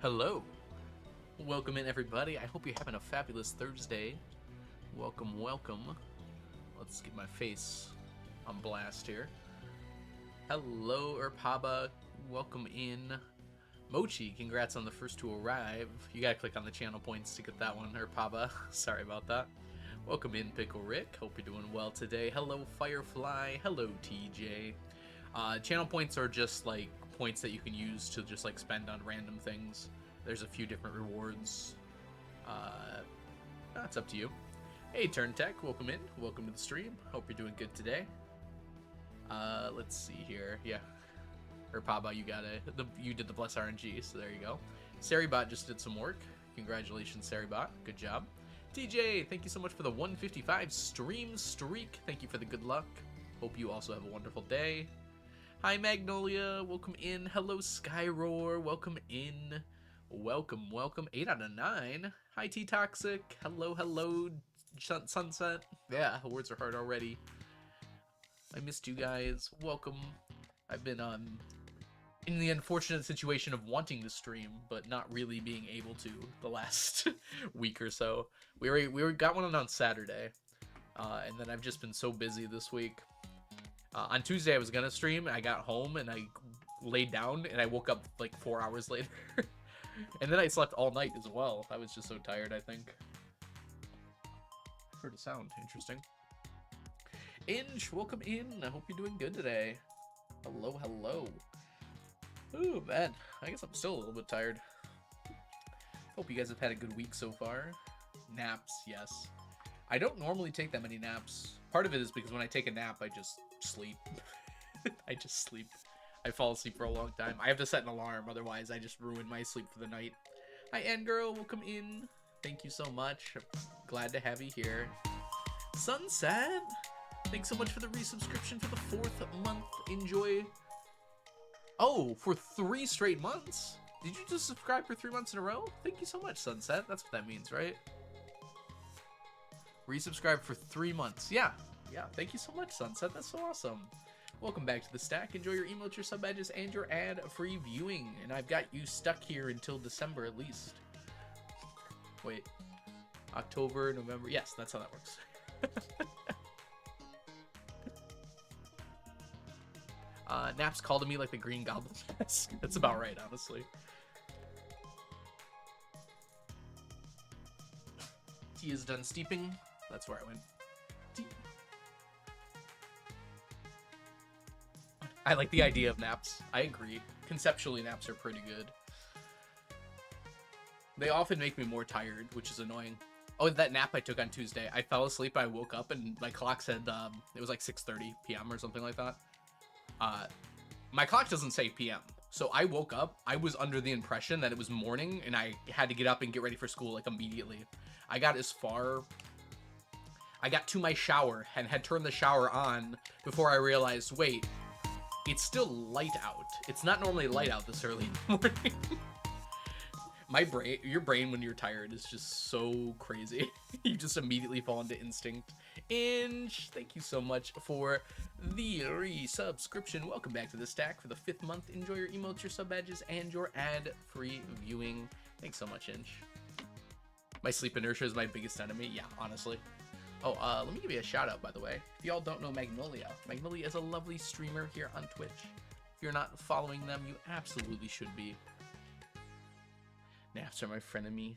Hello. Welcome in, everybody. I hope you're having a fabulous Thursday. Welcome, welcome. Let's get my face on blast here. Hello, Erpaba. Welcome in. Mochi, congrats on the first to arrive. You gotta click on the channel points to get that one, Erpaba. Sorry about that. Welcome in, Pickle Rick. Hope you're doing well today. Hello, Firefly. Hello, TJ. Channel points are just like points that you can use to just like spend on random things. There's a few different rewards. That's up to you. Hey, Turn Tech, welcome in. Welcome to the stream. Hope you're doing good today. Let's see here. Yeah, Erpaba, you did the Bless RNG, so there you go. Saribot just did some work. Congratulations, Saribot. Good job. TJ, thank you so much for the 155 stream streak. Thank you for the good luck. Hope you also have a wonderful day. Hi, Magnolia. Welcome in. Hello, Skyroar. Welcome in. Welcome, welcome. 8 out of 9. Hi, T-Toxic. Hello, hello, Sunset. Yeah, words are hard already. I missed you guys. Welcome. I've been in the unfortunate situation of wanting to stream, but not really being able to the last week or so. We got one on Saturday, and then I've just been so busy this week. On Tuesday, I was gonna stream, and I got home, and I laid down, and I woke up like 4 hours later. And then I slept all night as well. I was just so tired, I think. Heard a sound. Interesting. Inch, welcome in. I hope you're doing good today. Hello, hello. Ooh, man. I guess I'm still a little bit tired. Hope you guys have had a good week so far. Naps, yes. I don't normally take that many naps. Part of it is because when I take a nap, I just sleep. I just sleep. I fall asleep for a long time. I have to set an alarm, otherwise I just ruin my sleep for the night. Hi, N-Girl. Welcome in. Thank you so much. Glad to have you here. Sunset, thanks so much for the resubscription for the 4th month. Enjoy. Oh, for 3 straight months? Did you just subscribe for 3 months in a row? Thank you so much, Sunset. That's what that means, right? Resubscribe for 3 months. Yeah. Thank you so much, Sunset. That's so awesome. Welcome back to the stack. Enjoy your emotes, your sub badges, and your ad-free viewing. And I've got you stuck here until December at least. Wait. October, November. Yes, that's how that works. Naps called to me like the Green Goblin. That's about right, honestly. Tea is done steeping. That's where I went. Tea. I like the idea of naps. I agree. Conceptually, naps are pretty good. They often make me more tired, which is annoying. Oh, that nap I took on Tuesday. I fell asleep, I woke up, and my clock said it was like 6:30 p.m. or something like that. My clock doesn't say p.m. So I woke up, I was under the impression that it was morning, and I had to get up and get ready for school like immediately. I got to my shower and had turned the shower on before I realized, wait, it's still light out. It's not normally light out this early in the morning. Your brain when you're tired is just so crazy. You just immediately fall into instinct. Inch, thank you so much for the resubscription. Welcome back to the stack for the 5th month. Enjoy your emotes, your sub badges, and your ad-free viewing. Thanks so much, Inch. My sleep inertia is my biggest enemy. Yeah, honestly. Oh, let me give you a shout out, by the way. If y'all don't know Magnolia, Magnolia is a lovely streamer here on Twitch. If you're not following them, you absolutely should be. Naps are my frenemy.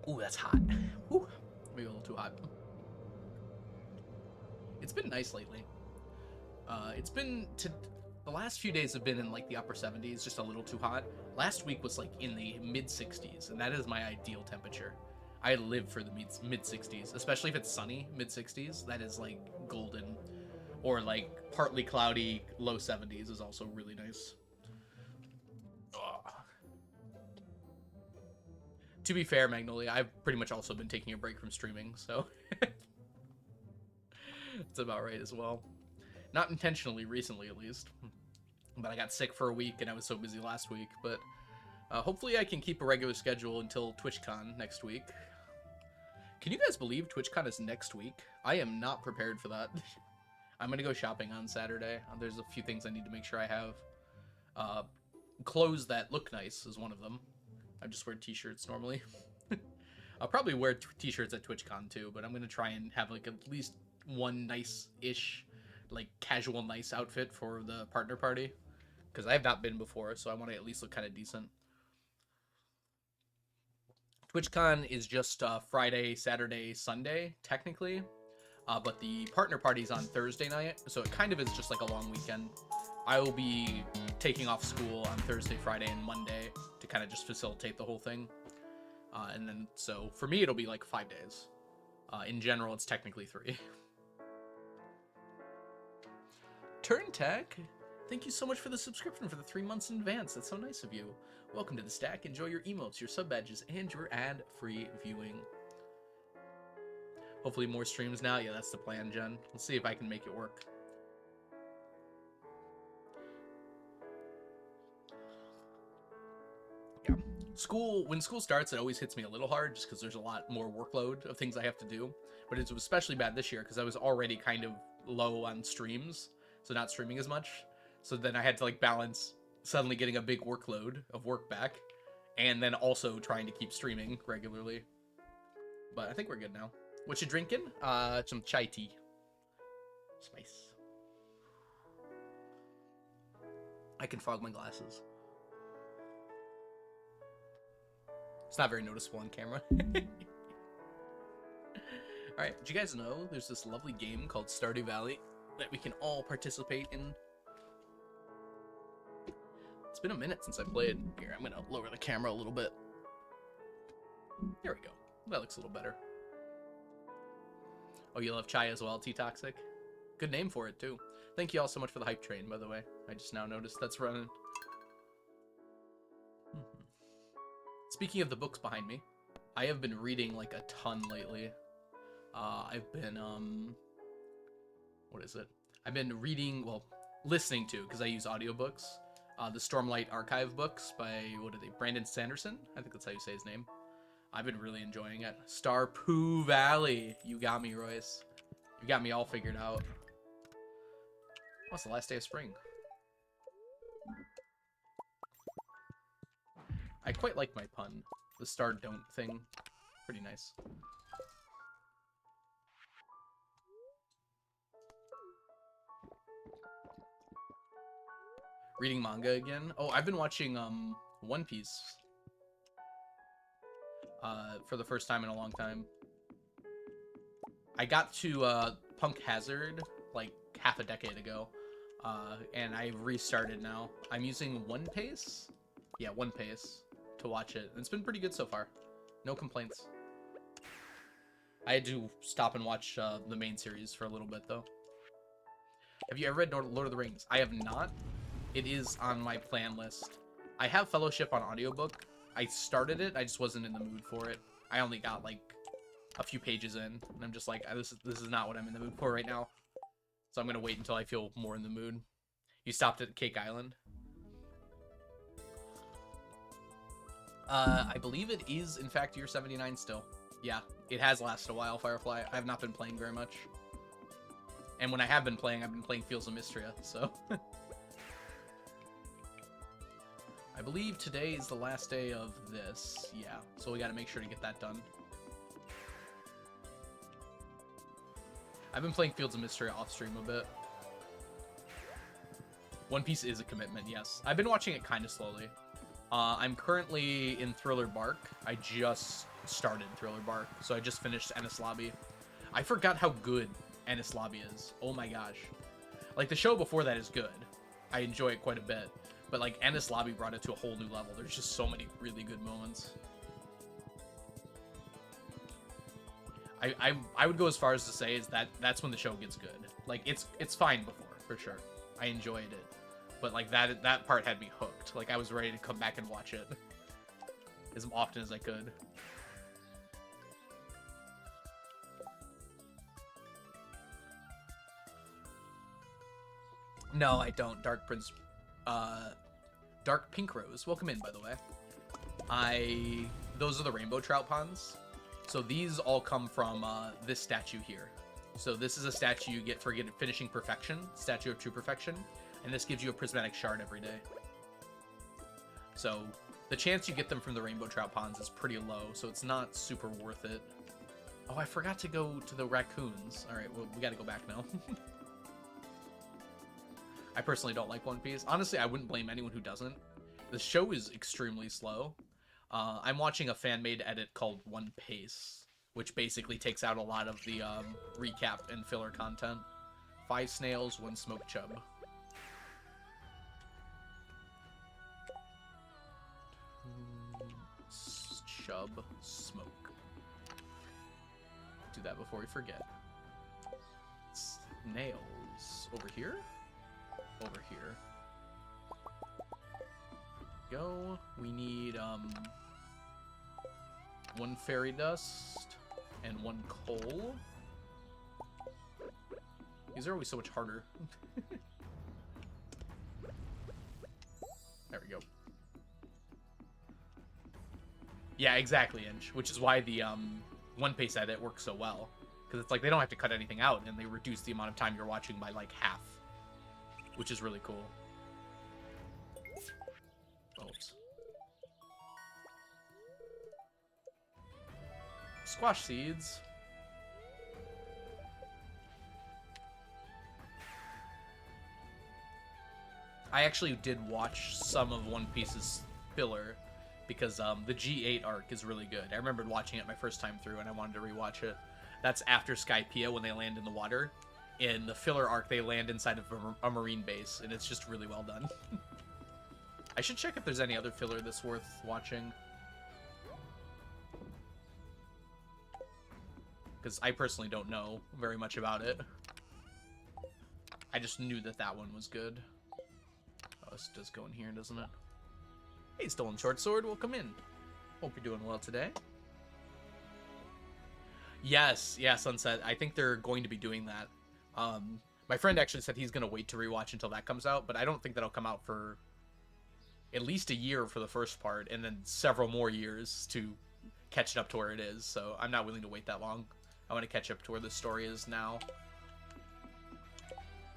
Ooh, that's hot. Ooh, maybe a little too hot. It's been nice lately. The last few days have been in like the upper 70s, just a little too hot. Last week was like in the mid 60s, and that is my ideal temperature. I live for the mid 60s, especially if it's sunny, mid 60s. That is like golden. Or like partly cloudy, low 70s is also really nice. Ugh. To be fair, Magnolia, I've pretty much also been taking a break from streaming, so it's about right as well. Not intentionally recently, at least. But I got sick for a week, and I was so busy last week. But hopefully I can keep a regular schedule until TwitchCon next week. Can you guys believe TwitchCon is next week? I am not prepared for that. I'm going to go shopping on Saturday. There's a few things I need to make sure I have. Clothes that look nice is one of them. I just wear t-shirts normally. I'll probably wear t-shirts at TwitchCon too, but I'm gonna try and have like at least one nice-ish, like casual nice outfit for the partner party, because I have not been before, so I want to at least look kind of decent. TwitchCon is just Friday, Saturday, Sunday technically, but the partner party's on Thursday night, so it kind of is just like a long weekend. I will be taking off school on Thursday, Friday, and Monday to kind of just facilitate the whole thing. And then, so for me, it'll be like 5 days. In general, it's technically 3. Turn Tech, thank you so much for the subscription for the 3 months in advance. That's so nice of you. Welcome to the stack. Enjoy your emotes, your sub badges, and your ad-free viewing. Hopefully more streams now. Yeah, that's the plan, Jen. We'll see if I can make it work. Yeah. When school starts, it always hits me a little hard just because there's a lot more workload of things I have to do. But it was especially bad this year because I was already kind of low on streams, so not streaming as much. So then I had to like balance suddenly getting a big workload of work back and then also trying to keep streaming regularly. But I think we're good now. What you drinking? Some chai tea. Spice. I can fog my glasses. It's not very noticeable on camera. Alright, did you guys know there's this lovely game called Stardew Valley that we can all participate in? It's been a minute since I played. Here, I'm gonna lower the camera a little bit. There we go. That looks a little better. Oh, you love chai as well, T-Toxic? Good name for it, too. Thank you all so much for the hype train, by the way. I just now noticed that's running. Speaking of the books behind me, I have been reading like a ton lately. I've been, what is it? I've been reading, well, listening to, because I use audiobooks, the Stormlight Archive books by, what are they, Brandon Sanderson? I think that's how you say his name. I've been really enjoying it. Stardew Valley. You got me, Royce. You got me all figured out. Oh, it's the last day of spring. I quite like my pun. The star don't thing. Pretty nice. Reading manga again. Oh, I've been watching One Piece. For the first time in a long time. I got to Punk Hazard like half a decade ago. And I've restarted now. I'm using One Pace. Yeah, One Pace to watch it. It's been pretty good so far. No complaints. I had to stop and watch the main series for a little bit, though. Have you ever read Lord of the Rings? I have not. It is on my plan list. I have Fellowship on audiobook. I started it, I just wasn't in the mood for it. I only got, like, a few pages in, and I'm just like, this is not what I'm in the mood for right now. So I'm gonna wait until I feel more in the mood. You stopped at Cake Island? I believe it is, in fact, year 79 still. Yeah, it has lasted a while, Firefly. I have not been playing very much. And when I have been playing, I've been playing Fields of Mystria, so... I believe today is the last day of this. Yeah, so we gotta make sure to get that done. I've been playing Fields of Mystria off stream a bit. One Piece is a commitment, yes. I've been watching it kind of slowly. I'm currently in Thriller Bark. I just started Thriller Bark, so I just finished Enies Lobby. I forgot how good Enies Lobby is. Oh my gosh. Like, the show before that is good. I enjoy it quite a bit. But, like, Enies Lobby brought it to a whole new level. There's just so many really good moments. I would go as far as to say is that's when the show gets good. Like, it's fine before, for sure. I enjoyed it. But, like, that part had me hooked. Like, I was ready to come back and watch it as often as I could. No, I don't. Dark Pink Rose. Welcome in, by the way. Those are the rainbow trout ponds. So these all come from this statue here. So this is a statue you get for finishing perfection, Statue of True Perfection, and this gives you a prismatic shard every day. So the chance you get them from the rainbow trout ponds is pretty low, so it's not super worth it. Oh, I forgot to go to the raccoons. All right, well, we got to go back now. I personally don't like One Piece. Honestly, I wouldn't blame anyone who doesn't. The show is extremely slow. I'm watching a fan-made edit called One Pace, which basically takes out a lot of the recap and filler content. 5 snails, 1 smoked chub. Chub, smoke. Do that before we forget. Snails. Over here? Over here. Go. We need 1 fairy dust and 1 coal. These are always so much harder. There we go. Yeah, exactly, Inch. Which is why the One Piece edit works so well. Because it's like they don't have to cut anything out, and they reduce the amount of time you're watching by like half. Which is really cool. Oops. Squash seeds. I actually did watch some of One Piece's filler because the G8 arc is really good. I remembered watching it my first time through and I wanted to rewatch it. That's after Skypiea when they land in the water. In the filler arc, they land inside of a marine base, and it's just really well done. I should check if there's any other filler that's worth watching. Because I personally don't know very much about it. I just knew that that one was good. Oh, this does go in here, doesn't it? Hey, Stolen Short Sword, welcome in. Hope you're doing well today. Yes, yeah, Sunset. I think they're going to be doing that. My friend actually said he's going to wait to rewatch until that comes out, but I don't think that'll come out for at least a year for the first part, and then several more years to catch it up to where it is, so I'm not willing to wait that long. I want to catch up to where the story is now.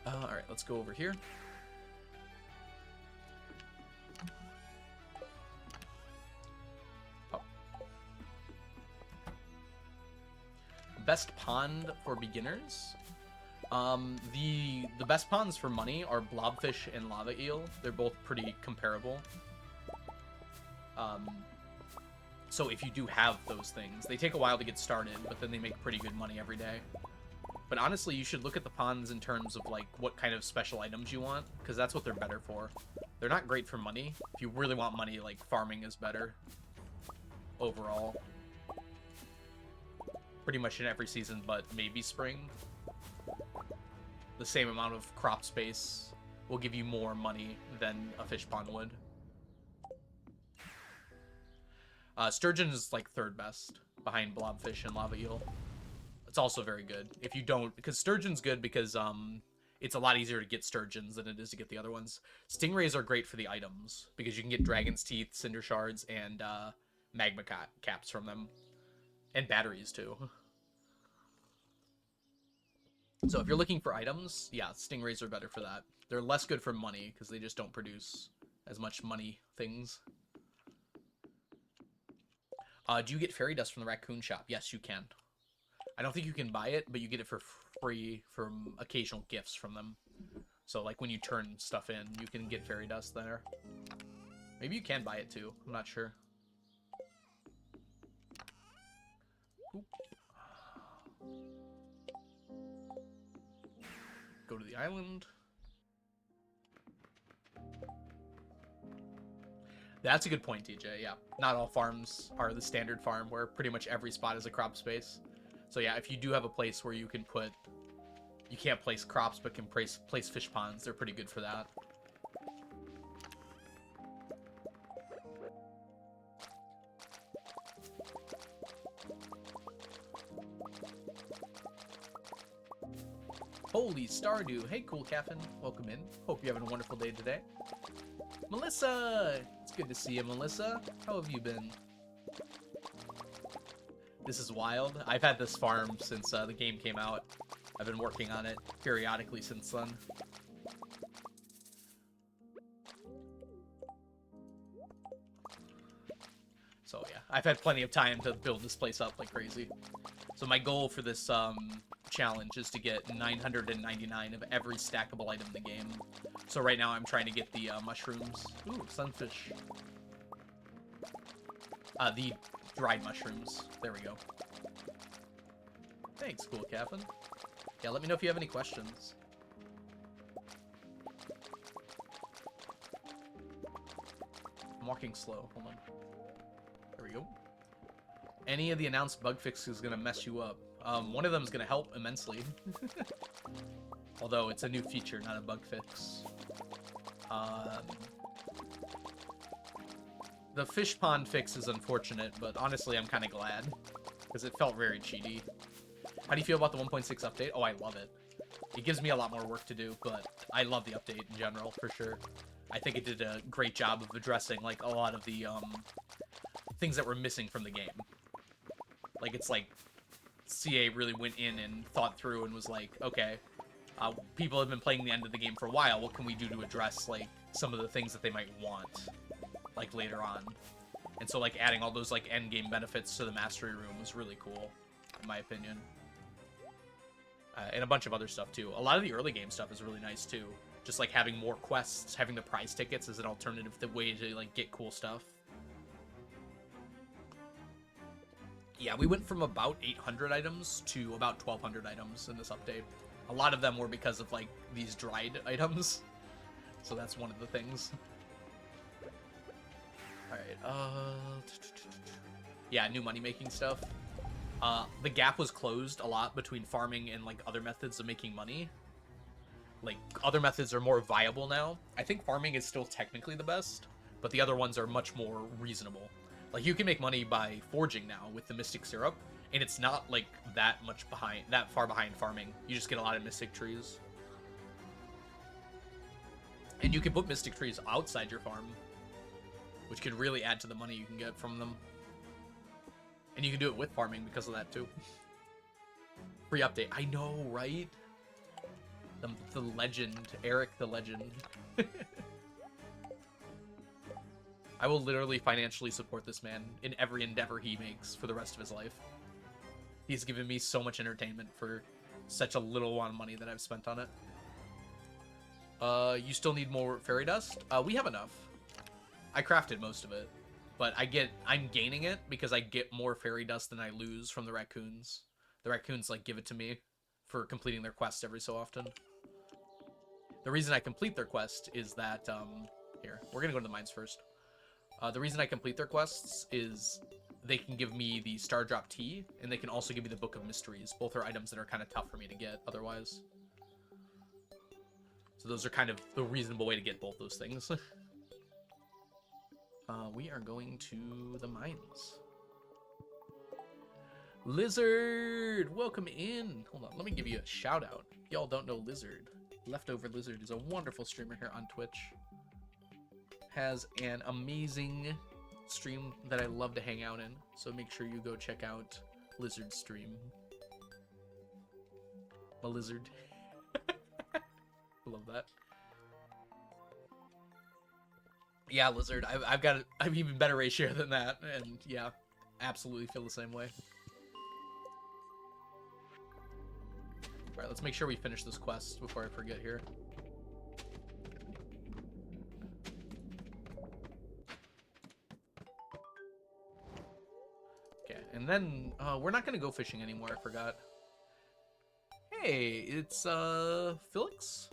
Alright, let's go over here. Oh. Best pond for beginners? The best ponds for money are blobfish and lava eel. They're both pretty comparable. So if you do have those things, they take a while to get started, but then they make pretty good money every day. But honestly, you should look at the ponds in terms of like what kind of special items you want, because that's what they're better for. They're not great for money. If you really want money, like farming is better overall. Pretty much in every season, but maybe spring. The same amount of crop space will give you more money than a fish pond would. Sturgeon is like 3rd best behind blobfish and lava eel. It's also very good. If you don't, because sturgeon's good because it's a lot easier to get sturgeons than it is to get the other ones. Stingrays are great for the items because you can get dragon's teeth, cinder shards, and magma caps from them, and batteries too. So if you're looking for items, yeah, stingrays are better for that. They're less good for money because they just don't produce as much money things. Do you get fairy dust from the raccoon shop? Yes, you can. I don't think you can buy it, but you get it for free from occasional gifts from them. So like when you turn stuff in, you can get fairy dust there. Maybe you can buy it too. I'm not sure. Oop. Go to the island. That's a good point, DJ. Yeah, not all farms are the standard farm where pretty much every spot is a crop space. So yeah, if you do have a place where you can put, you can't place crops but can place fish ponds, they're pretty good for that. Holy Stardew. Hey, Cool Caffin. Welcome in. Hope you're having a wonderful day today. Melissa! It's good to see you, Melissa. How have you been? This is wild. I've had this farm since the game came out. I've been working on it periodically since then. So yeah, I've had plenty of time to build this place up like crazy. So my goal for this challenge is to get 999 of every stackable item in the game. So right now I'm trying to get the mushrooms. Ooh, sunfish. The dried mushrooms. There we go. Thanks, Cool Captain. Yeah, let me know if you have any questions. I'm walking slow. Hold on. There we go. Any of the announced bug fixes is going to mess you up. One of them is going to help immensely. Although it's a new feature, not a bug fix. The fish pond fix is unfortunate, but honestly I'm kind of glad. Because it felt very cheaty. How do you feel about the 1.6 update? Oh, I love it. It gives me a lot more work to do, but I love the update in general, for sure. I think it did a great job of addressing, like, a lot of the, things that were missing from the game. Like, it's like, CA really went in and thought through and was like, okay, people have been playing the end of the game for a while, what can we do to address, like, some of the things that they might want, like, later on? And so, like, adding all those, like, end game benefits to the Mastery Room was really cool, in my opinion. And a bunch of other stuff, too. A lot of the early game stuff is really nice, too. Just, like, having more quests, having the prize tickets as an alternative way to, like, get cool stuff. Yeah, we went from about 800 items to about 1,200 items in this update. A lot of them were because of, like, these dried items. So that's one of the things. Alright, yeah, new money-making stuff. The gap was closed a lot between farming and, like, other methods of making money. Like, other methods are more viable now. I think farming is still technically the best, but the other ones are much more reasonable. Like, you can make money by forging now with the Mystic Syrup, and it's not, like, that far behind farming. You just get a lot of Mystic Trees. And you can put Mystic Trees outside your farm, which could really add to the money you can get from them. And you can do it with farming because of that, too. Free update. I know, right? The legend. Eric the legend. I will literally financially support this man in every endeavor he makes for the rest of his life. He's given me so much entertainment for such a little amount of money that I've spent on it. You still need more fairy dust? We have enough. I crafted most of it. But I'm gaining it because I get more fairy dust than I lose from the raccoons. The raccoons, like, give it to me for completing their quests every so often. The reason I complete their quest is that, here, we're gonna go to the mines first. The reason I complete their quests is they can give me the Star Drop Tea, and they can also give me the Book of Mysteries. Both are items that are kind of tough for me to get otherwise. So those are kind of the reasonable way to get both those things. We are going to the mines. Lizard! Welcome in! Hold on, let me give you a shout out. Y'all don't know Lizard. Leftover Lizard is a wonderful streamer here on Twitch. Has an amazing stream that I love to hang out in, so make sure you go check out Lizard's stream. A lizard. Love that. Yeah, Lizard, I've got an even better ratio than that, and yeah, absolutely feel the same way. Alright, let's make sure we finish this quest before I forget here. Okay, and then, we're not gonna go fishing anymore, I forgot. Hey, it's, Felix?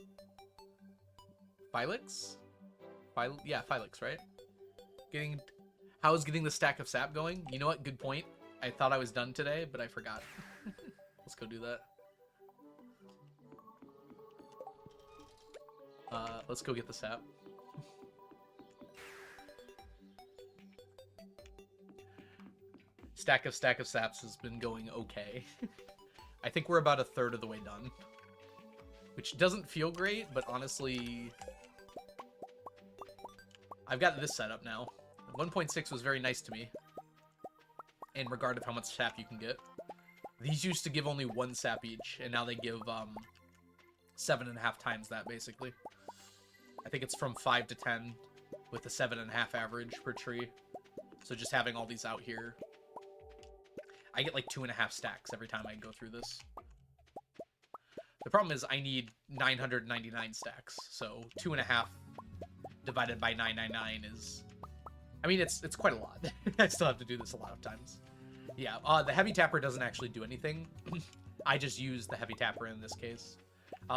Felix? Yeah, Felix, right? How's getting the stack of sap going? You know what? Good point. I thought I was done today, but I forgot. Let's go do that. Let's go get the sap. Stack of saps has been going okay. I think we're about a third of the way done. Which doesn't feel great, but honestly, I've got this set up now. 1.6 was very nice to me, in regard of how much sap you can get. These used to give only 1 sap each, and now they give 7.5 times that, basically. I think it's from 5 to 10, with a 7.5 average per tree. So just having all these out here, I get like 2.5 stacks every time I go through this. The problem is I need 999 stacks, so 2.5 divided by 999 is... I mean, it's quite a lot. I still have to do this a lot of times. Yeah, the heavy tapper doesn't actually do anything. I just use the heavy tapper in this case.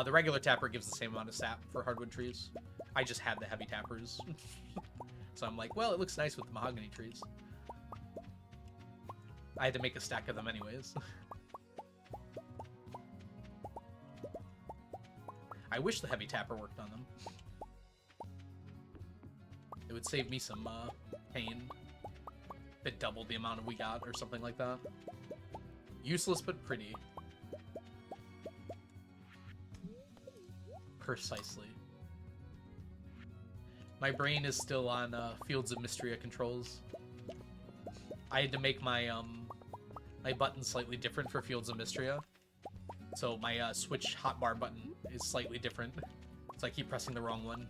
The regular tapper gives the same amount of sap for hardwood trees. I just had the heavy tappers. So I'm like, well, it looks nice with the mahogany trees. I had to make a stack of them anyways. I wish the heavy tapper worked on them. It would save me some pain. If it doubled the amount we got or something like that. Useless but pretty. Precisely. My brain is still on Fields of Mystria controls. I had to make my my button slightly different for Fields of Mystria. So my switch hotbar button is slightly different. So I keep pressing the wrong one.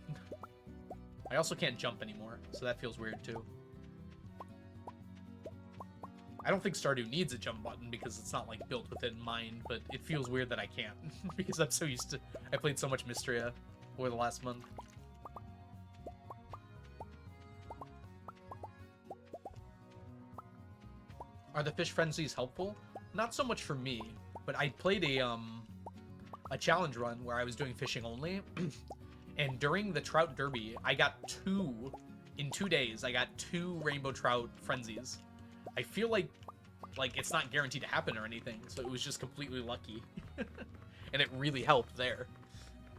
I also can't jump anymore, so that feels weird too. I don't think Stardew needs a jump button because it's not like built within mine, but it feels weird that I can't because I'm so used to... I played so much Mystria over the last month. Are the fish frenzies helpful? Not so much for me, but I played a challenge run where I was doing fishing only, and during the trout derby, I got in 2 days, I got 2 rainbow trout frenzies. I feel like it's not guaranteed to happen or anything, so it was just completely lucky. And it really helped there.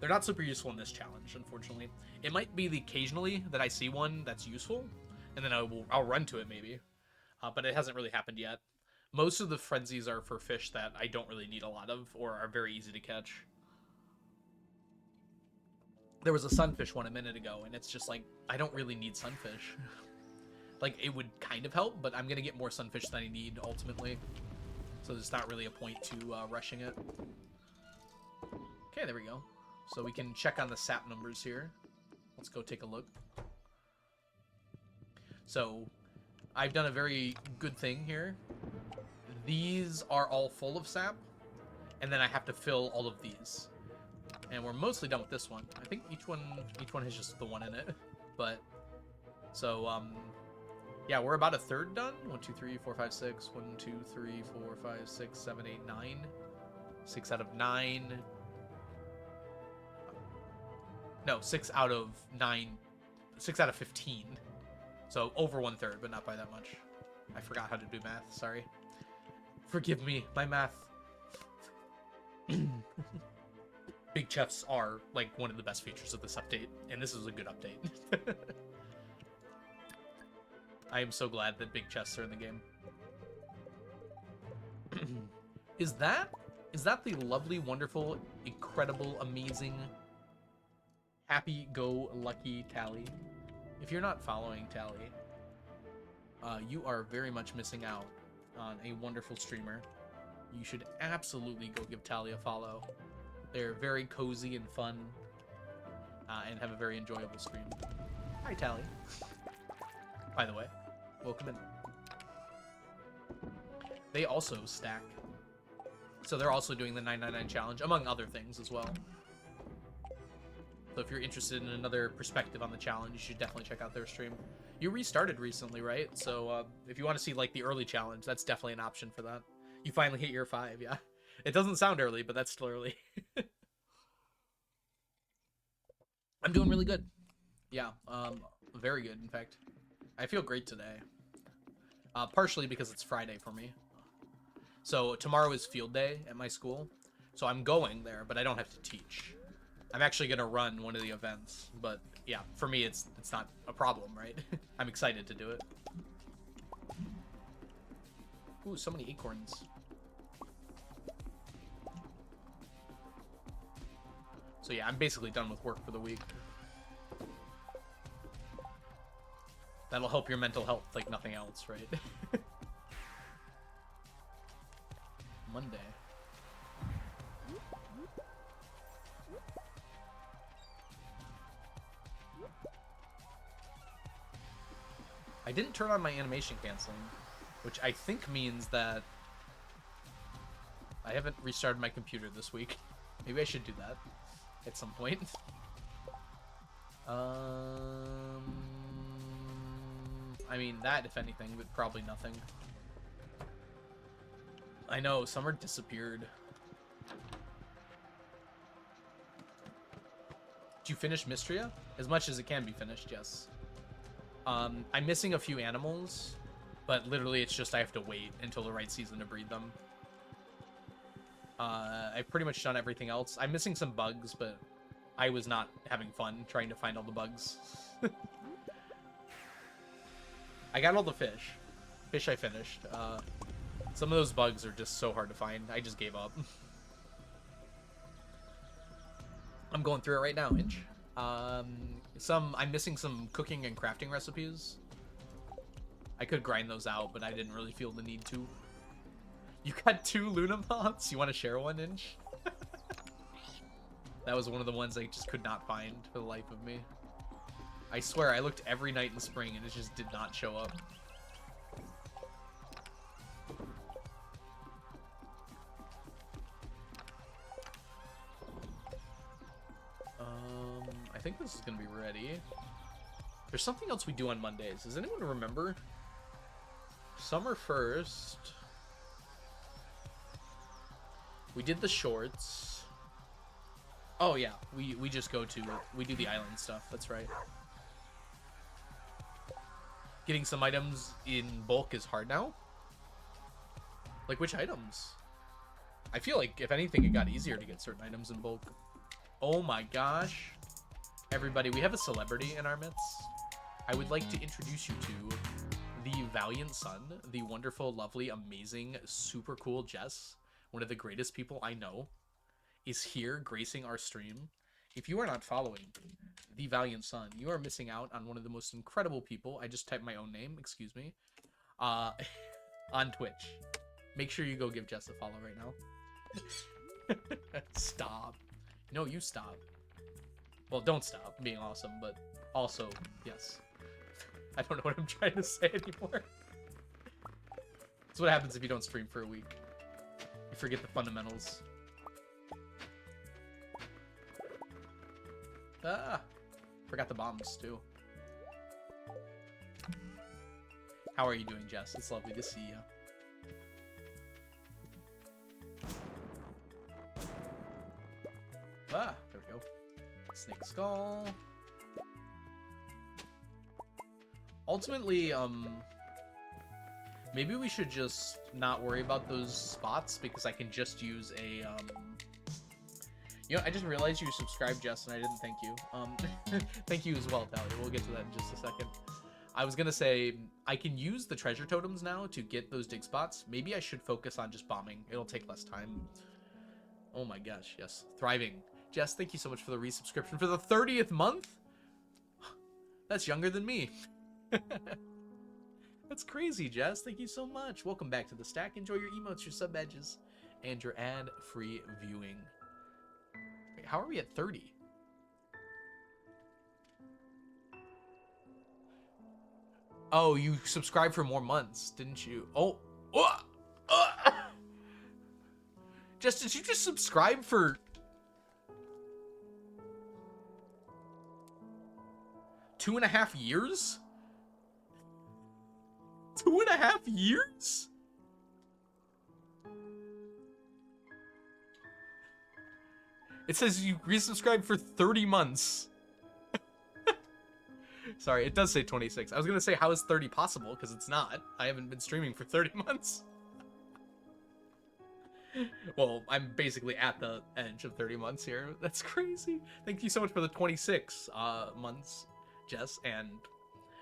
They're not super useful in this challenge, unfortunately. It might be the occasionally that I see one that's useful, and then I'll run to it maybe. But it hasn't really happened yet. Most of the frenzies are for fish that I don't really need a lot of, or are very easy to catch. There was a sunfish one a minute ago, and it's just like, I don't really need sunfish. Like, it would kind of help, but I'm going to get more sunfish than I need, ultimately. So there's not really a point to rushing it. Okay, there we go. So we can check on the sap numbers here. Let's go take a look. So, I've done a very good thing here. These are all full of sap, and then I have to fill all of these. And we're mostly done with this one. I think each one has just the one in it. But, so, yeah, we're about a third done. 1, 2, 3, 4, 5, 6. 1, 2, 3, 4, 5, 6, 7, 8, 9. 6 out of 9. No, 6 out of 9. 6 out of 15. So over 1/3, but not by that much. I forgot how to do math. Sorry. Forgive me, my math. Big chests are like one of the best features of this update, and this is a good update. I am so glad that big chests are in the game. Is that the lovely, wonderful, incredible, amazing, happy-go-lucky Tally? If you're not following Tally, you are very much missing out on a wonderful streamer. You should absolutely go give Tally a follow. They're very cozy and fun, and have a very enjoyable stream. Hi, Tally. By the way, welcome in. They also stack. So they're also doing the 999 challenge, among other things as well. So if you're interested in another perspective on the challenge, you should definitely check out their stream. You restarted recently, right? So if you want to see like the early challenge, that's definitely an option for that. You finally hit year 5, yeah. It doesn't sound early, but that's still early. I'm doing really good. Yeah, very good, in fact. I feel great today. Partially because it's Friday for me. So tomorrow is field day at my school. So I'm going there, but I don't have to teach. I'm actually going to run one of the events, but yeah, for me it's not a problem, right? I'm excited to do it. Ooh, so many acorns. So yeah, I'm basically done with work for the week. That'll help your mental health like nothing else, right? Monday. I didn't turn on my animation canceling, which I think means that I haven't restarted my computer this week. Maybe I should do that at some point. I mean, that, if anything, but probably nothing. I know, summer disappeared. Did you finish Mystria? As much as it can be finished, yes. I'm missing a few animals, but literally it's just I have to wait until the right season to breed them. I've pretty much done everything else. I'm missing some bugs, but I was not having fun trying to find all the bugs. I got all the fish. Fish I finished. Some of those bugs are just so hard to find. I just gave up. I'm going through it right now, Inch. I'm missing some cooking and crafting recipes. I could grind those out, but I didn't really feel the need to. You got 2 Luna moths? You want to share one, Inch? That was one of the ones I just could not find for the life of me. I swear, I looked every night in spring and it just did not show up. I think this is gonna be ready. There's something else we do on Mondays. Does anyone remember? Summer 1st. We did the shorts. Oh yeah, we just go to, we do the island stuff, that's right. Getting some items in bulk is hard now? Like which items? I feel like if anything it got easier to get certain items in bulk. Oh my gosh. Everybody, we have a celebrity in our midst. I would like to introduce you to the valiant son, the wonderful, lovely, amazing, super cool Jess, one of the greatest people I know, is here gracing our stream. If you are not following the valiant son, you are missing out on one of the most incredible people. I just typed my own name, excuse me, on Twitch. Make sure you go give Jess a follow right now. Stop. No, you stop. Well, don't stop being awesome, but also, yes. I don't know what I'm trying to say anymore. That's what happens if you don't stream for a week. You forget the fundamentals. Ah! Forgot the bombs, too. How are you doing, Jess? It's lovely to see you. Ah! There we go. Snake skull. Ultimately, maybe we should just not worry about those spots because I can just use a, you know, I just realized you subscribed, Jess, and I didn't thank you. Thank you as well, Tally. We'll get to that in just a second. I was gonna say, I can use the treasure totems now to get those dig spots. Maybe I should focus on just bombing. It'll take less time. Oh my gosh, yes. Thriving. Jess, thank you so much for the resubscription for the 30th month. That's younger than me. That's crazy, Jess. Thank you so much. Welcome back to the stack. Enjoy your emotes, your sub badges, and your ad-free viewing. Wait, how are we at 30? Oh, you subscribed for more months, didn't you? Oh, Jess, did you just subscribe for 2.5 years? 2.5 years? It says you resubscribed for 30 months. Sorry, it does say 26. I was gonna say, how is 30 possible? Because it's not. I haven't been streaming for 30 months. Well, I'm basically at the edge of 30 months here. That's crazy. Thank you so much for the 26 months, Jess, and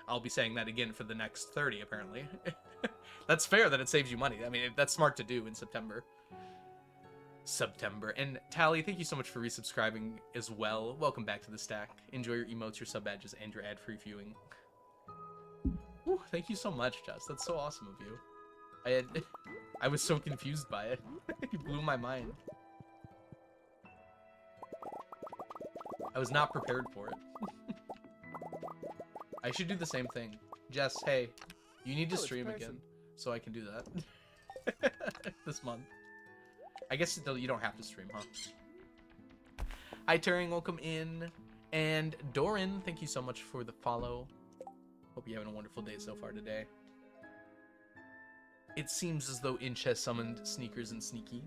I'll be saying that again for the next 30, apparently. That's fair that it saves you money. I mean, that's smart to do in September. And Tally, thank you so much for resubscribing as well. Welcome back to the stack. Enjoy your emotes, your sub badges, and your ad-free viewing. Whew, thank you so much, Jess. That's so awesome of you. I was so confused by it. You blew my mind. I was not prepared for it. I should do the same thing. Jess, hey, you need to Oh, it's stream Carson. again so I can do that this month. I guess you don't have to stream, huh? Hi, Turing, welcome in. And Doran, thank you so much for the follow. Hope you're having a wonderful day so far today. It seems as though Inch has summoned Sneakers and Sneaky.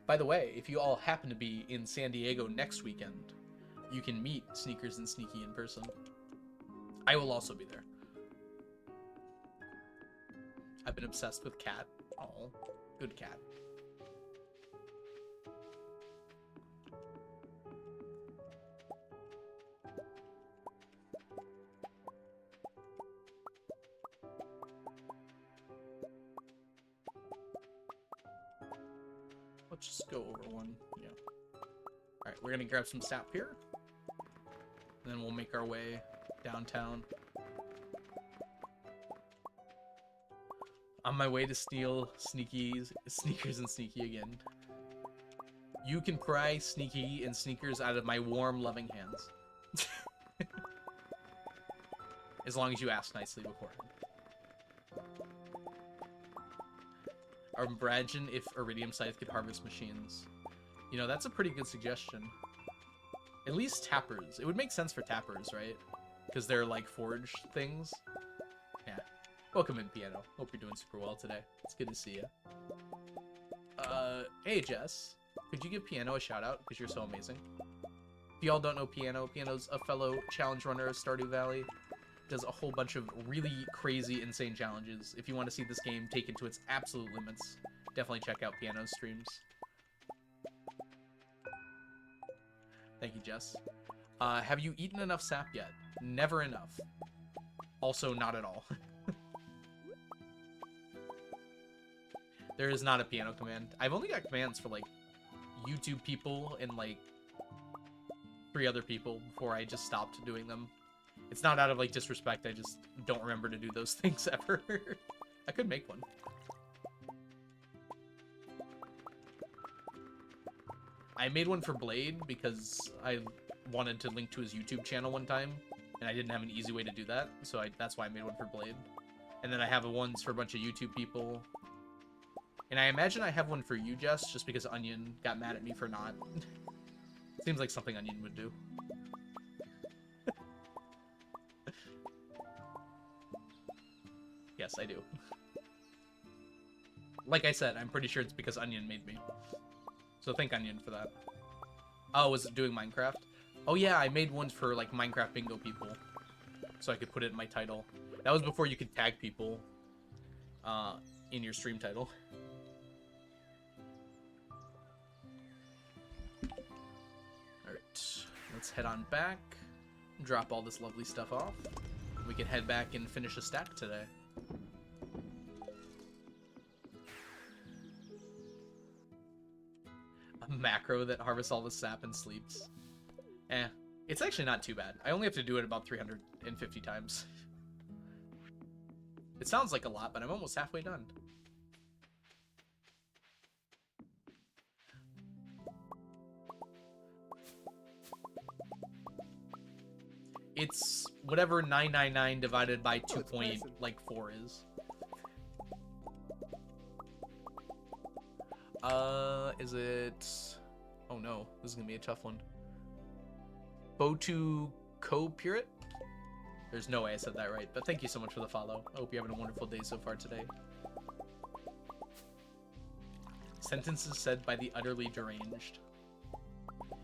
By the way, if you all happen to be in San Diego next weekend, you can meet Sneakers and Sneaky in person. I will also be there. I've been obsessed with Cat. Oh, good cat. Let's just go over one. Yeah. Alright, we're gonna grab some sap here. And then we'll make our way downtown. On my way to steal Sneakers and Sneaky again. You can pry Sneaky and Sneakers out of my warm, loving hands. As long as you ask nicely beforehand. Imagine if Iridium Scythe could harvest machines. You know, that's a pretty good suggestion. At least tappers. It would make sense for tappers, right? Because they're like forged things. Yeah. Welcome in, Piano. Hope you're doing super well today. It's good to see you. Hey, Jess. Could you give Piano a shout out? Because you're so amazing. If y'all don't know Piano, Piano's a fellow challenge runner of Stardew Valley. Does a whole bunch of really crazy, insane challenges. If you want to see this game taken to its absolute limits, definitely check out Piano's streams. Thank you, Jess. Have you eaten enough sap yet? Never enough. Also, not at all. There is not a piano command. I've only got commands for, like, YouTube people and, like, 3 other people before I just stopped doing them. It's not out of, like, disrespect. I just don't remember to do those things ever. I could make one. I made one for Blade because I wanted to link to his YouTube channel one time, and I didn't have an easy way to do that, so that's why I made one for Blade. And then I have ones for a bunch of YouTube people. And I imagine I have one for you, Jess, just because Onion got mad at me for not. Seems like something Onion would do. Yes, I do. Like I said, I'm pretty sure it's because Onion made me. So thank Onion for that. Oh, was it doing Minecraft? Oh yeah, I made ones for, like, Minecraft bingo people. So I could put it in my title. That was before you could tag people in your stream title. Alright, let's head on back. Drop all this lovely stuff off. We can head back and finish a stack today. A macro that harvests all the sap and sleeps. Eh, it's actually not too bad. I only have to do it about 350 times. It sounds like a lot, but I'm almost halfway done. It's whatever 999 divided by 2.4 is. Is it... Oh no, this is gonna be a tough one. Botu Ko-Purit? There's no way I said that right, but thank you so much for the follow. I hope you're having a wonderful day so far today. Sentences said by the utterly deranged.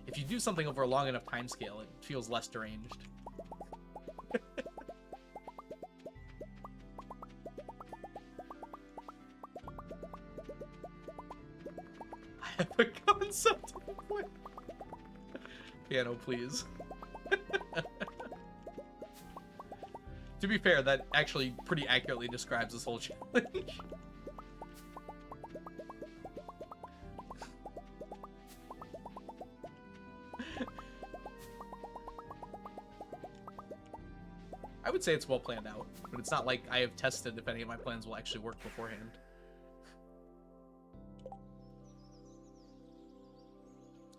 If you do something over a long enough time scale, it feels less deranged. I have a concept of what... Piano, please. To be fair, that actually pretty accurately describes this whole challenge. I would say it's well planned out, but it's not like I have tested if any of my plans will actually work beforehand.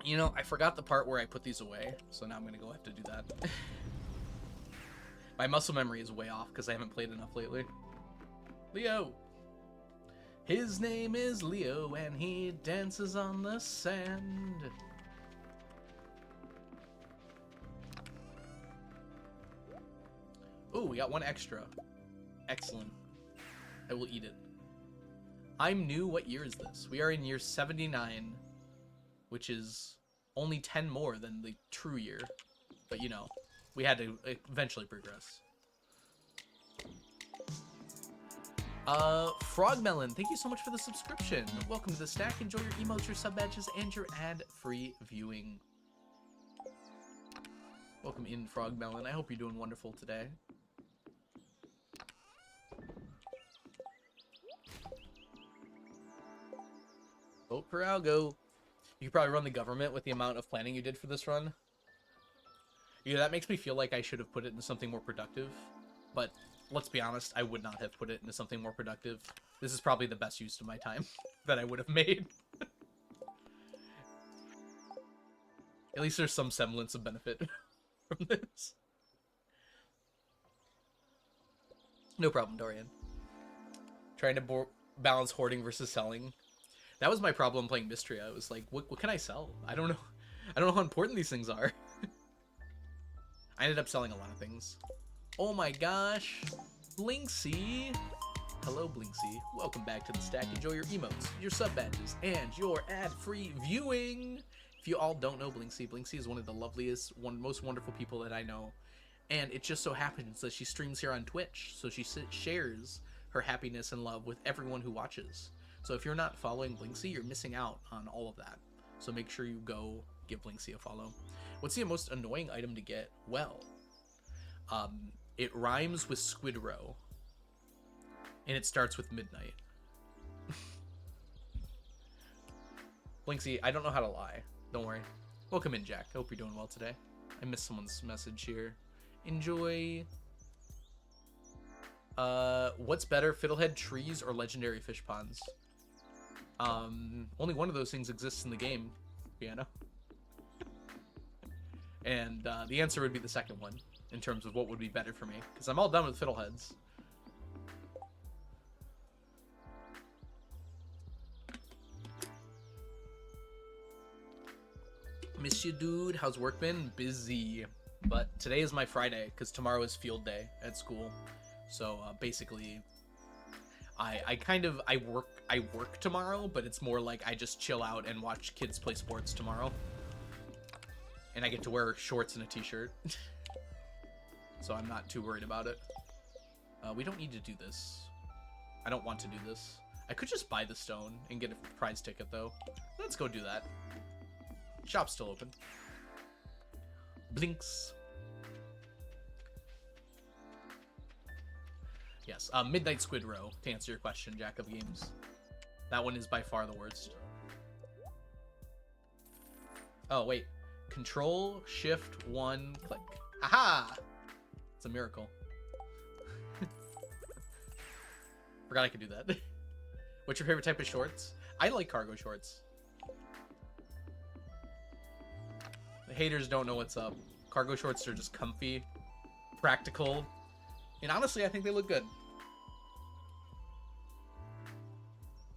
You know, I forgot the part where I put these away, so now I'm gonna go have to do that. My muscle memory is way off because I haven't played enough lately. Leo. His name is Leo and he dances on the sand. Ooh, we got one extra. Excellent. I will eat it. I'm new. What year is this? We are in year 79, which is only 10 more than the true year. But, you know, we had to eventually progress. Frogmelon, thank you so much for the subscription. Welcome to the stack. Enjoy your emotes, your sub badges, and your ad-free viewing. Welcome in, Frogmelon. I hope you're doing wonderful today. Vote for Algo. You could probably run the government with the amount of planning you did for this run. Yeah, that makes me feel like I should have put it into something more productive. But let's be honest, I would not have put it into something more productive. This is probably the best use of my time that I would have made. At least there's some semblance of benefit from this. No problem, Dorian. Trying to balance hoarding versus selling. That was my problem playing Mystria. It was like, what can I sell? I don't know. I don't know how important these things are. I ended up selling a lot of things. Oh my gosh. Blinksy. Hello, Blinksy. Welcome back to the stack. Enjoy your emotes, your sub badges, and your ad-free viewing. If you all don't know Blinksy, Blinksy is one of the loveliest, most wonderful people that I know. And it just so happens that she streams here on Twitch. So she shares her happiness and love with everyone who watches. So if you're not following Blinksy, you're missing out on all of that. So make sure you go give Blinksy a follow. What's the most annoying item to get? Well, it rhymes with Squid Row. And it starts with midnight. Blinksy, I don't know how to lie. Don't worry. Welcome in, Jack. I hope you're doing well today. I missed someone's message here. Enjoy. What's better, Fiddlehead trees or legendary fish ponds? Only one of those things exists in the game, Piano. And the answer would be the second one, in terms of what would be better for me, because I'm all done with Fiddleheads. Miss you, dude. How's work been? Busy. But today is my Friday, because tomorrow is field day at school. So basically, I work tomorrow, but it's more like I just chill out and watch kids play sports tomorrow. And I get to wear shorts and a t-shirt. So I'm not too worried about it. We don't need to do this. I don't want to do this. I could just buy the stone and get a prize ticket, though. Let's go do that. Shop's still open. Blinks. Yes, Midnight Squid Row, to answer your question, Jack of Games. That one is by far the worst. Oh, wait. Control, Shift, 1, click. Aha! It's a miracle. Forgot I could do that. What's your favorite type of shorts? I like cargo shorts. The haters don't know what's up. Cargo shorts are just comfy, practical, and honestly, I think they look good.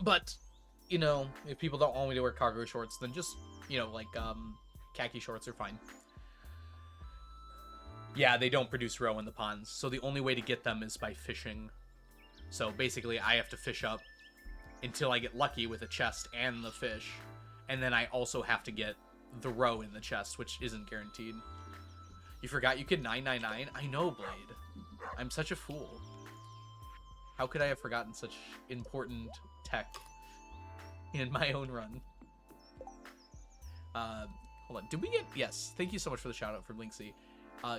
But, you know, if people don't want me to wear cargo shorts, then just, you know, like, khaki shorts are fine. Yeah, they don't produce roe in the ponds, so the only way to get them is by fishing. So basically, I have to fish up until I get lucky with a chest and the fish, and then I also have to get the roe in the chest, which isn't guaranteed. You forgot you could 999? I know, Blade. I'm such a fool. How could I have forgotten such important tech in my own run? Hold on. Did we get... Yes. Thank you so much for the shout-out from Linksy.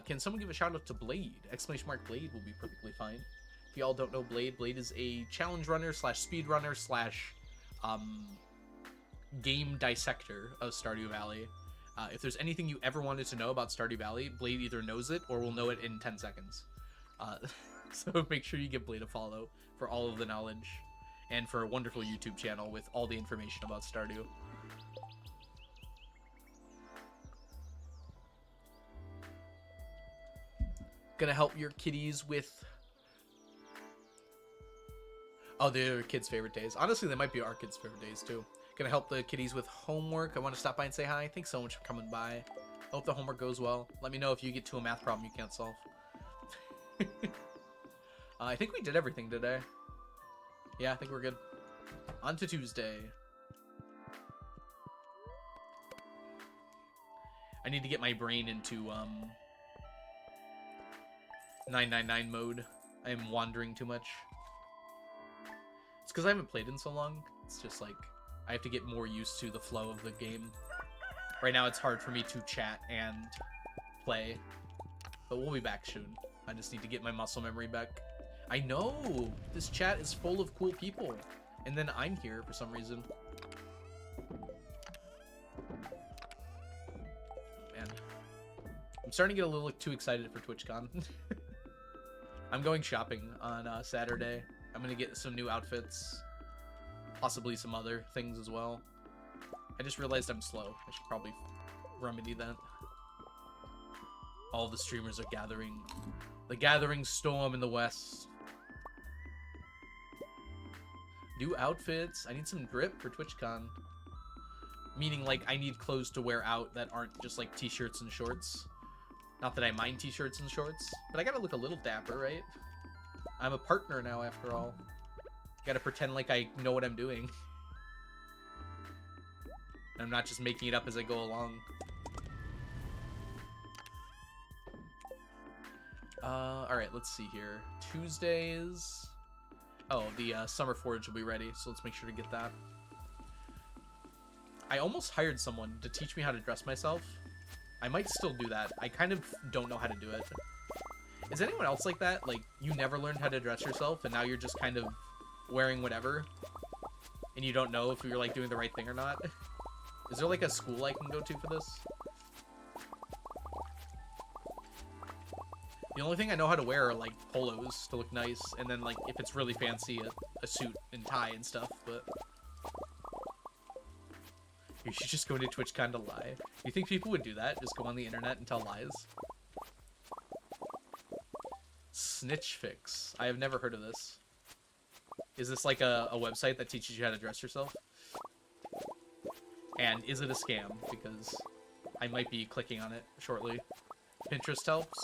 Can someone give a shout-out to Blade? Exclamation mark Blade will be perfectly fine. If y'all don't know Blade, Blade is a challenge runner slash speed runner slash game dissector of Stardew Valley. If there's anything you ever wanted to know about Stardew Valley, Blade either knows it or will know it in 10 seconds. So make sure you give Blade a follow for all of the knowledge and for a wonderful YouTube channel with all the information about Stardew. Gonna help your kitties with... Oh, they're kids' favorite days. Honestly, they might be our kids' favorite days, too. Gonna help the kitties with homework. I want to stop by and say hi. Thanks so much for coming by. Hope the homework goes well. Let me know if you get to a math problem you can't solve. I think we did everything today. Yeah, I think we're good. On to Tuesday. I need to get my brain into 999 mode. I am wandering too much. It's because I haven't played in so long. It's just like I have to get more used to the flow of the game. Right now it's hard for me to chat and play. But we'll be back soon. I just need to get my muscle memory back. I know! This chat is full of cool people. And then I'm here for some reason. Man. I'm starting to get a little too excited for TwitchCon. I'm going shopping on Saturday. I'm going to get some new outfits. Possibly some other things as well. I just realized I'm slow. I should probably remedy that. All the streamers are gathering. The gathering storm in the west. New outfits. I need some drip for TwitchCon. Meaning, like, I need clothes to wear out that aren't just, like, t-shirts and shorts. Not that I mind t-shirts and shorts. But I gotta look a little dapper, right? I'm a partner now, after all. Gotta pretend like I know what I'm doing. And I'm not just making it up as I go along. Alright, let's see here. Tuesdays... Oh, the Summer Forge will be ready, so let's make sure to get that. I almost hired someone to teach me how to dress myself. I might still do that. I kind of don't know how to do it. Is anyone else like that? Like, you never learned how to dress yourself, and now you're just kind of wearing whatever? And you don't know if you're, like, doing the right thing or not? Is there, like, a school I can go to for this? The only thing I know how to wear are, like, polos to look nice, and then, like, if it's really fancy, a suit and tie and stuff, but... You should just go to TwitchCon to lie. You think people would do that? Just go on the internet and tell lies? Snitch Fix. I have never heard of this. Is this like a website that teaches you how to dress yourself? And is it a scam? Because I might be clicking on it shortly. Pinterest helps.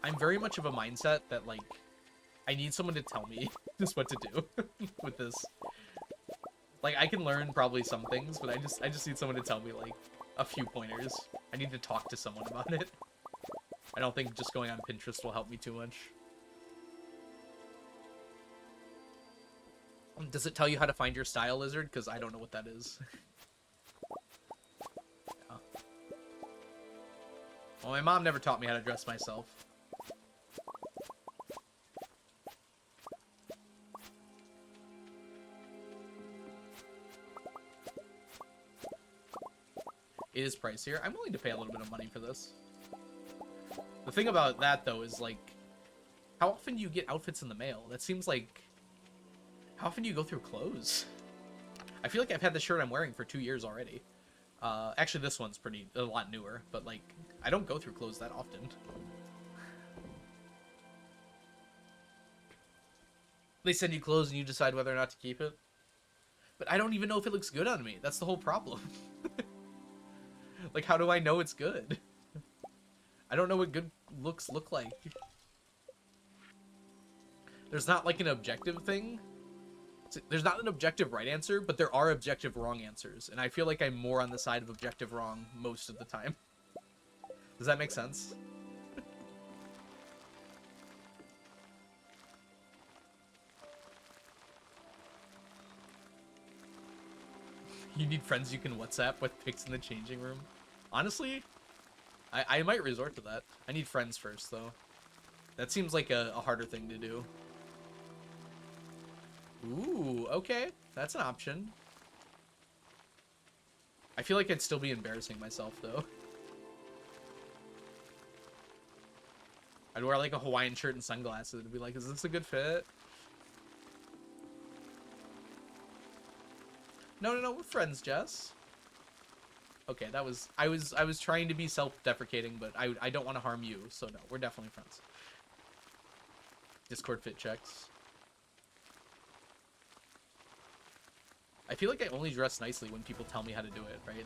I'm very much of a mindset that, like, I need someone to tell me just what to do with this. Like, I can learn probably some things, but I just need someone to tell me, like, a few pointers. I need to talk to someone about it. I don't think just going on Pinterest will help me too much. Does it tell you how to find your style, Lizard? Because I don't know what that is. Yeah. Well, my mom never taught me how to dress myself. It is pricier. I'm willing to pay a little bit of money for this. The thing about that, though, is, like, how often do you get outfits in the mail? That seems like... How often do you go through clothes? I feel like I've had the shirt I'm wearing for 2 years already. Actually, this one's a lot newer, but, like, I don't go through clothes that often. They send you clothes and you decide whether or not to keep it. But I don't even know if it looks good on me. That's the whole problem. Like, how do I know it's good? I don't know what good looks look like. There's not, like, an objective thing. There's not an objective right answer, but there are objective wrong answers. And I feel like I'm more on the side of objective wrong most of the time. Does that make sense? You need friends you can WhatsApp with pics in the changing room. Honestly, I might resort to that. I need friends first, though. That seems like a harder thing to do. Ooh, okay. That's an option. I feel like I'd still be embarrassing myself, though. I'd wear, like, a Hawaiian shirt and sunglasses and be like, is this a good fit? No, we're friends, Jess. Okay, that was I was trying to be self-deprecating, but I don't want to harm you, so no, we're definitely friends. Discord fit checks. I feel like I only dress nicely when people tell me how to do it, right?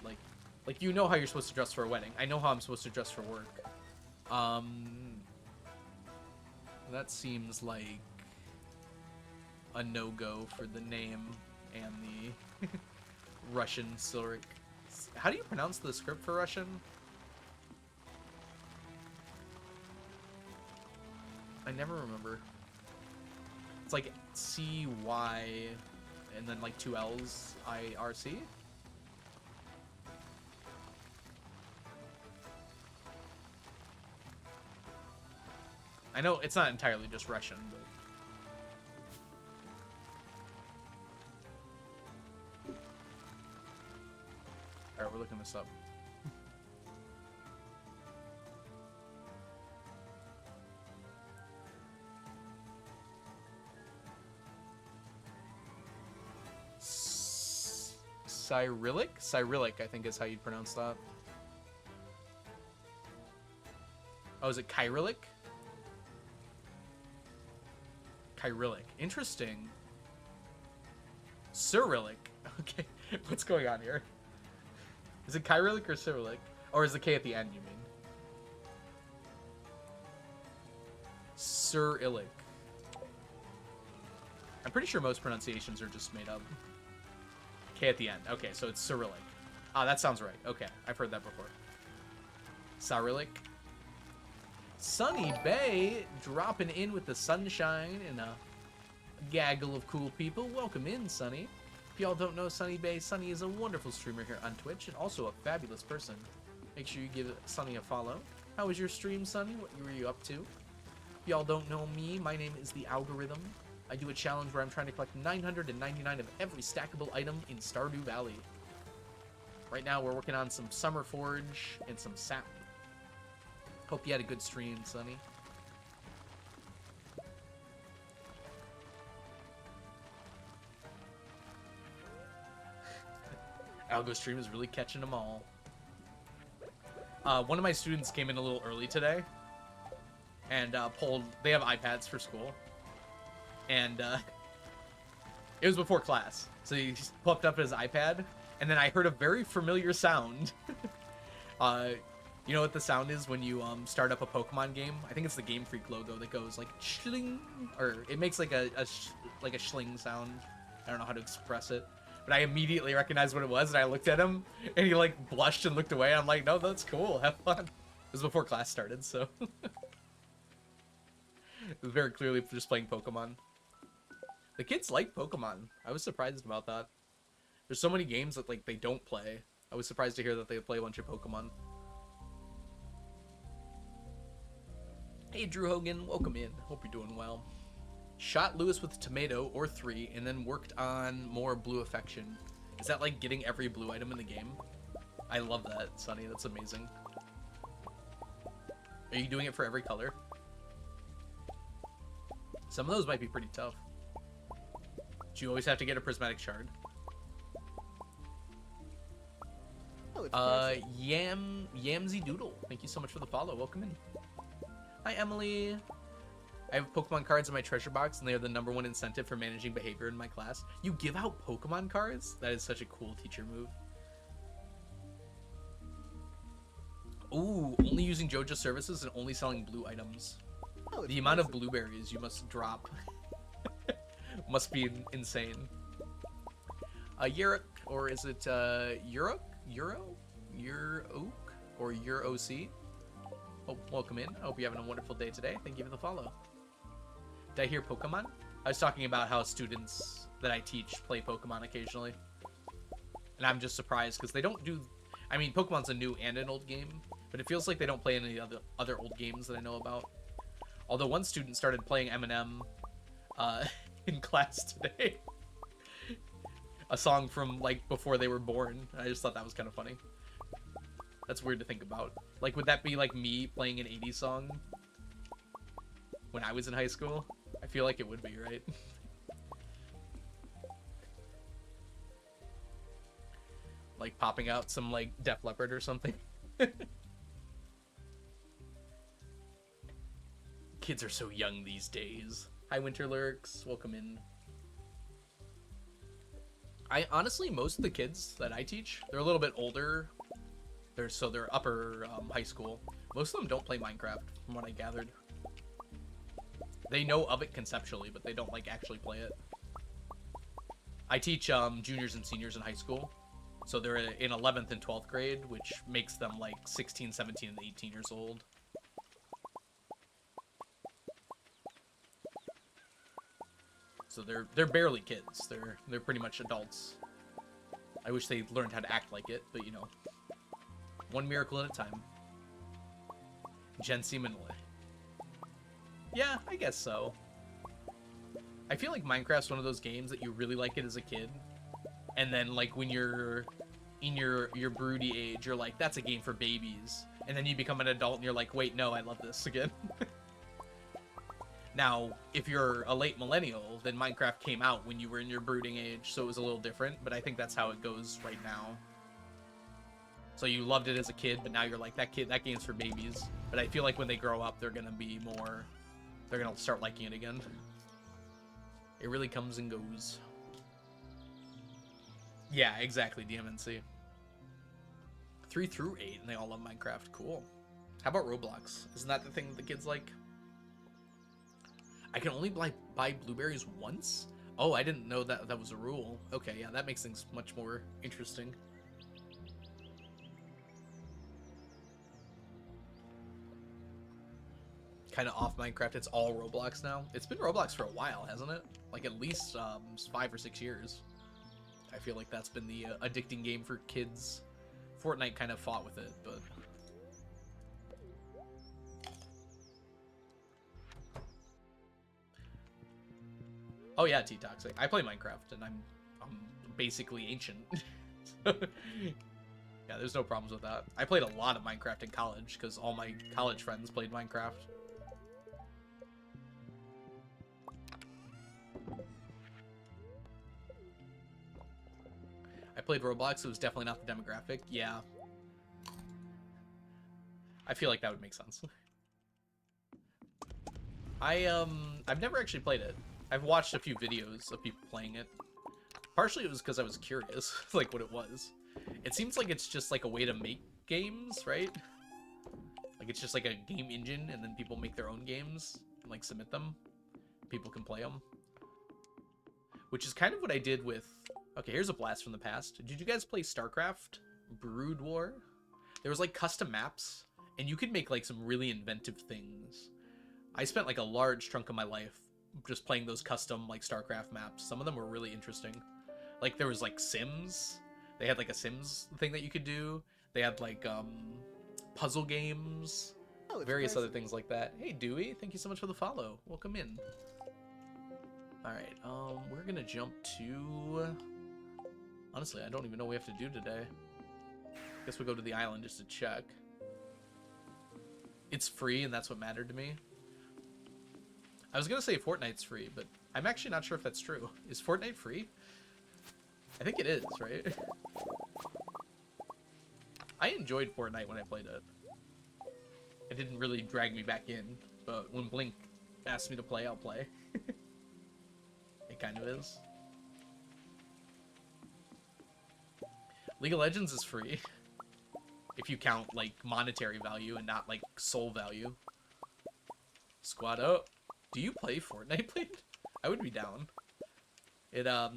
Like you know how you're supposed to dress for a wedding. I know how I'm supposed to dress for work. That seems like a no-go for the name and the Russian Silric. How do you pronounce the script for Russian? I never remember. It's like C-Y and then like 2 L's I-R-C? I know it's not entirely just Russian, but... Alright, we're looking this up. Cyrillic? Cyrillic, I think is how you'd pronounce that. Oh, is it Kyrillic? Kyrillic. Interesting. Cyrillic. Okay, what's going on here? Is it Kyrillic or Cyrillic? Or is the K at the end, you mean? Cyrillic. I'm pretty sure most pronunciations are just made up. K at the end. Okay, so it's Cyrillic. Ah, that sounds right. Okay, I've heard that before. Cyrillic. Sunny Bay dropping in with the sunshine and a gaggle of cool people. Welcome in, Sunny. If y'all don't know Sunny Bay, Sunny is a wonderful streamer here on Twitch and also a fabulous person. Make sure you give Sunny a follow. How was your stream, Sunny? What were you up to? If y'all don't know me, my name is The Algorithm. I do a challenge where I'm trying to collect 999 of every stackable item in Stardew Valley. Right now, we're working on some Summer Forge and some Sept. Hope you had a good stream, Sunny. Algo stream is really catching them all. One of my students came in a little early today and they have iPads for school. And it was before class. So he popped up his iPad and then I heard a very familiar sound. You know what the sound is when you start up a Pokemon game? I think it's the Game Freak logo that goes like shling, or it makes like a shling sound. I don't know how to express it, but I immediately recognized what it was, and I looked at him, and he like blushed and looked away. I'm like, no, that's cool. Have fun. It was before class started, so it was very clearly just playing Pokemon. The kids like Pokemon. I was surprised about that. There's so many games that like they don't play. I was surprised to hear that they play a bunch of Pokemon. Hey, Drew Hogan, welcome in. Hope you're doing well. Shot Lewis with a tomato or 3, and then worked on more blue affection. Is that like getting every blue item in the game? I love that, Sonny. That's amazing. Are you doing it for every color? Some of those might be pretty tough. Do you always have to get a prismatic shard? Oh, Yamsy Doodle. Thank you so much for the follow. Welcome in. Hi, Emily. I have Pokemon cards in my treasure box, and they are the #1 incentive for managing behavior in my class. You give out Pokemon cards? That is such a cool teacher move. Ooh, only using JoJo services and only selling blue items. Oh, the amount of blueberries you must drop must be insane. Yurok, or is it Yurok? Yuroc? Or Yuroc? Oh, welcome in. I hope you're having a wonderful day today. Thank you for the follow. Did I hear Pokemon? I was talking about how students that I teach play Pokemon occasionally. And I'm just surprised because they don't do... I mean, Pokemon's a new and an old game, but it feels like they don't play any other old games that I know about. Although one student started playing Eminem in class today. A song from, like, before they were born. I just thought that was kind of funny. That's weird to think about. Like, would that be like me playing an 80s song when I was in high school? I feel like it would be, right? like popping out some like Def Leppard or something. Kids are so young these days. Hi, Winter Lurks. Welcome in. I honestly, most of the kids that I teach, they're a little bit older. They're upper high school. Most of them don't play Minecraft, from what I gathered. They know of it conceptually, but they don't like actually play it. I teach juniors and seniors in high school. So they're in 11th and 12th grade, which makes them like 16, 17, and 18 years old. So they're barely kids. They're pretty much adults. I wish they learned how to act like it, but you know, one miracle at a time. Gen Seaman. Yeah, I guess so. I feel like Minecraft's one of those games that you really like it as a kid, and then like when you're in your broody age, you're like, that's a game for babies, and then you become an adult and you're like, wait, no, I love this again. Now, if you're a late millennial, then Minecraft came out when you were in your brooding age, so it was a little different, but I think that's how it goes right now. So you loved it as a kid, but now you're like, that game's for babies. But I feel like when they grow up, they're gonna start liking it again. It really comes and goes. Yeah, exactly, DMNC. 3 through 8, and they all love Minecraft. Cool. How about Roblox? Isn't that the thing that the kids like? I can only buy blueberries once? Oh, I didn't know that was a rule. Okay, yeah, that makes things much more interesting. Kind of off Minecraft. It's all Roblox now. It's been Roblox for a while, hasn't it? Like at least 5 or 6 years. I feel like that's been the addicting game for kids. Fortnite kind of fought with it, but... Oh yeah, T-Toxic. I play Minecraft, and I'm basically ancient. Yeah, there's no problems with that. I played a lot of Minecraft in college, because all my college friends played Minecraft. I played Roblox, it was definitely not the demographic. Yeah. I feel like that would make sense. I've never actually played it. I've watched a few videos of people playing it. Partially it was because I was curious, like what it was. It seems like it's just like a way to make games, right? Like it's just like a game engine, and then people make their own games and like submit them. People can play them. Which is kind of what I did with... Okay, here's a blast from the past. Did you guys play StarCraft Brood War? There was like custom maps, and you could make like some really inventive things. I spent like a large chunk of my life just playing those custom like StarCraft maps. Some of them were really interesting. Like there was like Sims. They had like a Sims thing that you could do. They had like puzzle games, various other things like that. Hey Dewey, thank you so much for the follow. Welcome in. All right, we're gonna jump to... Honestly, I don't even know what we have to do today. Guess we'll go to the island just to check. It's free, and that's what mattered to me. I was gonna say Fortnite's free, but I'm actually not sure if that's true. Is Fortnite free? I think it is, right? I enjoyed Fortnite when I played it. It didn't really drag me back in, but when Blink asked me to play, I'll play. It kind of is. League of Legends is free. If you count, like, monetary value and not, like, soul value. Squad up. Do you play Fortnite, Blade? I would be down. It, I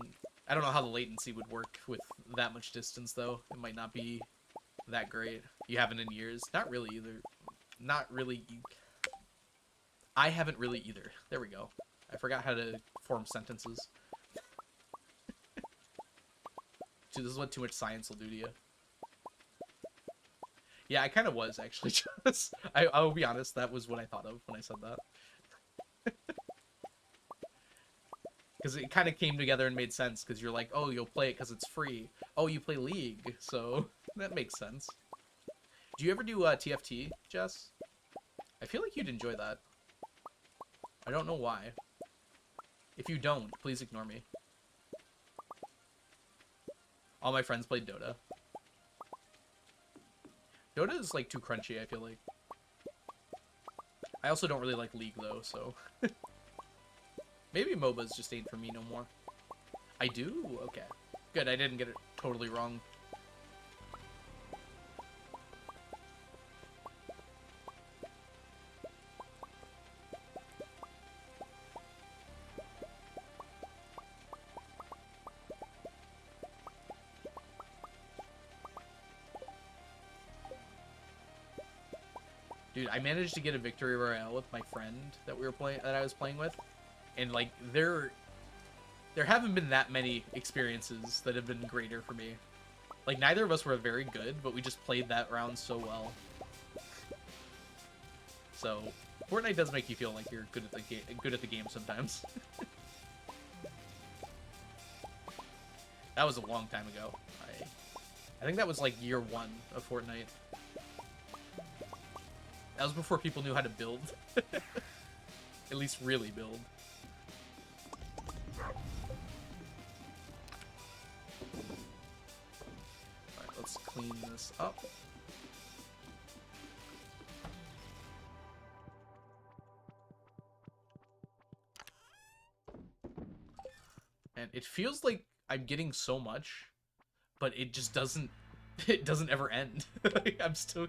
don't know how the latency would work with that much distance, though. It might not be that great. You haven't in years. Not really, either. Not really. I haven't really, either. There we go. I forgot how to form sentences. Dude, this is what too much science will do to you. Yeah, I kind of was, actually. I will be honest, that was what I thought of when I said that. Because it kind of came together and made sense, because you're like, oh, you'll play it because it's free. Oh, you play League, so that makes sense. Do you ever do TFT, Jess? I feel like you'd enjoy that. I don't know why. If you don't, please ignore me. All my friends played Dota. Dota is like too crunchy, I feel like. I also don't really like League though, so maybe MOBAs just ain't for me no more. I do? Okay. Good, I didn't get it totally wrong. Dude, I managed to get a victory royale with my friend that I was playing with, and like there haven't been that many experiences that have been greater for me. Like neither of us were very good, but we just played that round so well. So Fortnite does make you feel like you're good at the game sometimes. That was a long time ago. I think that was like year 1 of Fortnite. That was before people knew how to build. At least really build. Alright, let's clean this up. And it feels like I'm getting so much, but it just doesn't ever end. Like, I'm still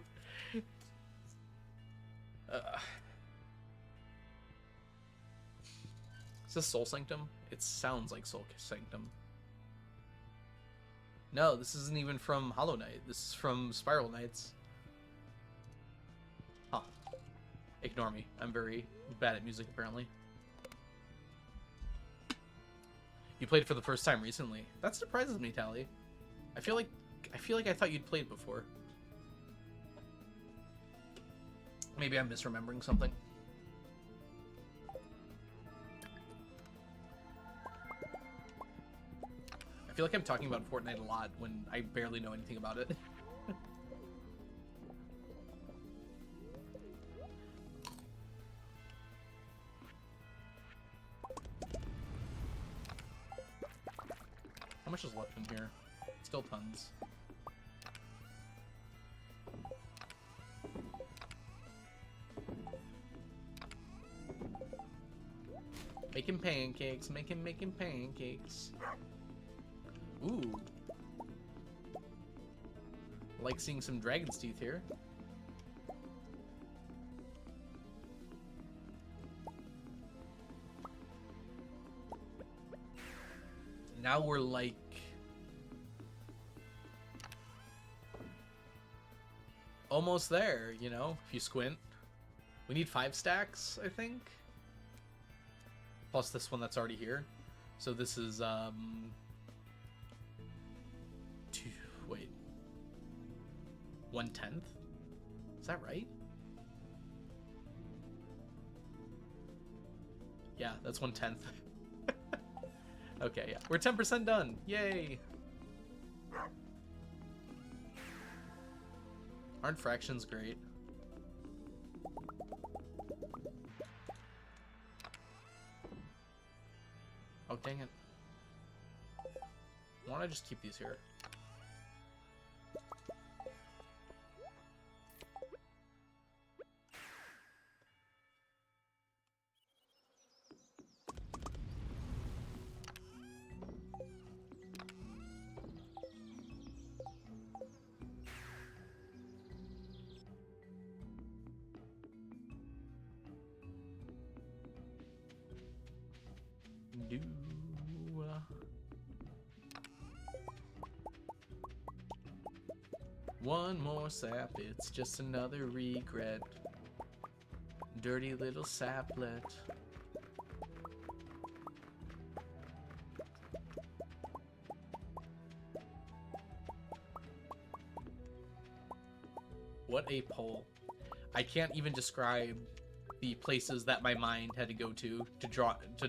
is this Soul Sanctum? It sounds like Soul Sanctum. No, this isn't even from Hollow Knight. This is from Spiral Knights. Huh. Ignore me. I'm very bad at music, apparently. You played for the first time recently. That surprises me, Tally. I feel like I thought you'd played before. Maybe I'm misremembering something. I feel like I'm talking about Fortnite a lot when I barely know anything about it. How much is left in here? Still tons. Making pancakes, making pancakes. Ooh. Like seeing some dragon's teeth here. Now we're like almost there, you know, if you squint. We need 5 stacks, I think. Plus this one that's already here. So this is, wait. 1/10? Is that right? Yeah, that's 1/10. Okay, yeah. We're 10% done. Yay! Aren't fractions great? Oh, dang it. Why don't I just keep these here? One more sap, it's just another regret. Dirty little saplet. What a poll. I can't even describe the places that my mind had to go to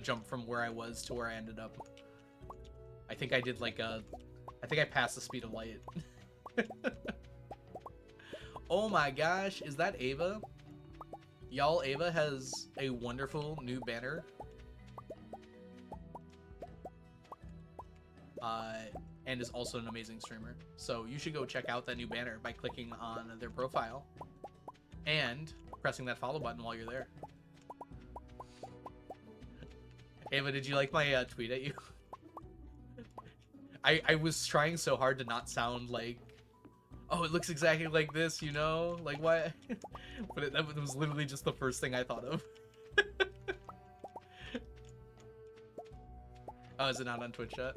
jump from where I was to where I ended up. I think I did like I think I passed the speed of light. Oh my gosh, is that Ava? Y'all, Ava has a wonderful new banner. uh, and is also an amazing streamer. So you should go check out that new banner by clicking on their profile and pressing that follow button while you're there. Ava, did you like my tweet at you? I was trying so hard to not sound like, oh, it looks exactly like this, you know? Like, what? But that was literally just the first thing I thought of. Oh, is it not on Twitch yet?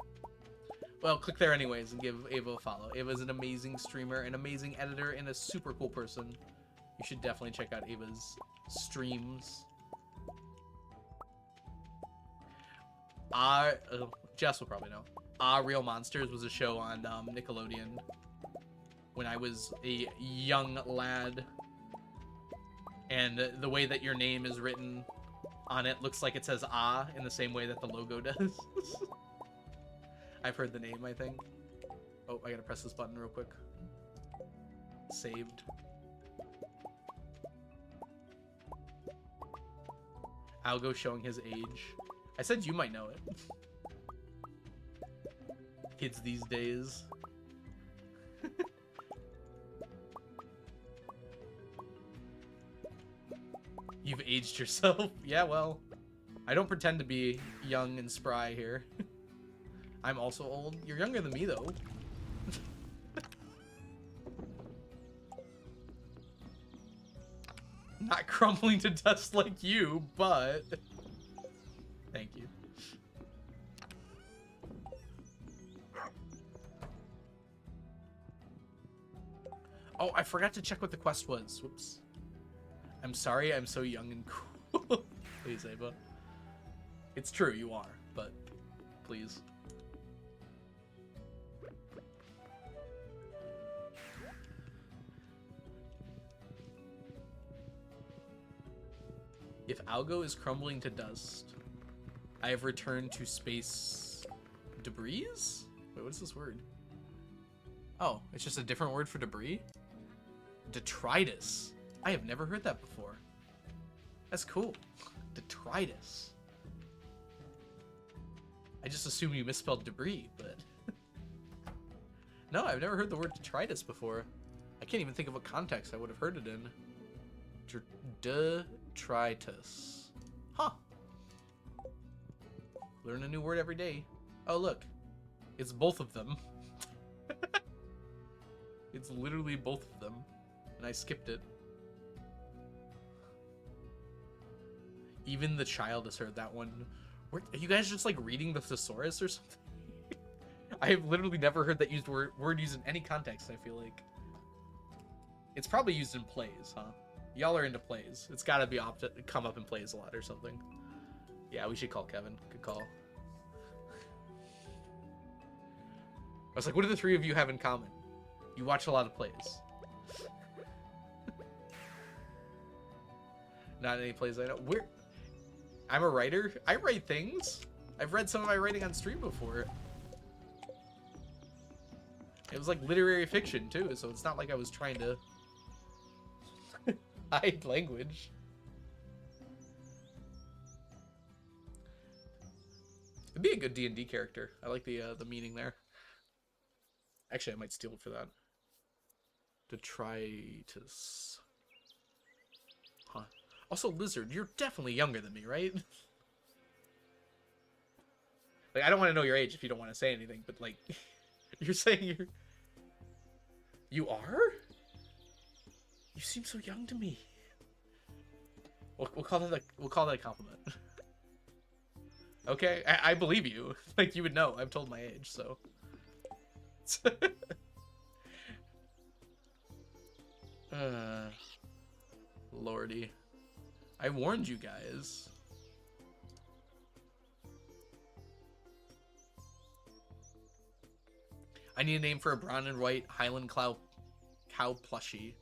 Well, click there anyways and give Ava a follow. Ava's an amazing streamer, an amazing editor, and a super cool person. You should definitely check out Ava's streams. Jess will probably know. Real Monsters was a show on Nickelodeon when I was a young lad. And the way that your name is written on it looks like it says Ah in the same way that the logo does. I've heard the name, I think. Oh, I gotta press this button real quick. Saved. Algo showing his age. I said you might know it. Kids these days. You've aged yourself. Yeah, well, I don't pretend to be young and spry here. I'm also old. You're younger than me, though. Not crumbling to dust like you, but... Thank you. Oh, I forgot to check what the quest was. Whoops. I'm sorry I'm so young and cool. Please, Ava. It's true, you are, but please. If Algo is crumbling to dust, I have returned to space debris? Wait, what is this word? Oh, it's just a different word for debris? Detritus. I have never heard that before. That's cool. Detritus. I just assumed you misspelled debris, but... No, I've never heard the word detritus before. I can't even think of what context I would have heard it in. Detritus. Huh. Learn a new word every day. Oh, look. It's both of them. It's literally both of them. And I skipped it. Even the child has heard that one. Are you guys just like reading the thesaurus or something? I have literally never heard that word used in any context, I feel like. It's probably used in plays, huh? Y'all are into plays. It's gotta be come up in plays a lot or something. Yeah, we should call Kevin. Good call. I was like, what do the three of you have in common? You watch a lot of plays. Not any plays I know. I'm a writer. I write things. I've read some of my writing on stream before. It was like literary fiction too, so it's not like I was trying to hide language. It'd be a good D&D character. I like the meaning there. Actually, I might steal it for that. Detritus. Huh. Also, Lizard, you're definitely younger than me, right? Like, I don't want to know your age if you don't want to say anything, but like, you're saying you're... You are? You seem so young to me. We'll call that a compliment. Okay, I believe you. Like, you would know. I've told my age, so. Lordy. I warned you guys. I need a name for a brown and white Highland cow plushie.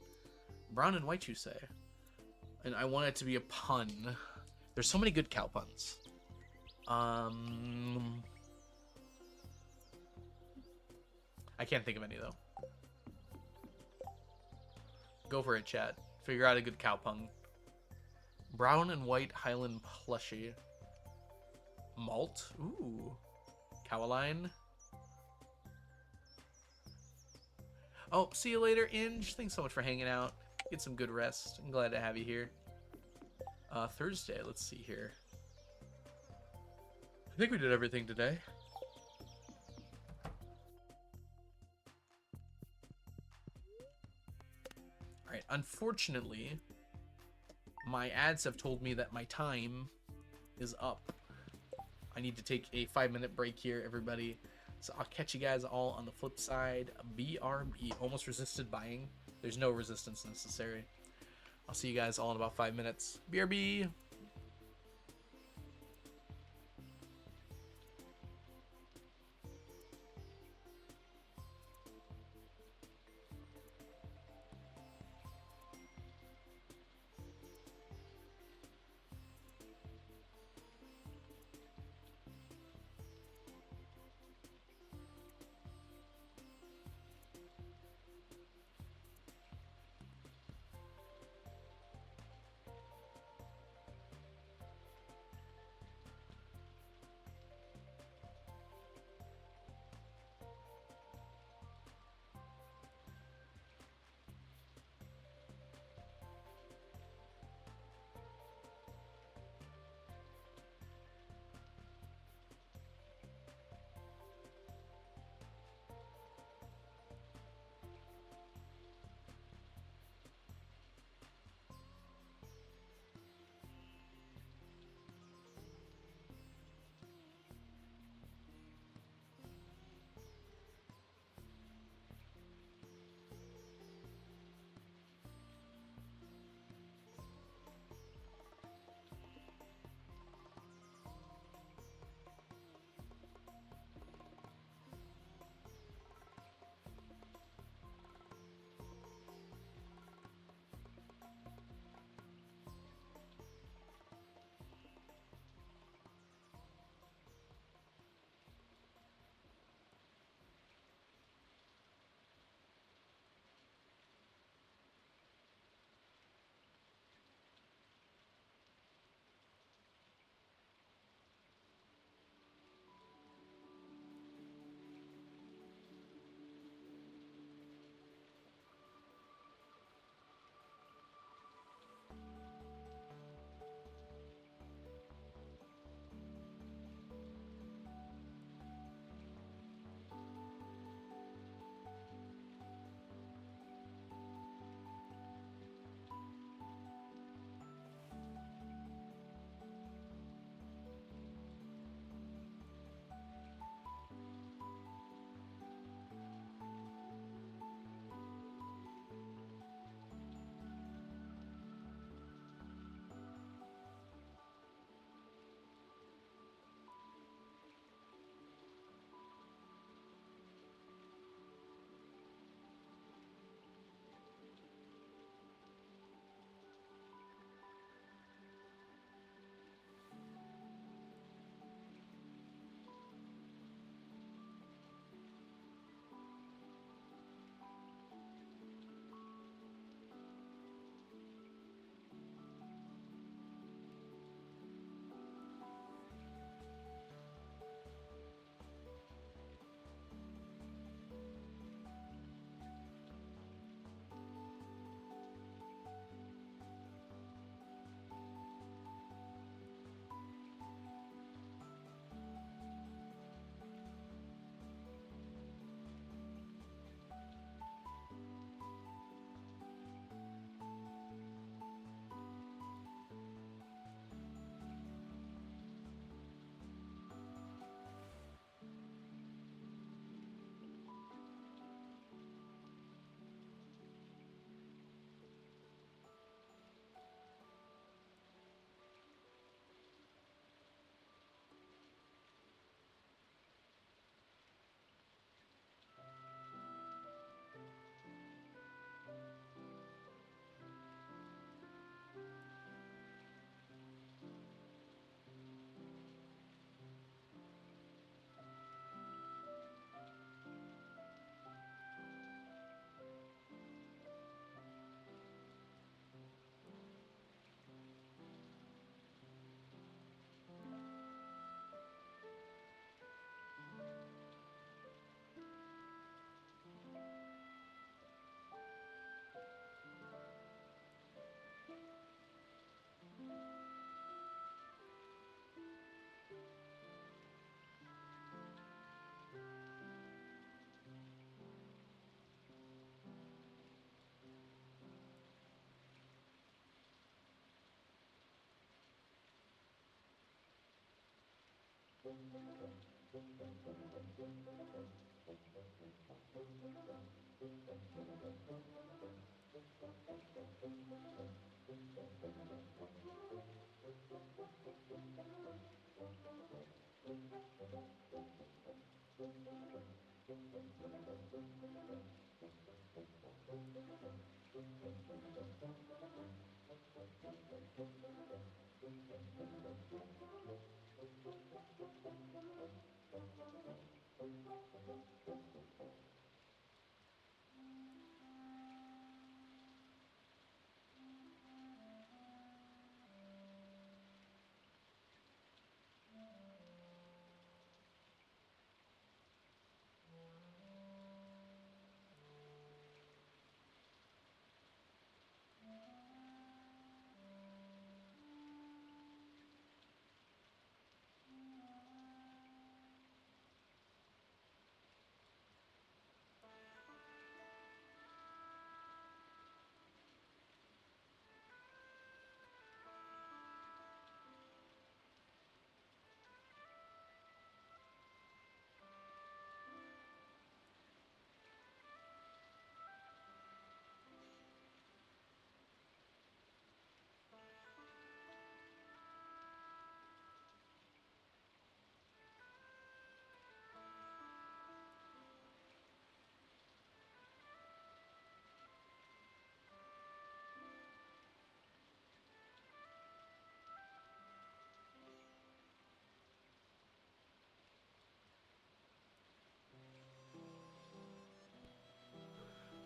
Brown and white, you say? And I want it to be a pun. There's so many good cow puns. I can't think of any, though. Go for it, chat. Figure out a good cow pun. Brown and white Highland plushie. Malt? Ooh. Cowaline? Oh, see you later, Inge. Thanks so much for hanging out. Get some good rest. I'm glad to have you here. Thursday, let's see here. I think we did everything today. Alright, unfortunately, my ads have told me that my time is up. I need to take a 5-minute break here, everybody. So I'll catch you guys all on the flip side. BRB, almost resisted buying. There's no resistance necessary. I'll see you guys all in about 5 minutes. BRB!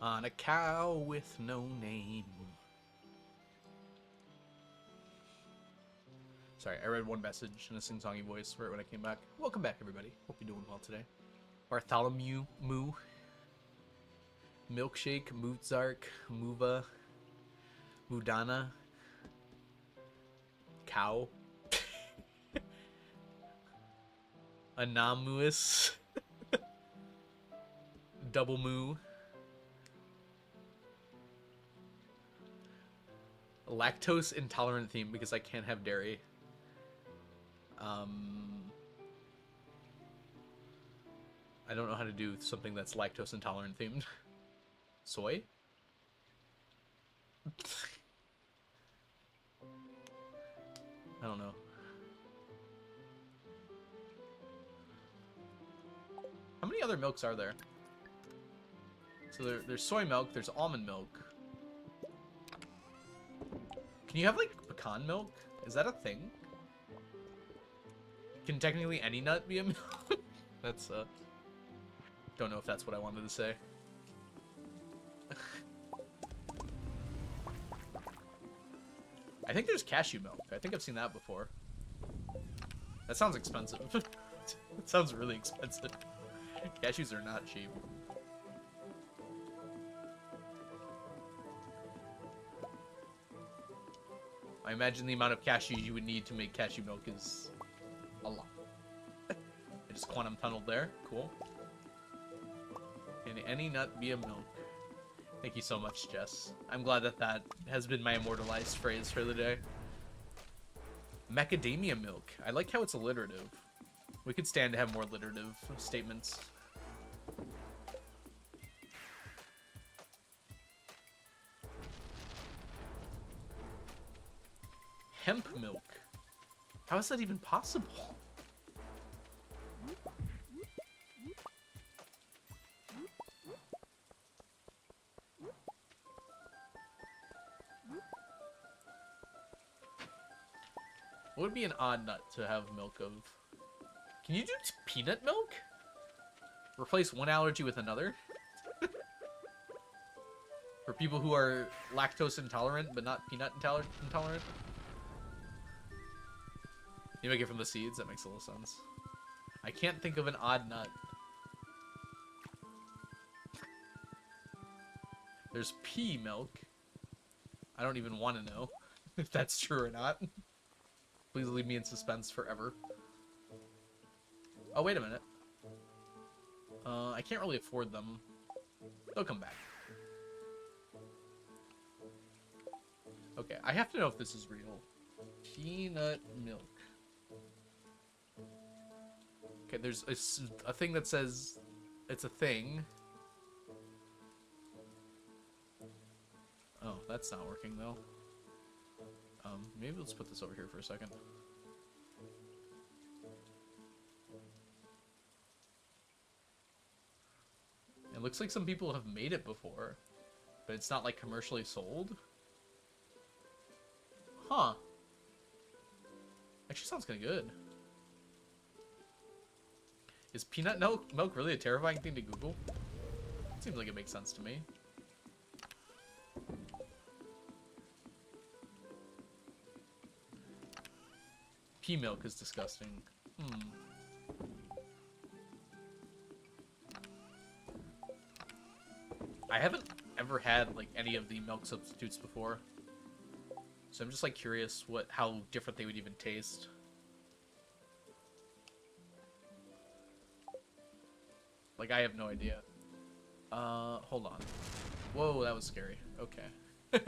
On a cow with no name. Sorry, I read one message in a sing-songy voice right when I came back. Welcome back, everybody. Hope you're doing well today. Bartholomew, Moo, Milkshake, Muzark, Muva, Mudana, Cow, Anamuus, Double Moo, lactose intolerant theme because I can't have dairy. I don't know how to do something that's lactose intolerant themed. Soy? I don't know. How many other milks are there? So there's soy milk, there's almond milk. Can you have, like, pecan milk? Is that a thing? Can technically any nut be a milk? That's, don't know if that's what I wanted to say. I think there's cashew milk. I think I've seen that before. That sounds expensive. It sounds really expensive. Cashews are not cheap. I imagine the amount of cashews you would need to make cashew milk is a lot. I just quantum tunneled there. Cool. Can any nut be a milk? Thank you so much, Jess. I'm glad that that has been my immortalized phrase for the day. Macadamia milk. I like how it's alliterative. We could stand to have more alliterative statements. Hemp milk. How is that even possible? What would be an odd nut to have milk of? Can you do peanut milk? Replace one allergy with another? For people who are lactose intolerant, but not peanut intolerant? You make it from the seeds? That makes a little sense. I can't think of an odd nut. There's pea milk. I don't even want to know if that's true or not. Please leave me in suspense forever. Oh, wait a minute. I can't really afford them. They'll come back. Okay, I have to know if this is real. Peanut milk. Okay, there's a thing that says it's a thing. Oh, that's not working though. Maybe let's put this over here for a second. It looks like some people have made it before, but it's not like commercially sold. Huh. Actually sounds kind of good. Is peanut milk really a terrifying thing to Google? Seems like it makes sense to me. Pea milk is disgusting. I haven't ever had like any of the milk substitutes before, so I'm just like curious how different they would even taste. Like, I have no idea. Hold on. Whoa, that was scary. Okay.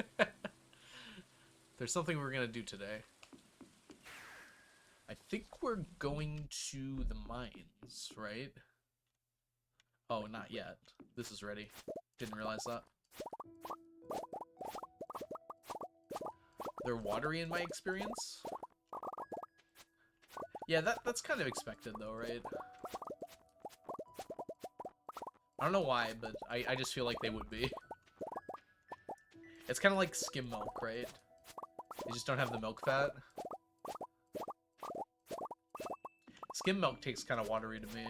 There's something we're gonna do today. I think we're going to the mines, right? Oh, not yet. This is ready. Didn't realize that. They're watery in my experience. Yeah, that's kind of expected though, right? I don't know why, but I just feel like they would be. It's kind of like skim milk, right? They just don't have the milk fat. Skim milk tastes kind of watery to me.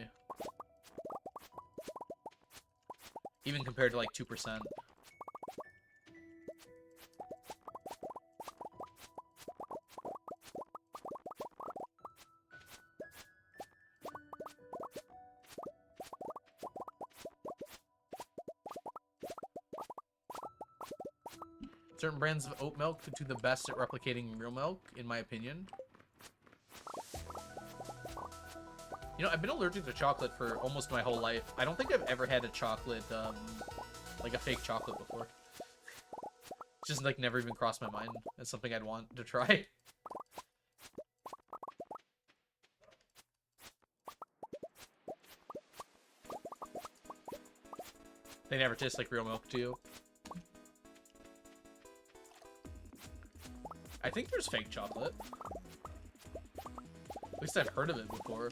Even compared to like 2%. Certain brands of oat milk do the best at replicating real milk, in my opinion. You know, I've been allergic to chocolate for almost my whole life. I don't think I've ever had a chocolate, like a fake chocolate before. It's just, like, never even crossed my mind as something I'd want to try. They never taste like real milk to you. I think there's fake chocolate. At least I've heard of it before.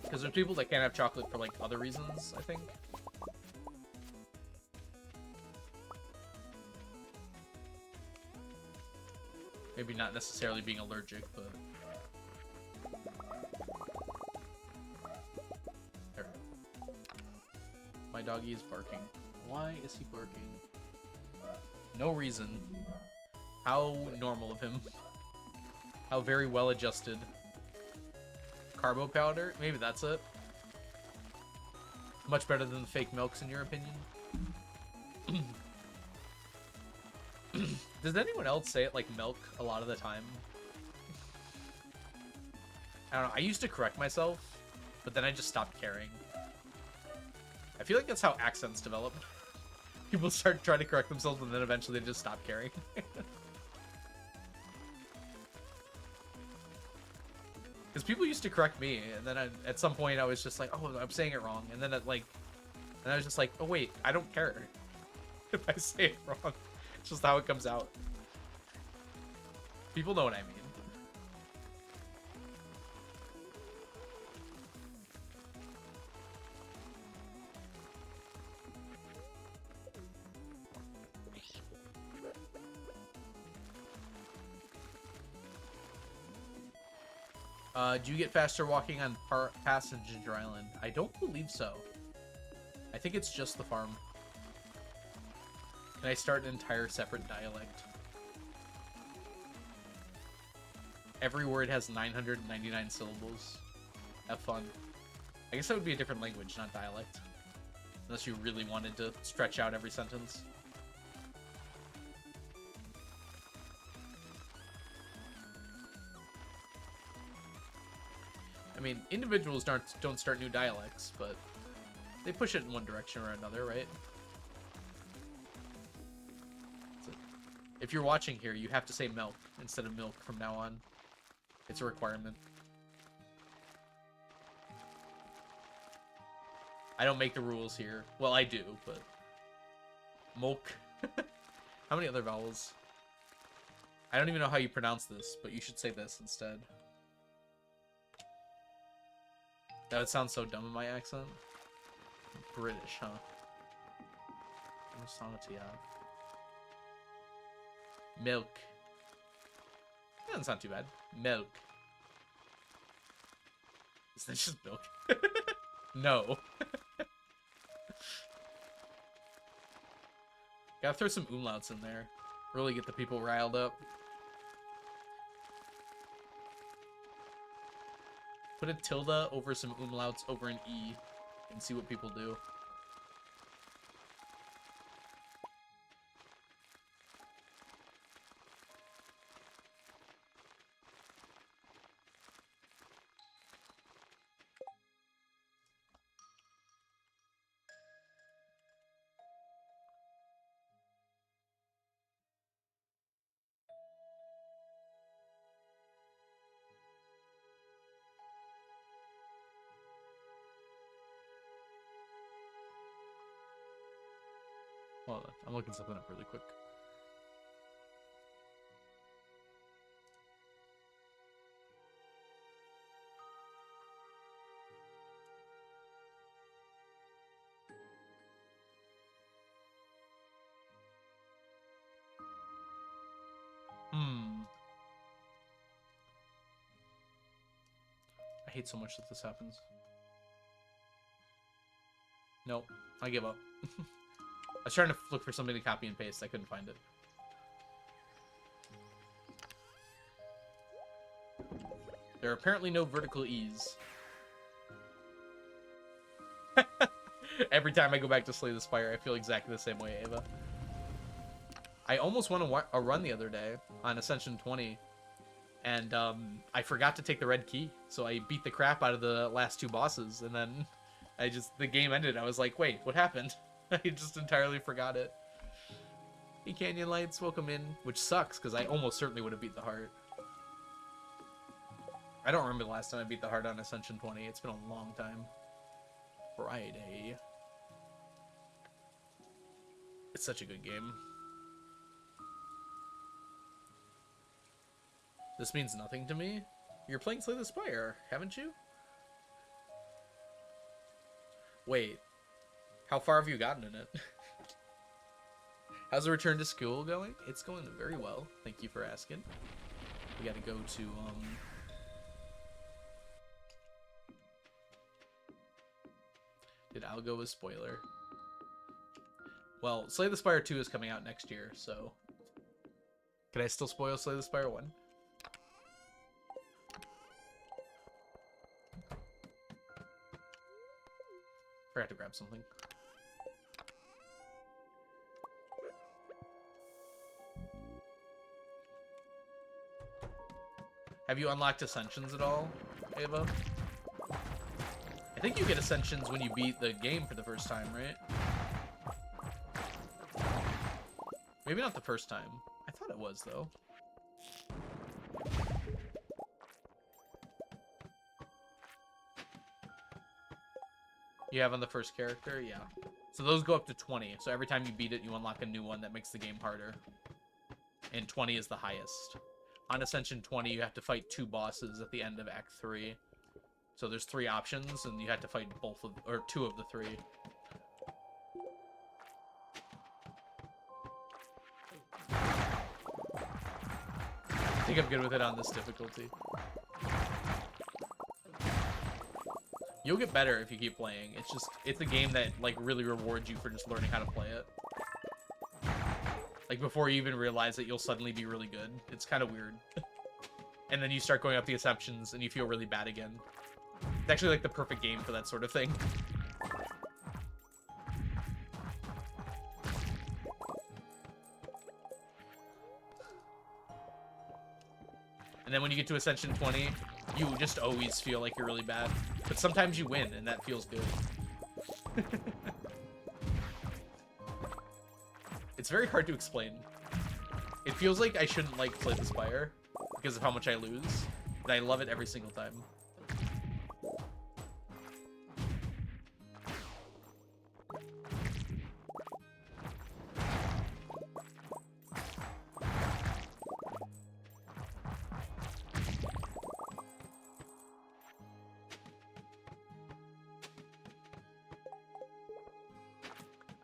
Because there's people that can't have chocolate for, like, other reasons, I think. Maybe not necessarily being allergic, but... There. My doggy is barking. Why is he barking? No reason. How normal of him. How very well adjusted. Carbo powder? Maybe that's it. Much better than the fake milks in your opinion? Does anyone else say it like milk a lot of the time? I don't know. I used to correct myself, but then I just stopped caring. I feel like that's how accents develop. People start trying to correct themselves, and then eventually they just stop caring. Because people used to correct me, and then at some point I was just like, oh, I'm saying it wrong. And then I was just like, oh wait, I don't care if I say it wrong. It's just how it comes out. People know what I mean. Do you get faster walking on Passenger Island? I don't believe so. I think it's just the farm. Can I start an entire separate dialect? Every word has 999 syllables. Have fun. I guess that would be a different language, not dialect. Unless you really wanted to stretch out every sentence. I mean, individuals don't start new dialects, but they push it in one direction or another, right? So if you're watching here, you have to say milk instead of milk from now on. It's a requirement. I don't make the rules here. Well, I do, but... Molk. How many other vowels? I don't even know how you pronounce this, but you should say this instead. That would sound so dumb in my accent. British, huh? Milk. Yeah, that's not too bad. Milk. Is that just milk? No. Gotta throw some umlauts in there. Really get the people riled up. Put a tilde over some umlauts over an E and see what people do. Hold on, I'm looking something up really quick. I hate so much that this happens. Nope, I give up. I was trying to look for something to copy and paste. I couldn't find it. There are apparently no vertical E's. Every time I go back to Slay the Spire, I feel exactly the same way, Ava. I almost won a run the other day on Ascension 20, and I forgot to take the red key, so I beat the crap out of the last two bosses, and then the game ended. I was like, wait, what happened? I just entirely forgot it. Hey, Canyon Lights, welcome in. Which sucks, because I almost certainly would have beat the heart. I don't remember the last time I beat the heart on Ascension 20. It's been a long time. Friday. It's such a good game. This means nothing to me. You're playing Slay the Spire, haven't you? Wait. How far have you gotten in it? How's the return to school going? It's going very well. Thank you for asking. We gotta go to, Did Al go with spoiler? Well, Slay the Spire 2 is coming out next year, so... Can I still spoil Slay the Spire 1? Forgot to grab something. Have you unlocked Ascensions at all, Ava? I think you get Ascensions when you beat the game for the first time, right? Maybe not the first time. I thought it was, though. You have on the first character? Yeah. So those go up to 20. So every time you beat it, you unlock a new one that makes the game harder. And 20 is the highest. On Ascension 20, you have to fight 2 bosses at the end of Act 3. So there's 3 options, and you have to fight both of, or 2 of the 3. I think I'm good with it on this difficulty. You'll get better if you keep playing. It's a game that, like, really rewards you for just learning how to play it. Like, before you even realize that you'll suddenly be really good. It's kind of weird. And then you start going up the assumptions, and you feel really bad again. It's actually, like, the perfect game for that sort of thing. And then when you get to Ascension 20, you just always feel like you're really bad. But sometimes you win, and that feels good. It's very hard to explain. It feels like I shouldn't like Slay the Spire because of how much I lose, but I love it every single time.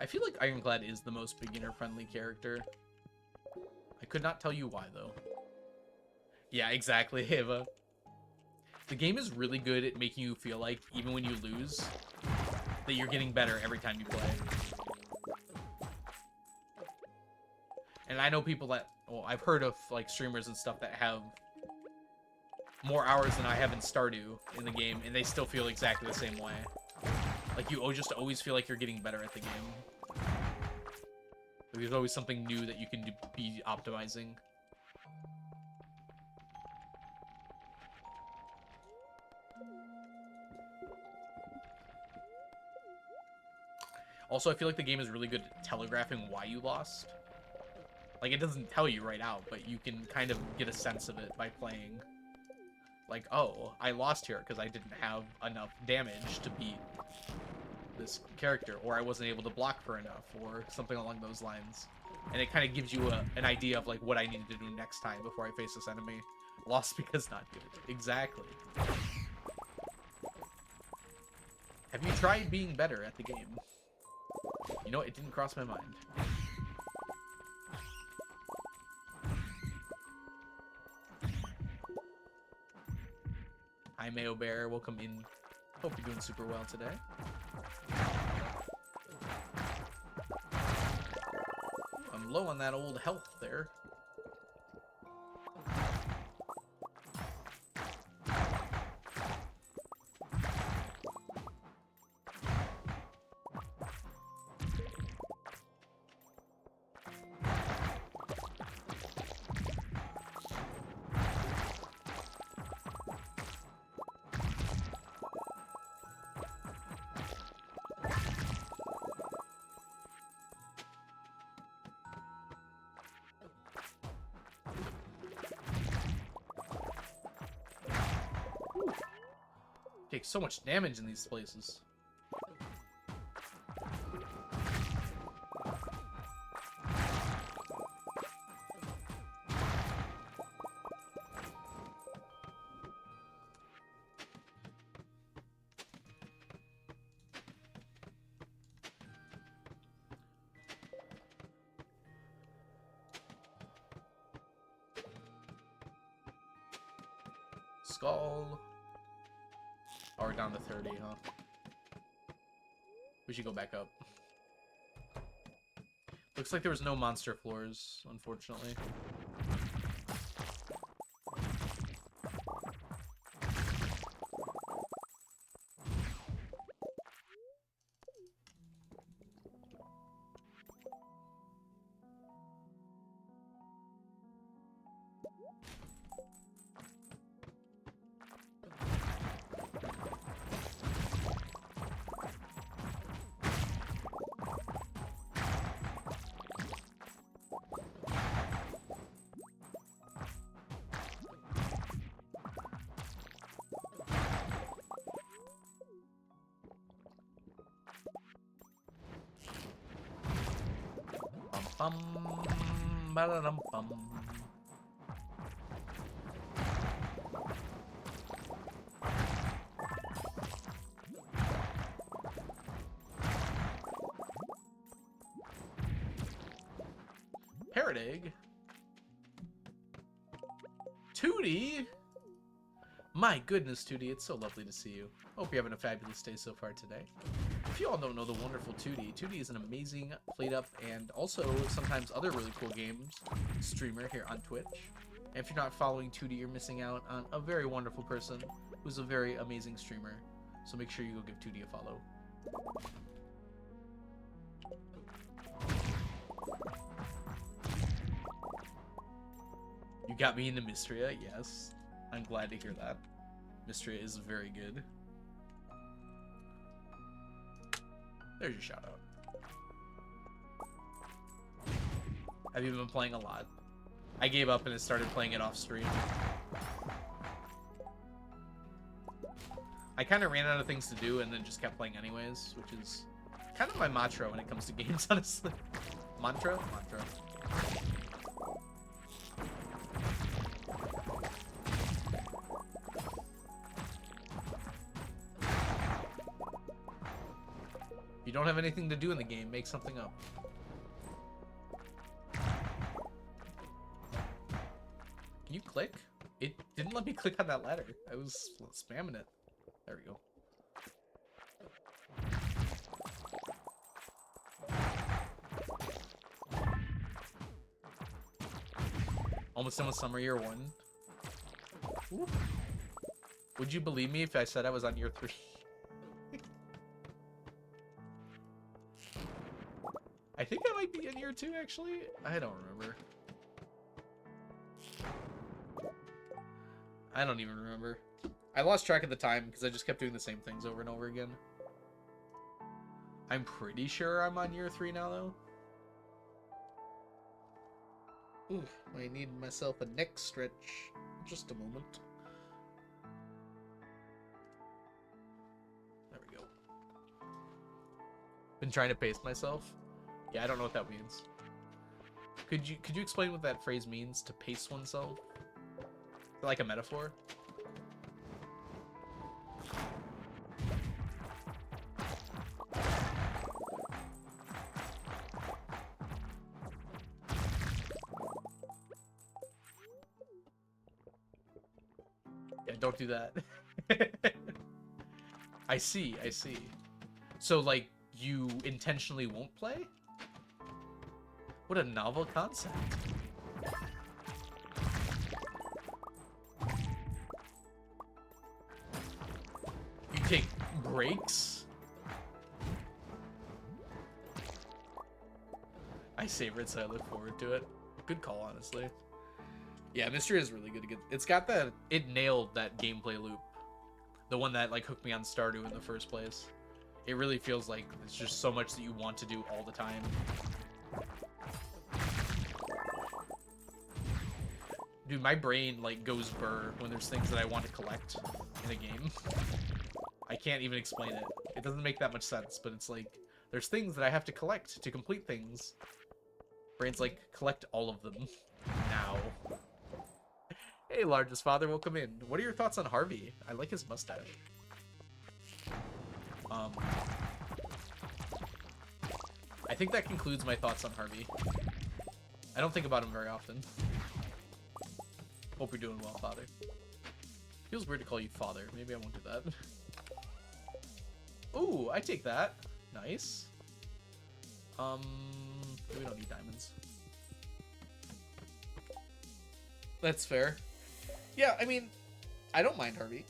I feel like Ironclad is the most beginner-friendly character. I could not tell you why, though. Yeah, exactly, Ava. The game is really good at making you feel like, even when you lose, that you're getting better every time you play. And I know people that, well, I've heard of, like, streamers and stuff that have more hours than I have in Stardew in the game, and they still feel exactly the same way. Like, you just always feel like you're getting better at the game. There's always something new that you can be optimizing. Also, I feel like the game is really good at telegraphing why you lost. Like, it doesn't tell you right out, but you can kind of get a sense of it by playing. Like, oh, I lost here because I didn't have enough damage to beat this character, or I wasn't able to block for enough, or something along those lines. And it kind of gives you an idea of, like, what I need to do next time before I face this enemy. Lost because not good. Exactly. Have you tried being better at the game? You know, it didn't cross my mind. Hi, Mayo Bear. Welcome in. Hope you're doing super well today. I'm low on that old health there. Take so much damage in these places. Skull. Oh, we're down to 30, huh? We should go back up. Looks like there was no monster floors, unfortunately. Bum, ba-da-dum, bum. Parrot egg. Tootie! My goodness, Tootie, it's so lovely to see you. Hope you're having a fabulous day so far today. If you all don't know the wonderful Tootie, Tootie is an amazing played up and also sometimes other really cool games streamer here on Twitch. And if you're not following Tootie, you're missing out on a very wonderful person who's a very amazing streamer. So make sure you go give Tootie a follow. You got me into Mystria, yes. I'm glad to hear that. Mystria is very good. There's your shout out. Have you been playing a lot? I gave up and it started playing it off stream. I kind of ran out of things to do and then just kept playing anyways, which is kind of my mantra when it comes to games, honestly. Mantra? Mantra. you don't have anything to do in the game, make something up. Can you click? It didn't let me click on that ladder. I was spamming it. There we go. Almost done with summer year 1. Ooh. Would you believe me if I said I was on year 3? I think I might be in year 2, actually. I don't remember. I don't even remember. I lost track of the time because I just kept doing the same things over and over again. I'm pretty sure I'm on year 3 now, though. Ooh, I need myself a neck stretch. Just a moment. There we go. Been trying to pace myself. Yeah, I don't know what that means. Could you explain what that phrase means, to pace oneself? Is it like a metaphor? Yeah, don't do that. I see. So, like, you intentionally won't play? What a novel concept. You take breaks? I savor it, so I look forward to it. Good call, honestly. Yeah, Mystery is really good. It's got that... It nailed that gameplay loop. The one that, like, hooked me on Stardew in the first place. It really feels like it's just so much that you want to do all the time. Dude, my brain, like, goes burr when there's things that I want to collect in a game. I can't even explain it. It doesn't make that much sense, but it's like, there's things that I have to collect to complete things. Brain's like, collect all of them. Now. Hey, largest father, welcome in. What are your thoughts on Harvey? I like his mustache. I think that concludes my thoughts on Harvey. I don't think about him very often. Hope you're doing well, father. Feels weird to call you father. Maybe I won't do that. Ooh, I take that. Nice. We don't need diamonds. That's fair. Yeah, I mean, I don't mind Harvey.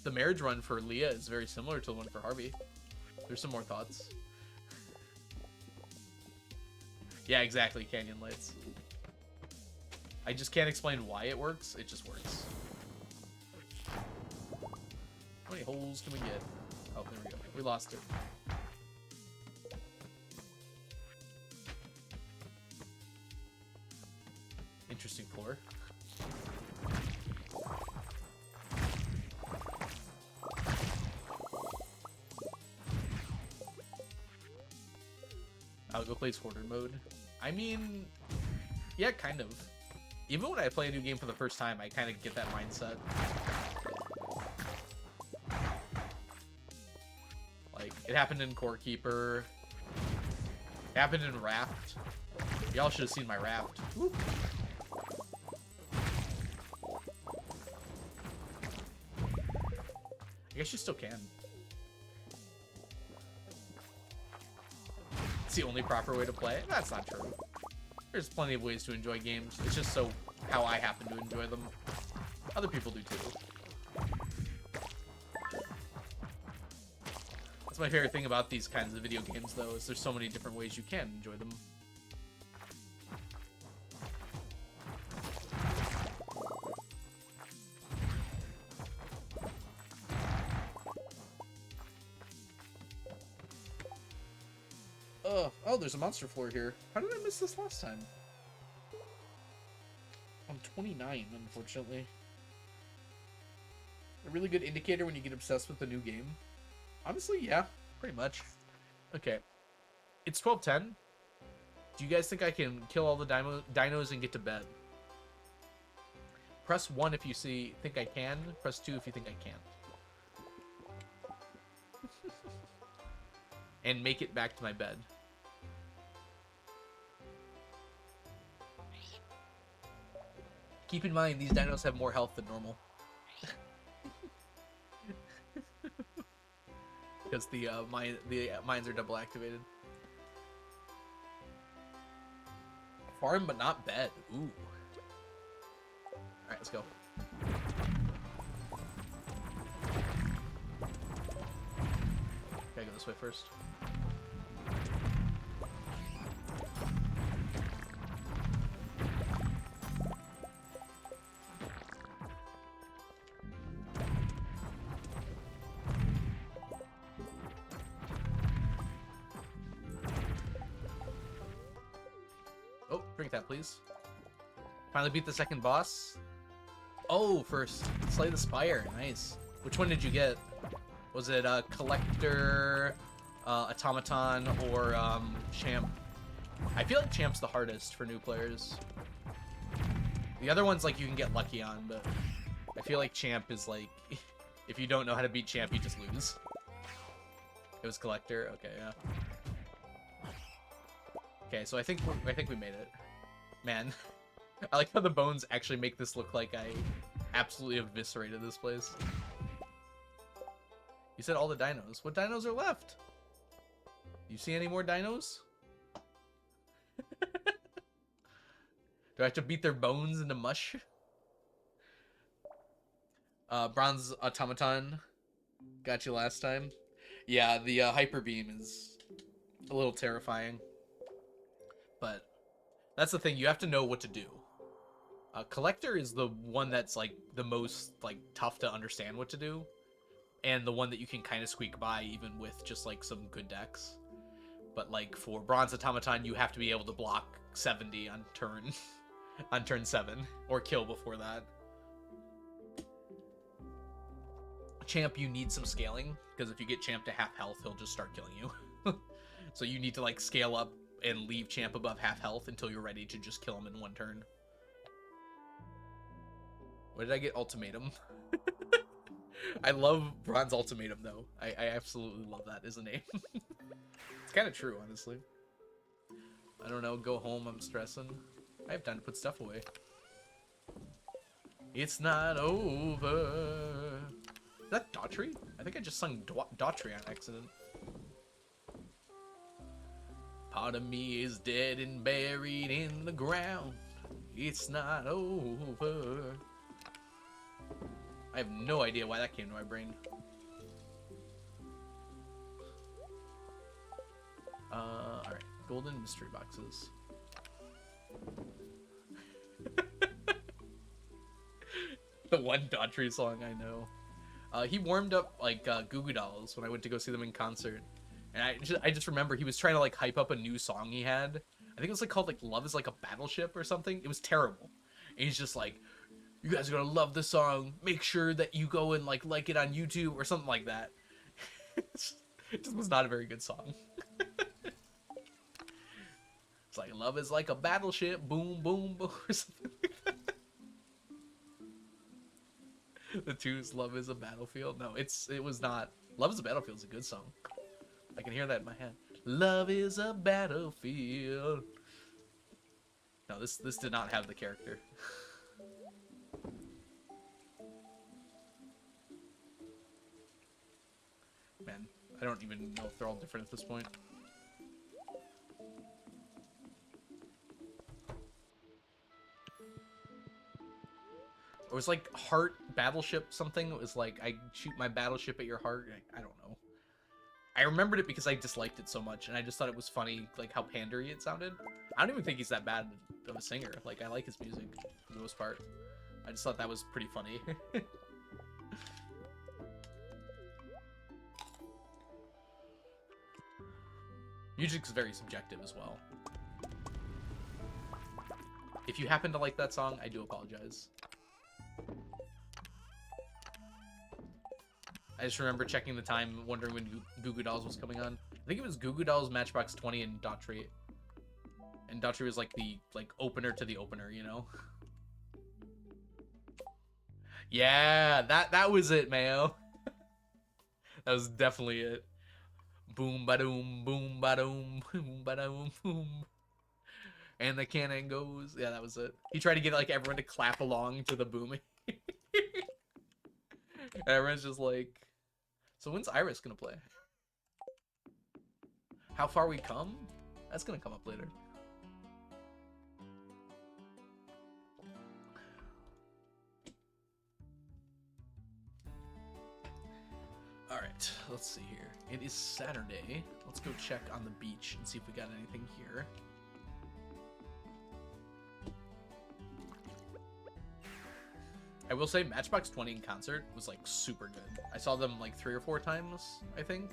The marriage run for Leah is very similar to the one for Harvey. There's some more thoughts. Yeah, exactly, Canyon Lights. I just can't explain why it works. It just works. How many holes can we get? Oh, there we go. We lost it. Interesting floor. I'll go play Hoarder mode. I mean, yeah, kind of. Even when I play a new game for the first time, I kind of get that mindset. Like, it happened in Core Keeper. It happened in Raft. Y'all should have seen my Raft. Woo. I guess you still can. It's the only proper way to play. That's not true. There's plenty of ways to enjoy games. It's just so how I happen to enjoy them. Other people do too. That's my favorite thing about these kinds of video games, though, is there's so many different ways you can enjoy them. Oh, there's a monster floor here. How did I miss this last time? I'm 29, unfortunately. A really good indicator when you get obsessed with a new game. Honestly, yeah, pretty much. Okay. It's 12:10. Do you guys think I can kill all the dinos and get to bed? Press 1 if you think I can. Press 2 if you think I can't. and make it back to my bed. Keep in mind, these dinos have more health than normal. Because the mines are double activated. Farm, but not bed. Ooh. Alright, let's go. Gotta go this way first. Oh, drink that, please. Finally beat the second boss. Oh, first slay the spire. Nice. Which one did you get? Was it Collector, Automaton, or Champ? I feel like Champ's the hardest for new players. The other ones, like, you can get lucky on, but I feel like Champ is like, if you don't know how to beat Champ, you just lose. It was Collector. Okay, yeah. Okay, so I think we made it. Man, I like how the bones actually make this look like I absolutely eviscerated this place. You said all the dinos. What dinos are left? You see any more dinos? Do I have to beat their bones into mush? Bronze Automaton got you last time. Yeah, the Hyper Beam is a little terrifying. But that's the thing, you have to know what to do. Collector is the one that's like the most like tough to understand what to do, and the one that you can kind of squeak by even with just like some good decks. But like for Bronze Automaton, you have to be able to block 70 on turn on turn 7 or kill before that. Champ, you need some scaling, because if you get Champ to half health, he'll just start killing you. So you need to like scale up and leave Champ above half health until you're ready to just kill him in one turn. What did I get? Ultimatum. I love Bronze Ultimatum, though. I absolutely love that as a name. It's kind of true, honestly. I don't know. Go home. I'm stressing. I have time to put stuff away. It's not over. Is that Daughtry? I think I just sung Daughtry on accident. Part of me is dead and buried in the ground. It's not over. I have no idea why that came to my brain. Alright. Golden mystery boxes. The one Daughtry song I know. He warmed up, like, Goo Goo Dolls when I went to go see them in concert. And I just remember he was trying to, like, hype up a new song he had. I think it was, like, called, like, Love is Like a Battleship or something. It was terrible. And he's just like, you guys are gonna love this song. Make sure that you go and, like it on YouTube or something like that. It just was not a very good song. It's like, love is like a battleship. Boom, boom, boom. Or something like that. The Two's Love is a Battlefield. No, it was not. Love is a Battlefield is a good song. I can hear that in my head. Love is a battlefield. No, this did not have the character. Man, I don't even know if they're all different at this point. It was like heart battleship something. It was like, I shoot my battleship at your heart. I don't know. I remembered it because I disliked it so much, and I just thought it was funny, like how pandery it sounded. I don't even think he's that bad of a singer. Like, I like his music for the most part. I just thought that was pretty funny. Music's very subjective as well. If you happen to like that song, I do apologize. I just remember checking the time, wondering when Goo Goo Dolls was coming on. I think it was Goo Goo Dolls, Matchbox 20, and Daughtry. And Daughtry was like the opener to the opener, you know? Yeah, that was it, Mayo. That was definitely it. Boom ba doom, boom ba doom, boom ba doom, boom. And the cannon goes. Yeah, that was it. He tried to get like everyone to clap along to the booming. And everyone's just like, so when's Iris gonna play? How far we come? That's gonna come up later. Alright, let's see here. It is Saturday. Let's go check on the beach and see if we got anything here. I will say Matchbox 20 in concert was like super good. I saw them like 3 or 4 times, I think.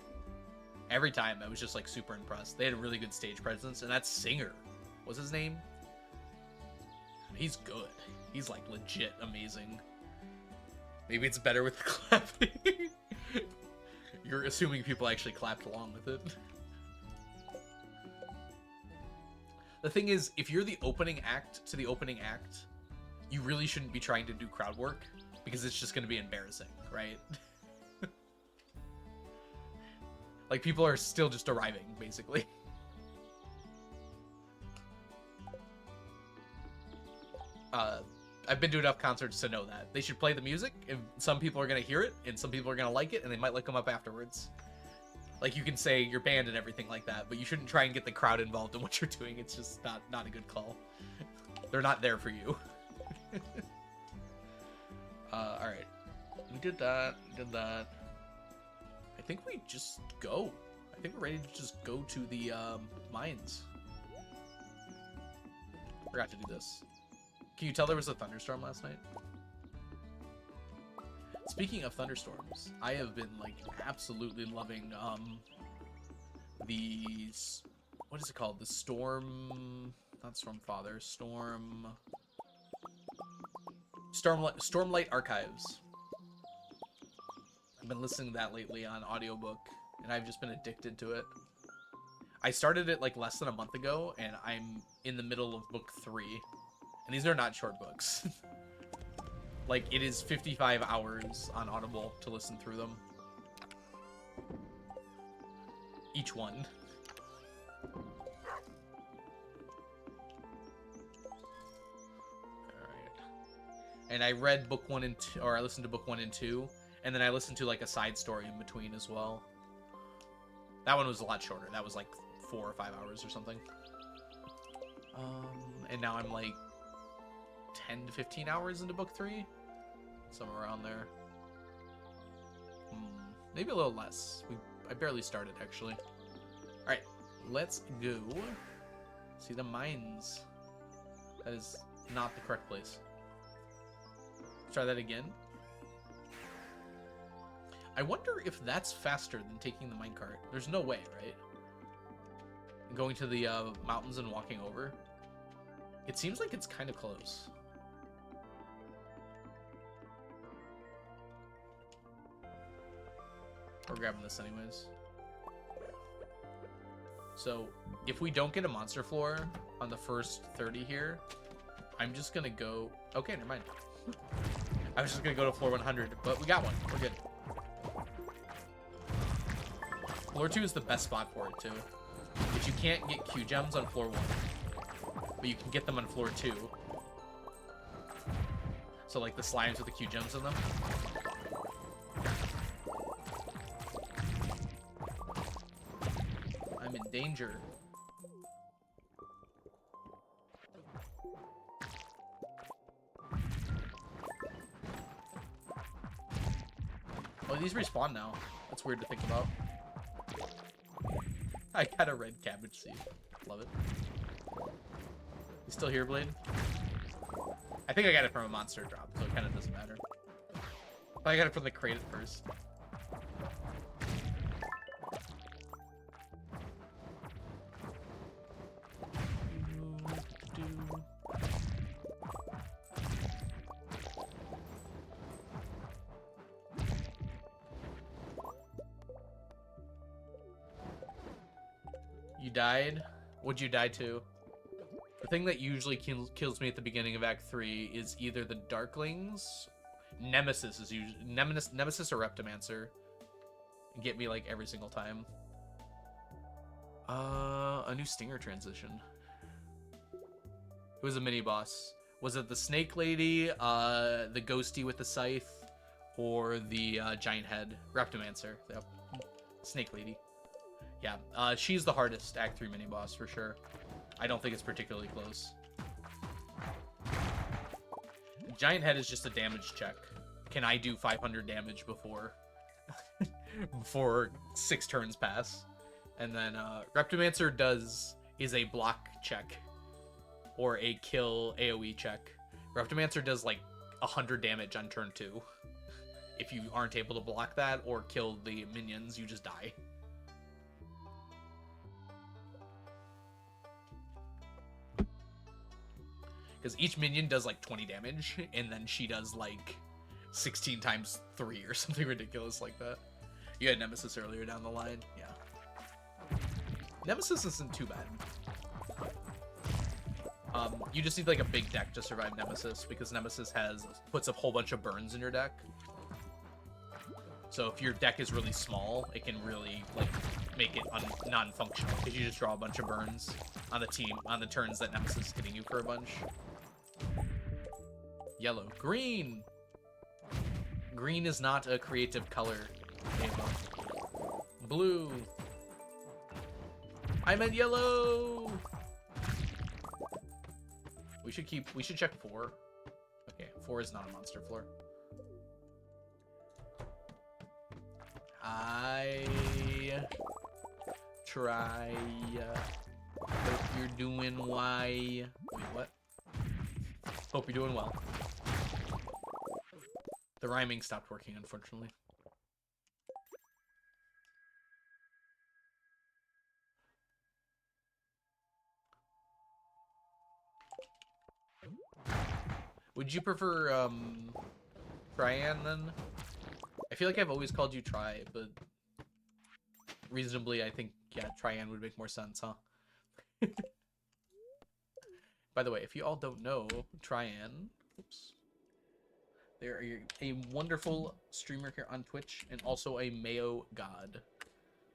Every time I was just like super impressed. They had a really good stage presence, and that singer, what's his name? He's good. He's like legit amazing. Maybe it's better with the clapping. You're assuming people actually clapped along with it. The thing is, if you're the opening act to the opening act, you really shouldn't be trying to do crowd work, because it's just going to be embarrassing, right? Like, people are still just arriving, basically. I've been to enough concerts to know that. They should play the music, and some people are going to hear it, and some people are going to like it, and they might look them up afterwards. Like, you can say your band and everything like that, but you shouldn't try and get the crowd involved in what you're doing. It's just not a good call. They're not there for you. Alright. We did that. I think we just go. I think we're ready to just go to the mines. Forgot to do this. Can you tell there was a thunderstorm last night? Speaking of thunderstorms, I have been like absolutely loving these, what is it called? The not Stormfather, Stormlight Archives. I've been listening to that lately on audiobook, and I've just been addicted to it. I started it like less than a month ago, and I'm in the middle of book 3. And these are not short books. Like, it is 55 hours on Audible to listen through them. Each one. Alright. And I read book 1 and 2, or I listened to book 1 and 2, and then I listened to like a side story in between as well. That one was a lot shorter. That was like 4 or 5 hours or something. And now I'm like 10 to 15 hours into book 3. Somewhere around there. Maybe a little less. I barely started, actually. Alright, let's go see the mines. That is not the correct place. Let's try that again. I wonder if that's faster than taking the minecart. There's no way, right? Going to the mountains and walking over. It seems like it's kind of close. We're grabbing this anyways. So, if we don't get a monster floor on the first 30 here, I'm just gonna go... Okay, never mind. I was just gonna go to floor 100, but we got one. We're good. Floor 2 is the best spot for it, too. But you can't get Q gems on floor 1. But you can get them on floor 2. So, like, the slimes with the Q gems in them. I'm in danger. Oh, these respawn now. That's weird to think about. I got a red cabbage seed. Love it. You still here, Blade? I think I got it from a monster drop, so it kind of doesn't matter. But I got it from the crate at first. You died? What'd you die to? The thing that usually kills me at the beginning of Act 3 is either the Darklings, Nemesis is usually Nemesis or Reptomancer. Get me like every single time. A new stinger transition. It was a mini boss. Was it the snake lady, the ghosty with the scythe, or the giant head? Reptomancer. Yep. Snake lady. Yeah, she's the hardest Act 3 mini boss for sure. I don't think it's particularly close. Giant head is just a damage check. Can I do 500 damage before before 6 turns pass? And then Reptomancer is a block check or a kill AoE check. Reptomancer does like 100 damage on turn 2. If you aren't able to block that or kill the minions, you just die. Because each minion does like 20 damage, and then she does like 16 times 3 or something ridiculous like that. You had Nemesis earlier down the line. Yeah. Nemesis isn't too bad. You just need like a big deck to survive Nemesis, because Nemesis puts a whole bunch of burns in your deck. So if your deck is really small, it can really like make it non-functional, because you just draw a bunch of burns on the turns that Nemesis is hitting you for a bunch. Yellow. Green! Green is not a creative color. Blue. I meant yellow! We should check 4. Okay, 4 is not a monster floor. I try. Hope you're doing why. Wait, what? Hope you're doing well. The rhyming stopped working, unfortunately. Would you prefer, Tryan, then? I feel like I've always called you Try, but reasonably, I think, yeah, Tryan would make more sense, huh? By the way, if you all don't know, Tryan, oops, they're a wonderful streamer here on Twitch, and also a Mayo god.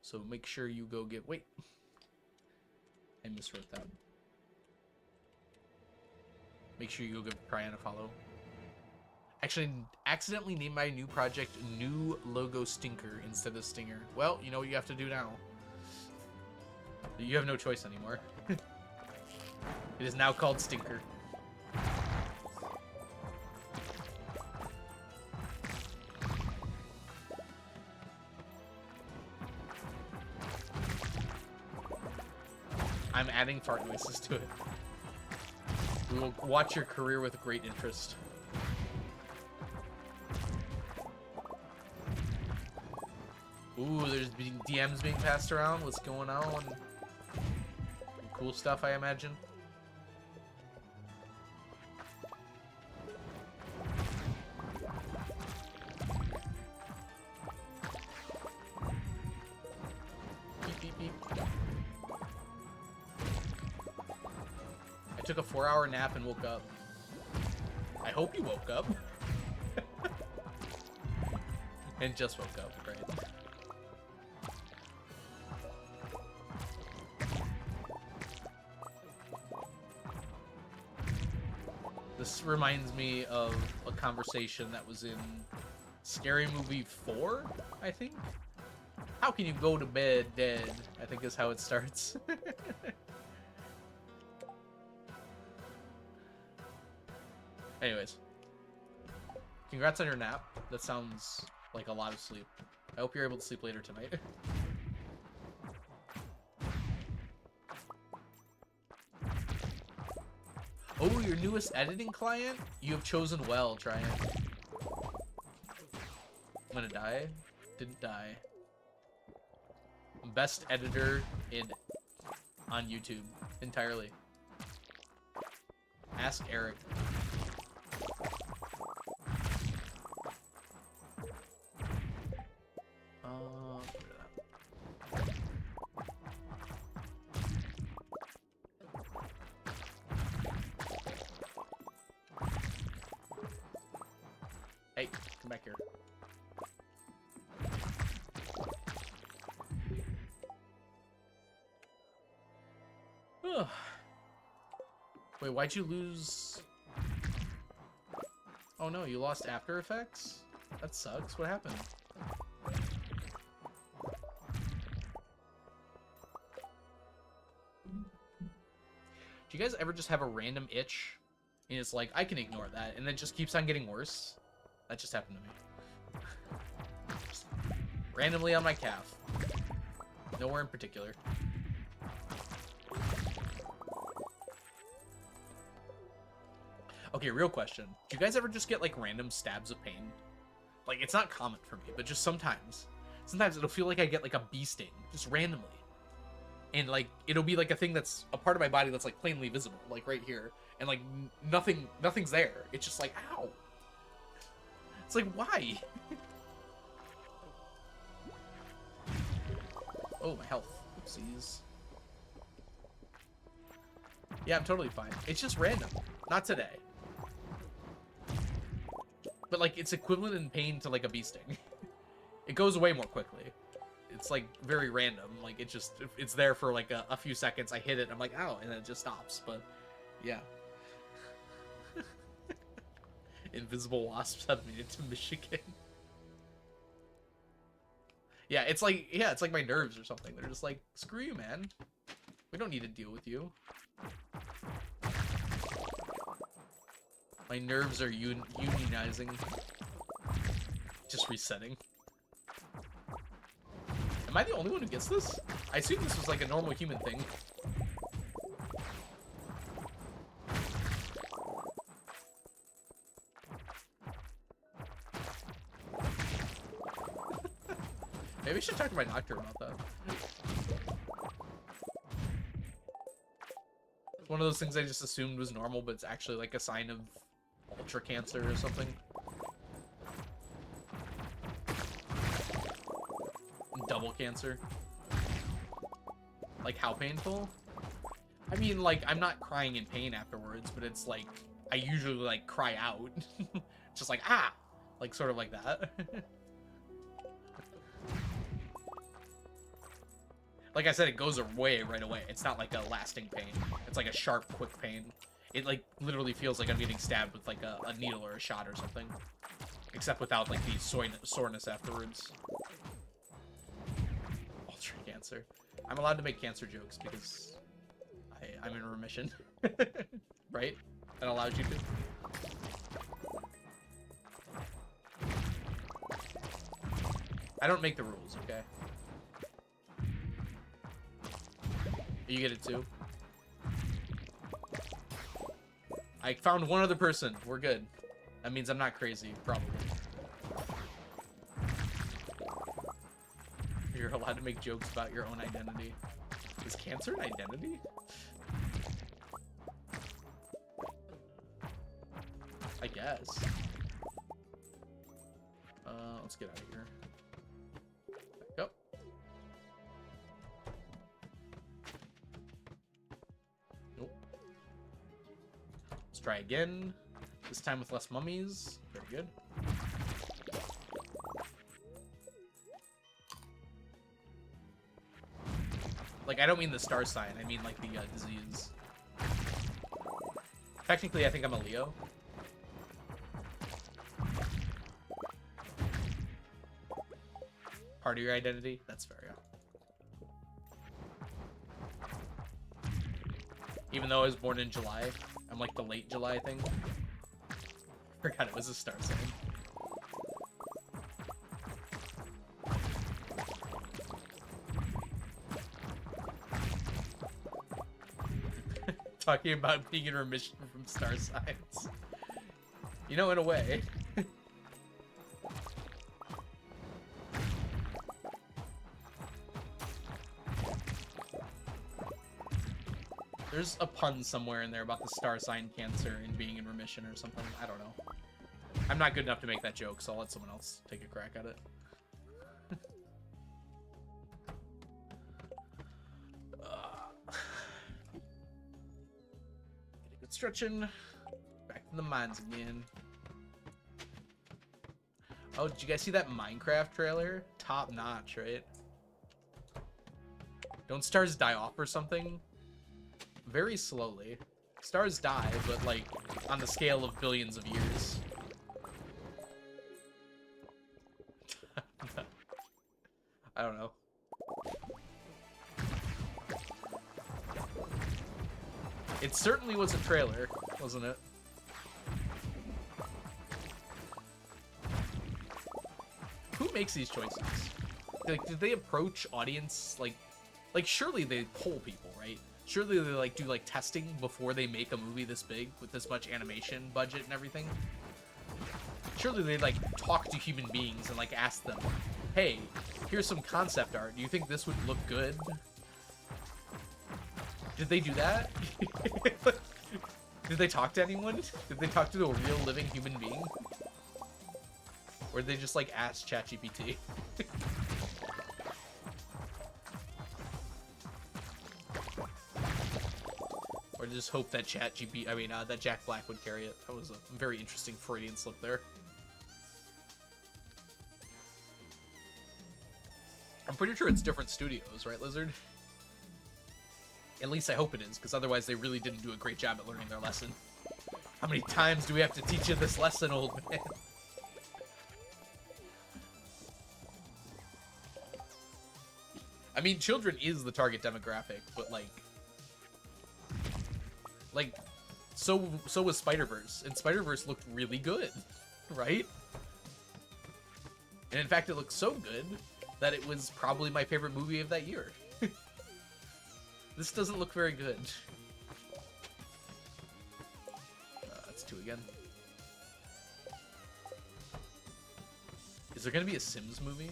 So make sure you go get, wait, I miswrote that. Make sure you go give Tryan a follow. Actually, accidentally named my new project New Logo Stinker instead of Stinger. Well, you know what you have to do now. You have no choice anymore. It is now called Stinker. I'm adding fart noises to it. We will watch your career with great interest. Ooh, there's DMs being passed around. What's going on? Cool stuff, I imagine. Beep, beep, beep. I took a 4-hour nap and woke up. I hope you woke up. And just woke up, right? This reminds me of a conversation that was in Scary Movie 4, I think? How can you go to bed dead? I think is how it starts. Anyways. Congrats on your nap. That sounds like a lot of sleep. I hope you're able to sleep later tonight. Oh, your newest editing client? You have chosen well, Tryan. I'm gonna die. Didn't die. Best editor on YouTube entirely. Ask Eric. Hey, come back here. Wait, why'd you lose? Oh no, you lost After Effects? That sucks. What happened? Do you guys ever just have a random itch? And it's like, I can ignore that, and it just keeps on getting worse? That just happened to me. Just randomly on my calf. Nowhere in particular. Okay, real question. Do you guys ever just get, like, random stabs of pain? Like, it's not common for me, but just sometimes. Sometimes it'll feel like I get, like, a bee sting, just randomly. And, like, it'll be, like, a thing that's a part of my body that's, like, plainly visible, like, right here. And, like, nothing's there. It's just like, ow. It's like, why? Oh, my health. Oopsies. Yeah, I'm totally fine. It's just random. Not today. But, like, it's equivalent in pain to, like, a bee sting. It goes away more quickly. It's, like, very random. Like, it's there for, like, a few seconds. I hit it, I'm like, ow, and then it just stops. But, yeah. Invisible wasps have made it to Michigan. Yeah, it's like my nerves or something. They're just like, screw you, man. We don't need to deal with you. My nerves are unionizing. Just resetting. Am I the only one who gets this? I assume this was like a normal human thing. Maybe I should talk to my doctor about that. It's one of those things I just assumed was normal, but it's actually like a sign of ultra cancer or something. Double cancer. Like, how painful? I mean, like, I'm not crying in pain afterwards, but it's like, I usually, like, cry out. Just like, ah! Like, sort of like that. Like I said, it goes away right away. It's not like a lasting pain. It's like a sharp, quick pain. It, like, literally feels like I'm getting stabbed with, like, a needle or a shot or something. Except without, like, the soreness afterwards. Ultra cancer. I'm allowed to make cancer jokes because I'm in remission. Right? That allows you to. I don't make the rules, okay? You get it too. I found one other person. We're good. That means I'm not crazy, probably. You're allowed to make jokes about your own identity. Is cancer an identity? I guess. Let's get out of here. Back up. Nope. Let's try again. This time with less mummies. Very good. Like, I don't mean the star sign. I mean, like, the disease. Technically, I think I'm a Leo. Part of your identity? That's fair, yeah. Even though I was born in July, I'm like the late July thing. Forgot it was a star sign. Talking about being in remission from star signs. You know, in a way. There's a pun somewhere in there about the star sign cancer and being in remission or something. I don't know. I'm not good enough to make that joke, so I'll let someone else take a crack at it. Get a good stretching. Back to the mines again. Oh, did you guys see that Minecraft trailer? Top notch, right? Don't stars die off or something? very slowly. Stars die, but like on the scale of billions of years. I don't know. It certainly was a trailer, wasn't it? Who makes these choices? Like, did they approach audience like surely they poll people, right? Surely they like do like testing before they make a movie this big with this much animation budget and everything. Surely they like talk to human beings and like ask them, "Hey, here's some concept art. Do you think this would look good?" Did they do that? Did they talk to anyone? Did they talk to a real living human being? Or did they just like ask ChatGPT? Or just hope that that Jack Black would carry it. That was a very interesting Freudian slip there. I'm pretty sure it's different studios, right, Lizard? At least I hope it is, because otherwise they really didn't do a great job at learning their lesson. How many times do we have to teach you this lesson, old man? I mean, children is the target demographic, but so was Spider-Verse, and Spider-Verse looked really good, right? And in fact, it looked so good that it was probably my favorite movie of that year. This doesn't look very good. That's 2 again. Is there gonna be a Sims movie?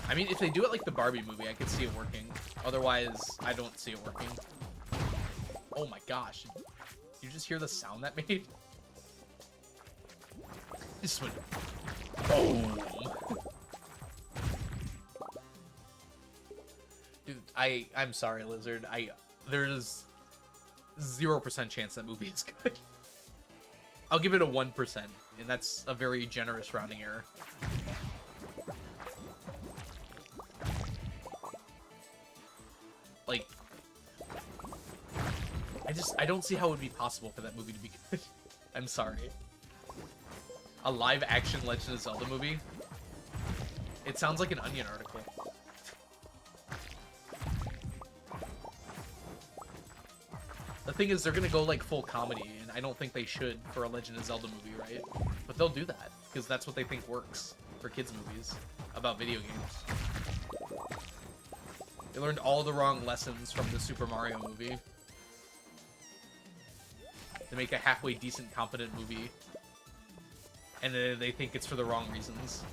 I mean, if they do it like the Barbie movie, I could see it working. Otherwise, I don't see it working. Oh my gosh. Did you just hear the sound that made? This went boom. Dude, I'm sorry, Lizard. There's 0% chance that movie is good. I'll give it a 1%, and that's a very generous rounding error. Like, I don't see how it would be possible for that movie to be good. I'm sorry. A live-action Legend of Zelda movie? It sounds like an Onion article. The thing is, they're gonna go like full comedy, and I don't think they should for a Legend of Zelda movie, right? But they'll do that, because that's what they think works for kids' movies about video games. They learned all the wrong lessons from the Super Mario movie. They make a halfway decent, competent movie, and then they think it's for the wrong reasons.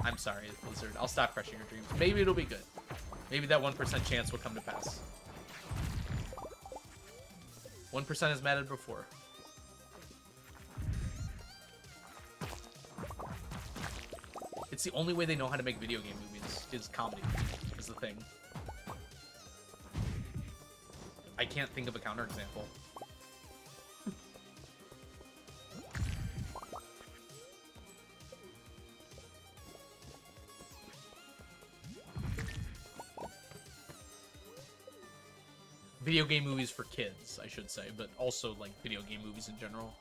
I'm sorry, Blizzard. I'll stop crushing your dreams. Maybe it'll be good. Maybe that 1% chance will come to pass. 1% has mattered before. It's the only way they know how to make video game movies, is comedy, is the thing. I can't think of a counterexample. Video game movies for kids, I should say, but also like video game movies in general.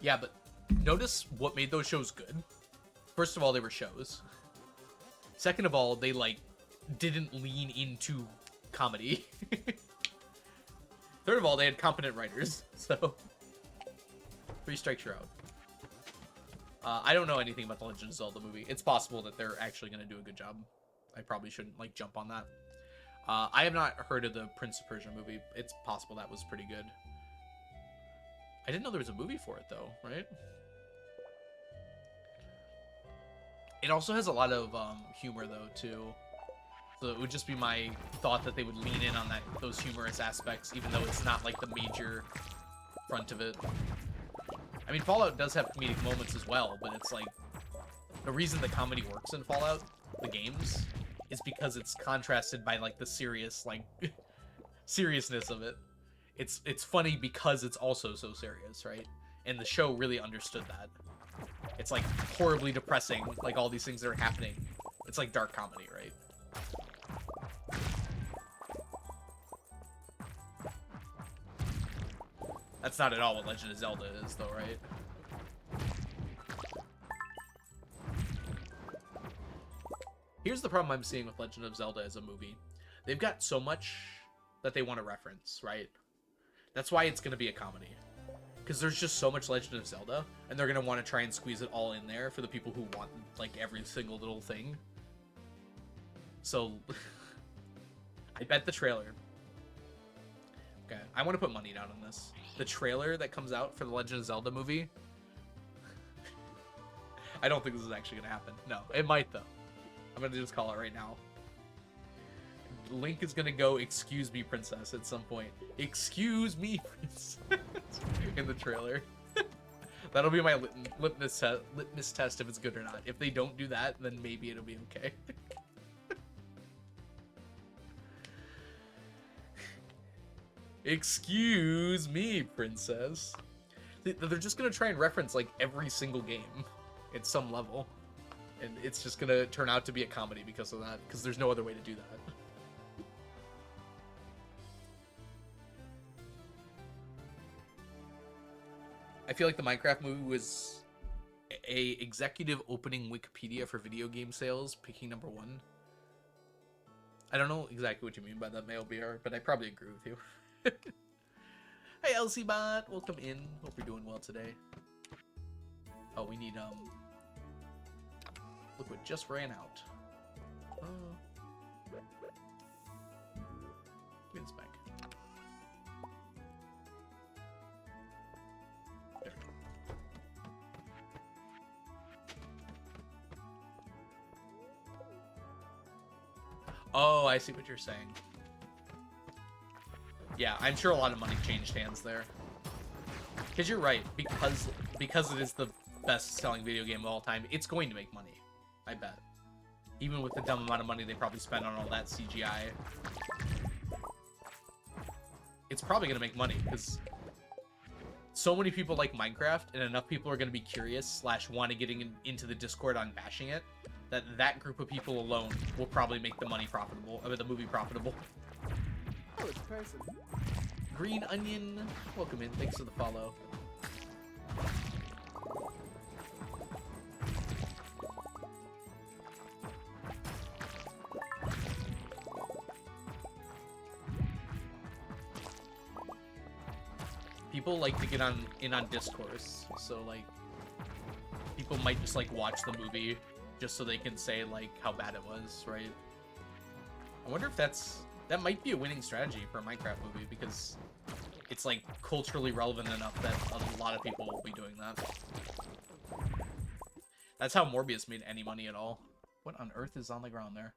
Yeah, but notice what made those shows good. First of all, they were shows. Second of all, they like didn't lean into comedy. Third of all, they had competent writers. So 3 strikes, you're out. I don't know anything about the Legend of Zelda movie. It's possible that they're actually going to do a good job. I probably shouldn't like jump on that. I have not heard of the Prince of Persia movie. It's possible that was pretty good. I didn't know there was a movie for it though, right? It also has a lot of humor though too. So it would just be my thought that they would lean in on those humorous aspects, even though it's not like the major front of it. I mean, Fallout does have comedic moments as well, but it's like the reason the comedy works in Fallout, the games, is because it's contrasted by like the serious like seriousness of it. It's funny because it's also so serious, right? and the show really understood that. It's like horribly depressing, like all these things that are happening. It's like dark comedy, right? That's not at all what Legend of Zelda is, though, right? Here's the problem I'm seeing with Legend of Zelda as a movie. They've got so much that they want to reference, right? That's why it's going to be a comedy. Because there's just so much Legend of Zelda, and they're going to want to try and squeeze it all in there for the people who want, like, every single little thing. So, I bet the trailer... Okay, I want to put money down on this. The trailer that comes out for the Legend of Zelda movie... I don't think this is actually going to happen. No, it might, though. I'm going to just call it right now. Link is going to go, "Excuse me, princess," at some point. "Excuse me, princess," in the trailer. That'll be my litmus test if it's good or not. If they don't do that, then maybe it'll be okay. "Excuse me, princess." They're just going to try and reference, like, every single game at some level. And it's just going to turn out to be a comedy because of that. Because there's no other way to do that. I feel like the Minecraft movie was a executive opening Wikipedia for video game sales, picking #1. I don't know exactly what you mean by that, MailBR, but I probably agree with you. Hey, LCBot, welcome in. Hope you're doing well today. Oh, we need, look what just ran out. Give me this back. There we go. Oh, I see what you're saying. Yeah, I'm sure a lot of money changed hands there. Because you're right, because it is the best-selling video game of all time, it's going to make money. I bet. Even with the dumb amount of money they probably spent on all that CGI. It's probably going to make money, because so many people like Minecraft, and enough people are going to be curious / want to get into the Discord on bashing it, that group of people alone will probably make the money profitable, the movie profitable. Oh, it's person. Green Onion, welcome in. Thanks for the follow. People like to get in on discourse, so like people might just like watch the movie just so they can say like how bad it was, right? I wonder if that might be a winning strategy for a Minecraft movie, because it's like culturally relevant enough that a lot of people will be doing that. That's how Morbius made any money at all. What on earth is on the ground there?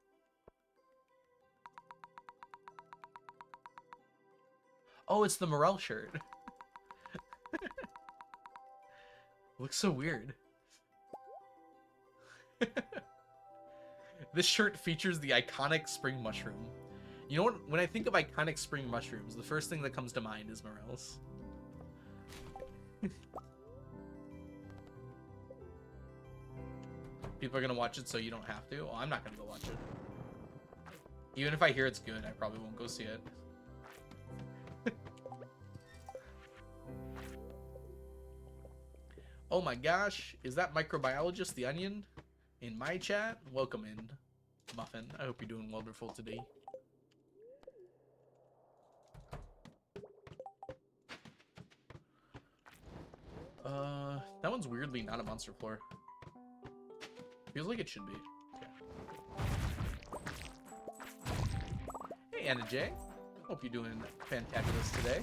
Oh, it's the Morel shirt. Looks so weird. This shirt features the iconic spring mushroom. You know what? When I think of iconic spring mushrooms, the first thing that comes to mind is morels. People are gonna watch it so you don't have to? Oh, I'm not gonna go watch it. Even if I hear it's good, I probably won't go see it. Oh my gosh, is that microbiologist the Onion in my chat? Welcome in, Muffin. I hope you're doing wonderful today. That one's weirdly not a monster floor. Feels like it should be. Okay. Hey, Anna J. Hope you're doing fantabulous today.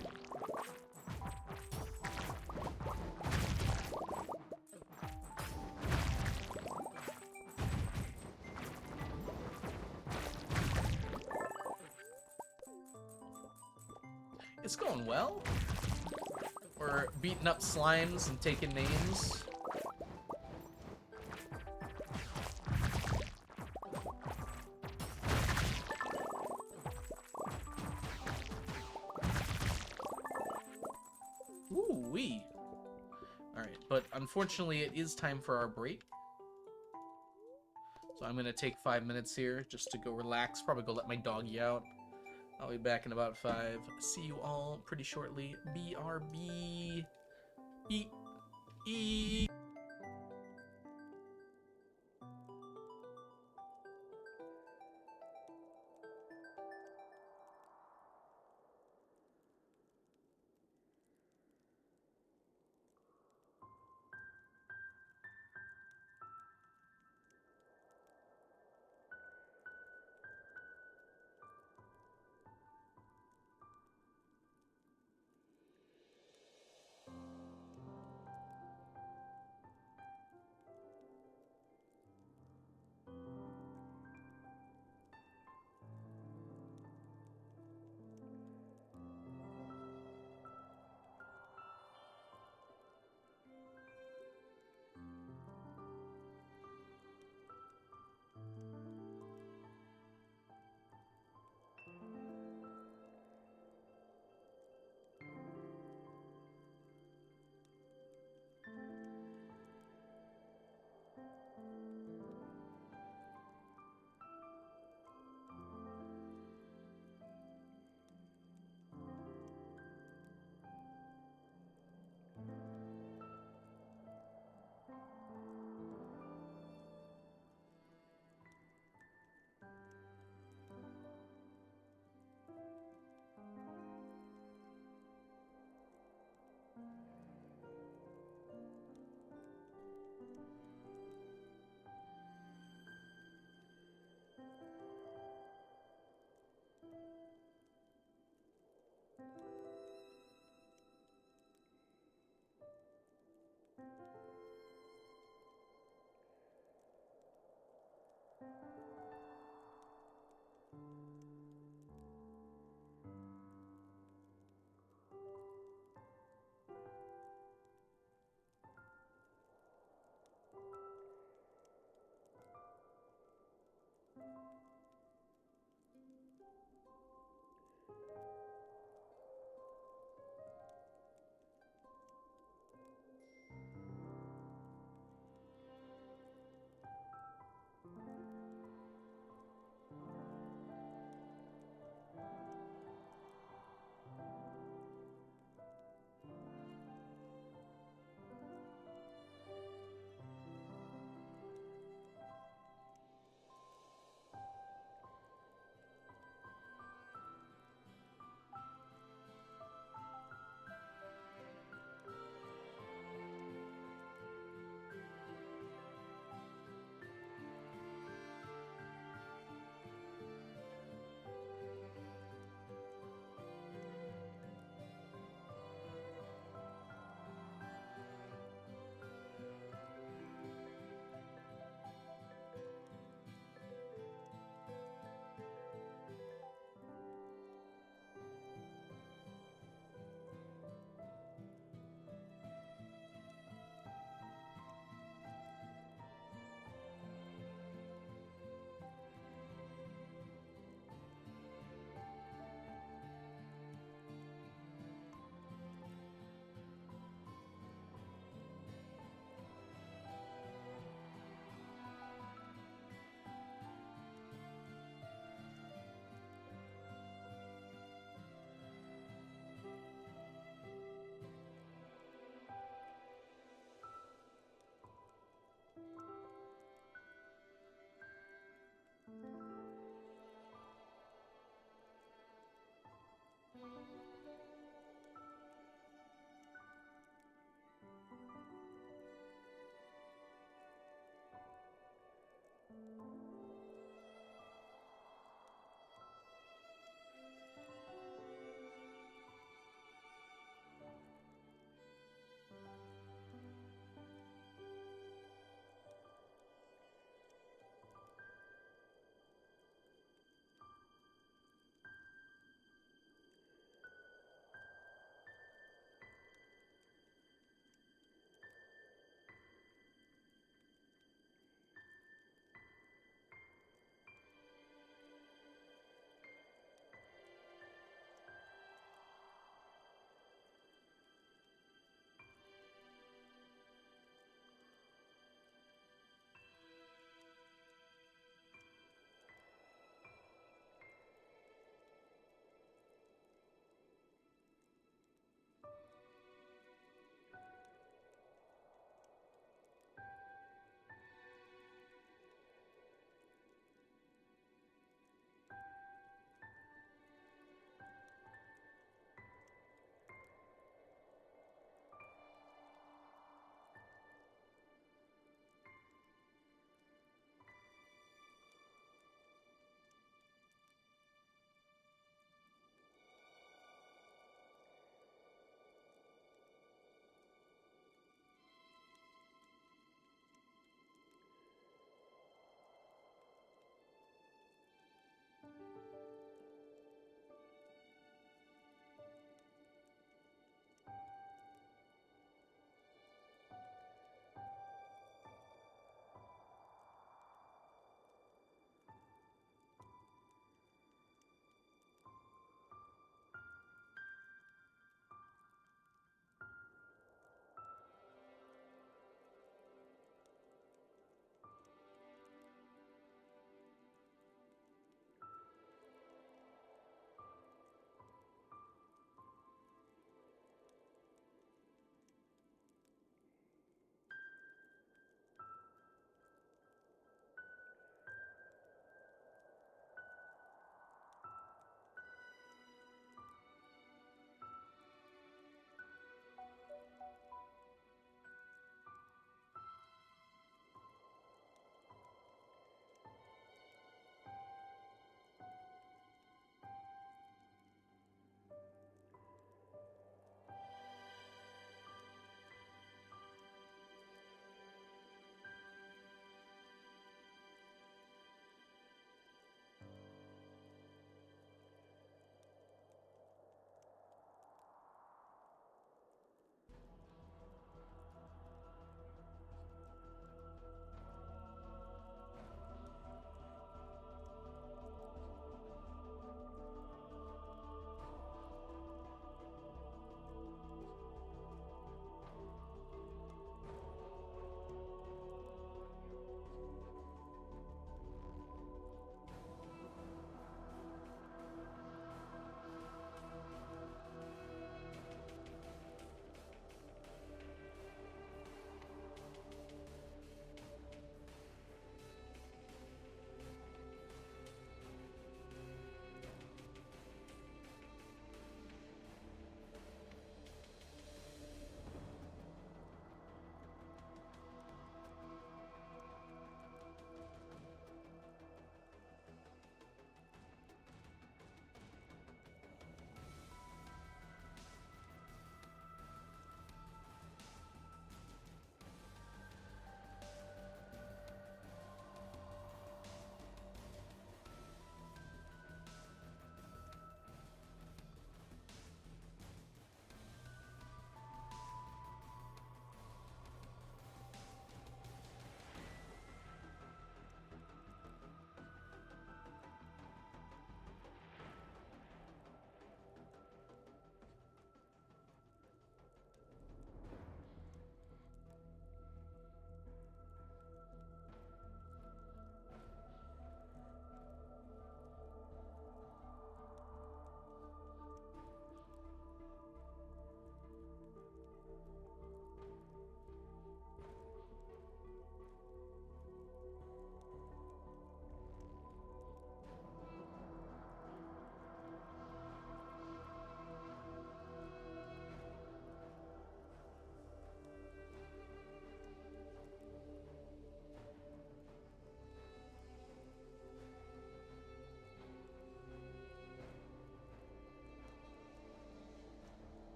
It's going well. We're beating up slimes and taking names. Ooh-wee. But unfortunately, it is time for our break. So I'm going to take 5 minutes here just to go relax. Probably go let my doggy out. I'll be back in about 5. See you all pretty shortly. BRB. Eat. Eat.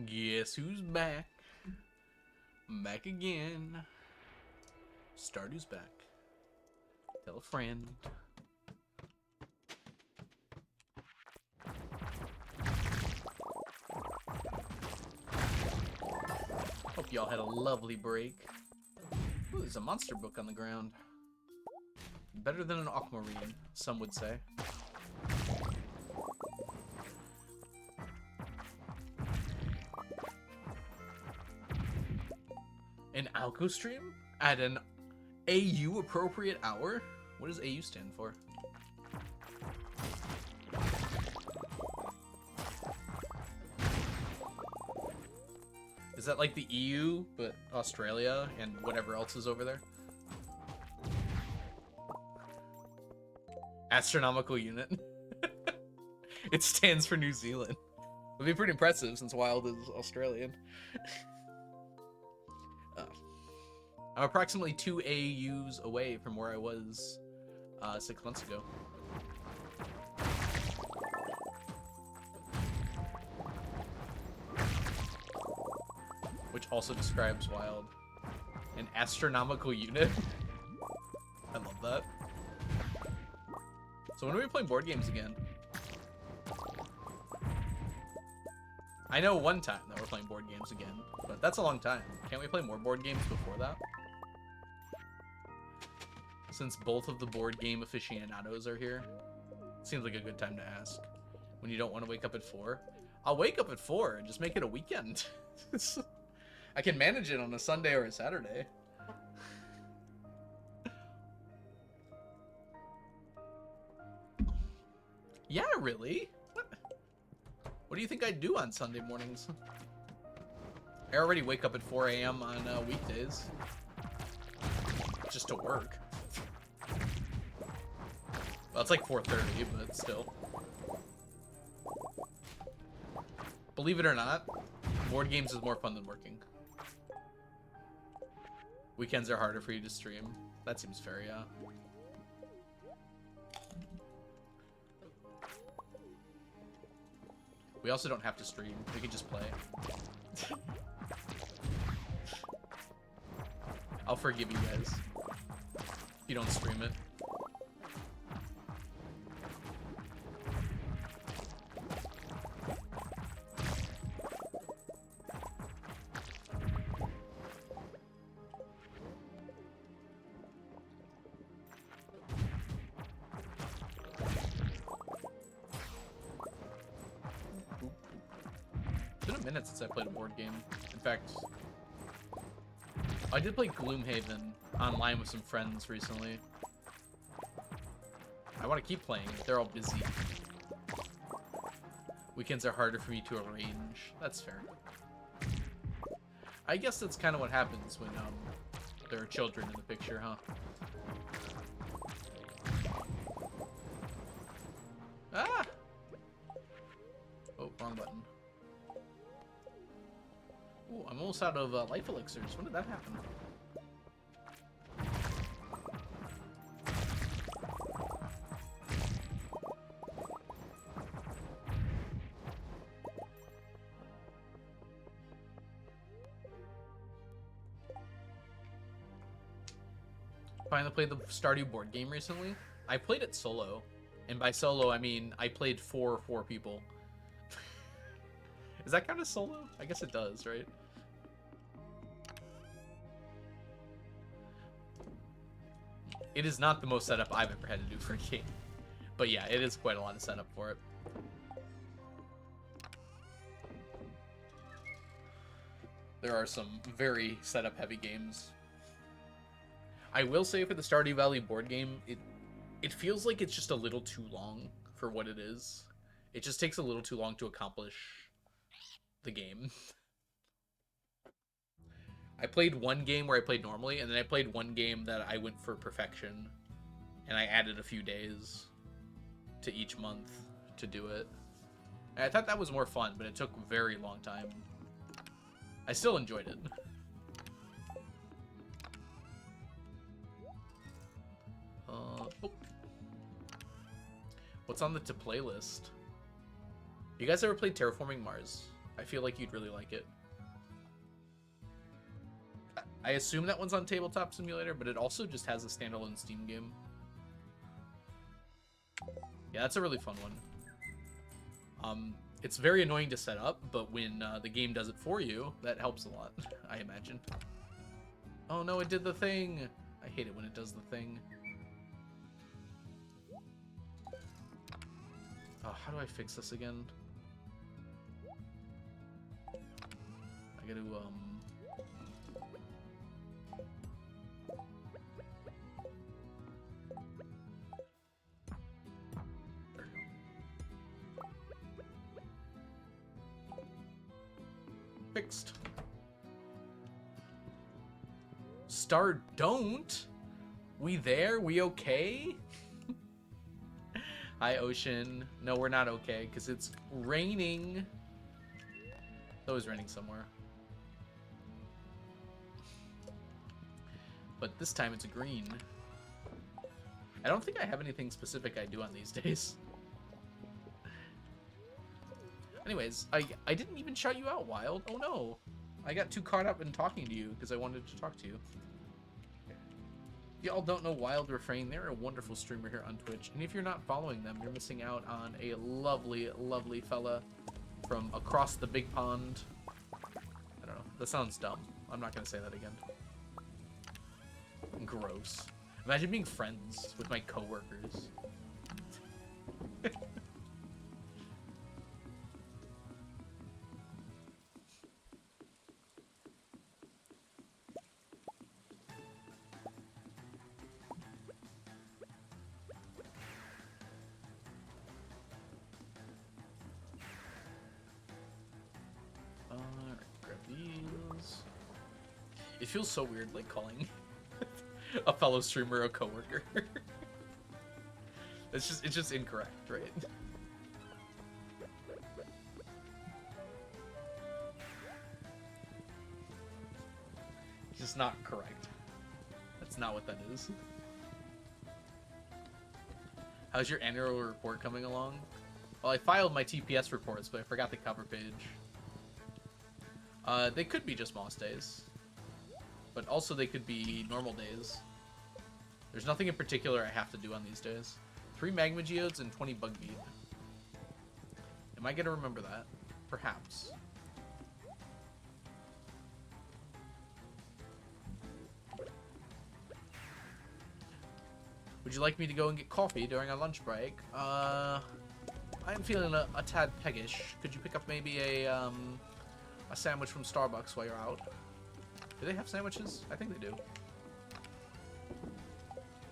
Guess who's back? Back again. Stardew's back. Tell a friend. Hope y'all had a lovely break. Ooh, there's a monster book on the ground. Better than an aquamarine, some would say. An Alco stream at an AU appropriate hour? What does AU stand for? Is that like the EU, but Australia and whatever else is over there? Astronomical unit. It stands for New Zealand. It'd be pretty impressive since Wild is Australian. I'm approximately 2 AUs away from where I was 6 months ago. Which also describes Wild. An astronomical unit. I love that. So when are we playing board games again? I know one time that we're playing board games again, but that's a long time. Can't we play more board games before that? Since both of the board game aficionados are here, seems like a good time to ask. When you don't want to wake up at 4. I'll wake up at 4 and just make it a weekend. I can manage it on a Sunday or a Saturday. Yeah, really? What do you think I do on Sunday mornings? I already wake up at 4 a.m. on weekdays. Just to work. Well, it's like 4:30, but still. Believe it or not, board games is more fun than working. Weekends are harder for you to stream. That seems fair, yeah. We also don't have to stream. We can just play. I'll forgive you guys if you don't stream it. It's been a minute since I played a board game. In fact, I did play Gloomhaven online with some friends recently. I want to keep playing, but they're all busy. Weekends are harder for me to arrange. That's fair. I guess that's kind of what happens when there are children in the picture, huh? Ah! Oh, wrong button. Ooh, I'm almost out of life elixirs. When did that happen? Finally played the Stardew board game recently. I played it solo. And by solo, I mean I played four people. Is that kind of solo? I guess it does, right? It is not the most setup I've ever had to do for a game. But yeah, it is quite a lot of setup for it. There are some very setup-heavy games. I will say for the Stardew Valley board game, it feels like it's just a little too long for what it is. It just takes a little too long to accomplish the game. I played one game where I played normally, and then I played one game that I went for perfection. And I added a few days to each month to do it. And I thought that was more fun, but it took a very long time. I still enjoyed it. Oh. What's on the to play list? You guys ever played Terraforming Mars? I feel like you'd really like it. I assume that one's on Tabletop Simulator, but it also just has a standalone Steam game. Yeah, that's a really fun one. It's very annoying to set up, but when the game does it for you, that helps a lot, I imagine. Oh no, it did the thing! I hate it when it does the thing. Oh, how do I fix this again? I gotta, fixed. Don't? We there? We okay? Hi, Ocean. No, we're not okay, because it's raining. It's always raining somewhere. But this time it's green. I don't think I have anything specific I do on these days. Anyways, I didn't even shout you out, Wild. Oh no. I got too caught up in talking to you because I wanted to talk to you. If y'all don't know Wild Refrain, they're a wonderful streamer here on Twitch. And if you're not following them, you're missing out on a lovely, lovely fella from across the big pond. I don't know. That sounds dumb. I'm not going to say that again. Gross. Imagine being friends with my coworkers. It feels so weird, like, calling a fellow streamer a coworker. It's just incorrect, right? It's just not correct. That's not what that is. How's your annual report coming along? Well, I filed my TPS reports, but I forgot the cover page. They could be just Moss days. But also they could be normal days. There's nothing in particular I have to do on these days. 3 Magma Geodes and 20 Bug Bead. Am I gonna remember that? Perhaps. Would you like me to go and get coffee during our lunch break? I'm feeling a tad peggish. Could you pick up maybe a sandwich from Starbucks while you're out? Do they have sandwiches? I think they do.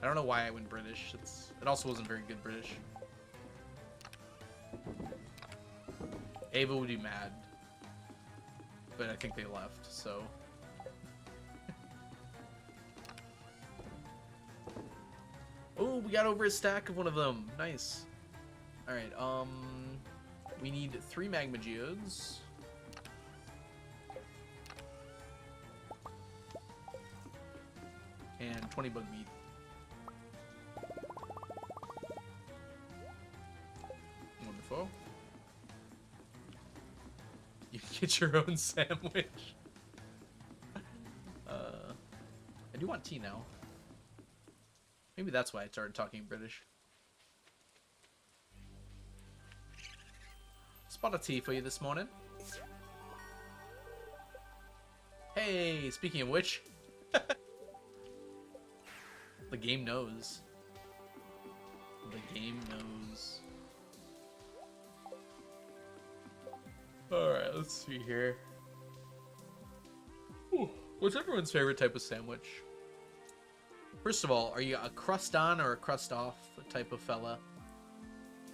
I don't know why I went British. It also wasn't very good British. Ava would be mad. But I think they left, so... Oh, we got over a stack of one of them. Nice. Alright, we need 3 Magma Geodes. And 20 Bug Bead. Wonderful. You can get your own sandwich. I do want tea now. Maybe that's why I started talking British. Spot a tea for you this morning. Hey, speaking of which... The game knows. The game knows. Alright, let's see here. Ooh, what's everyone's favorite type of sandwich? First of all, are you a crust on or a crust off type of fella?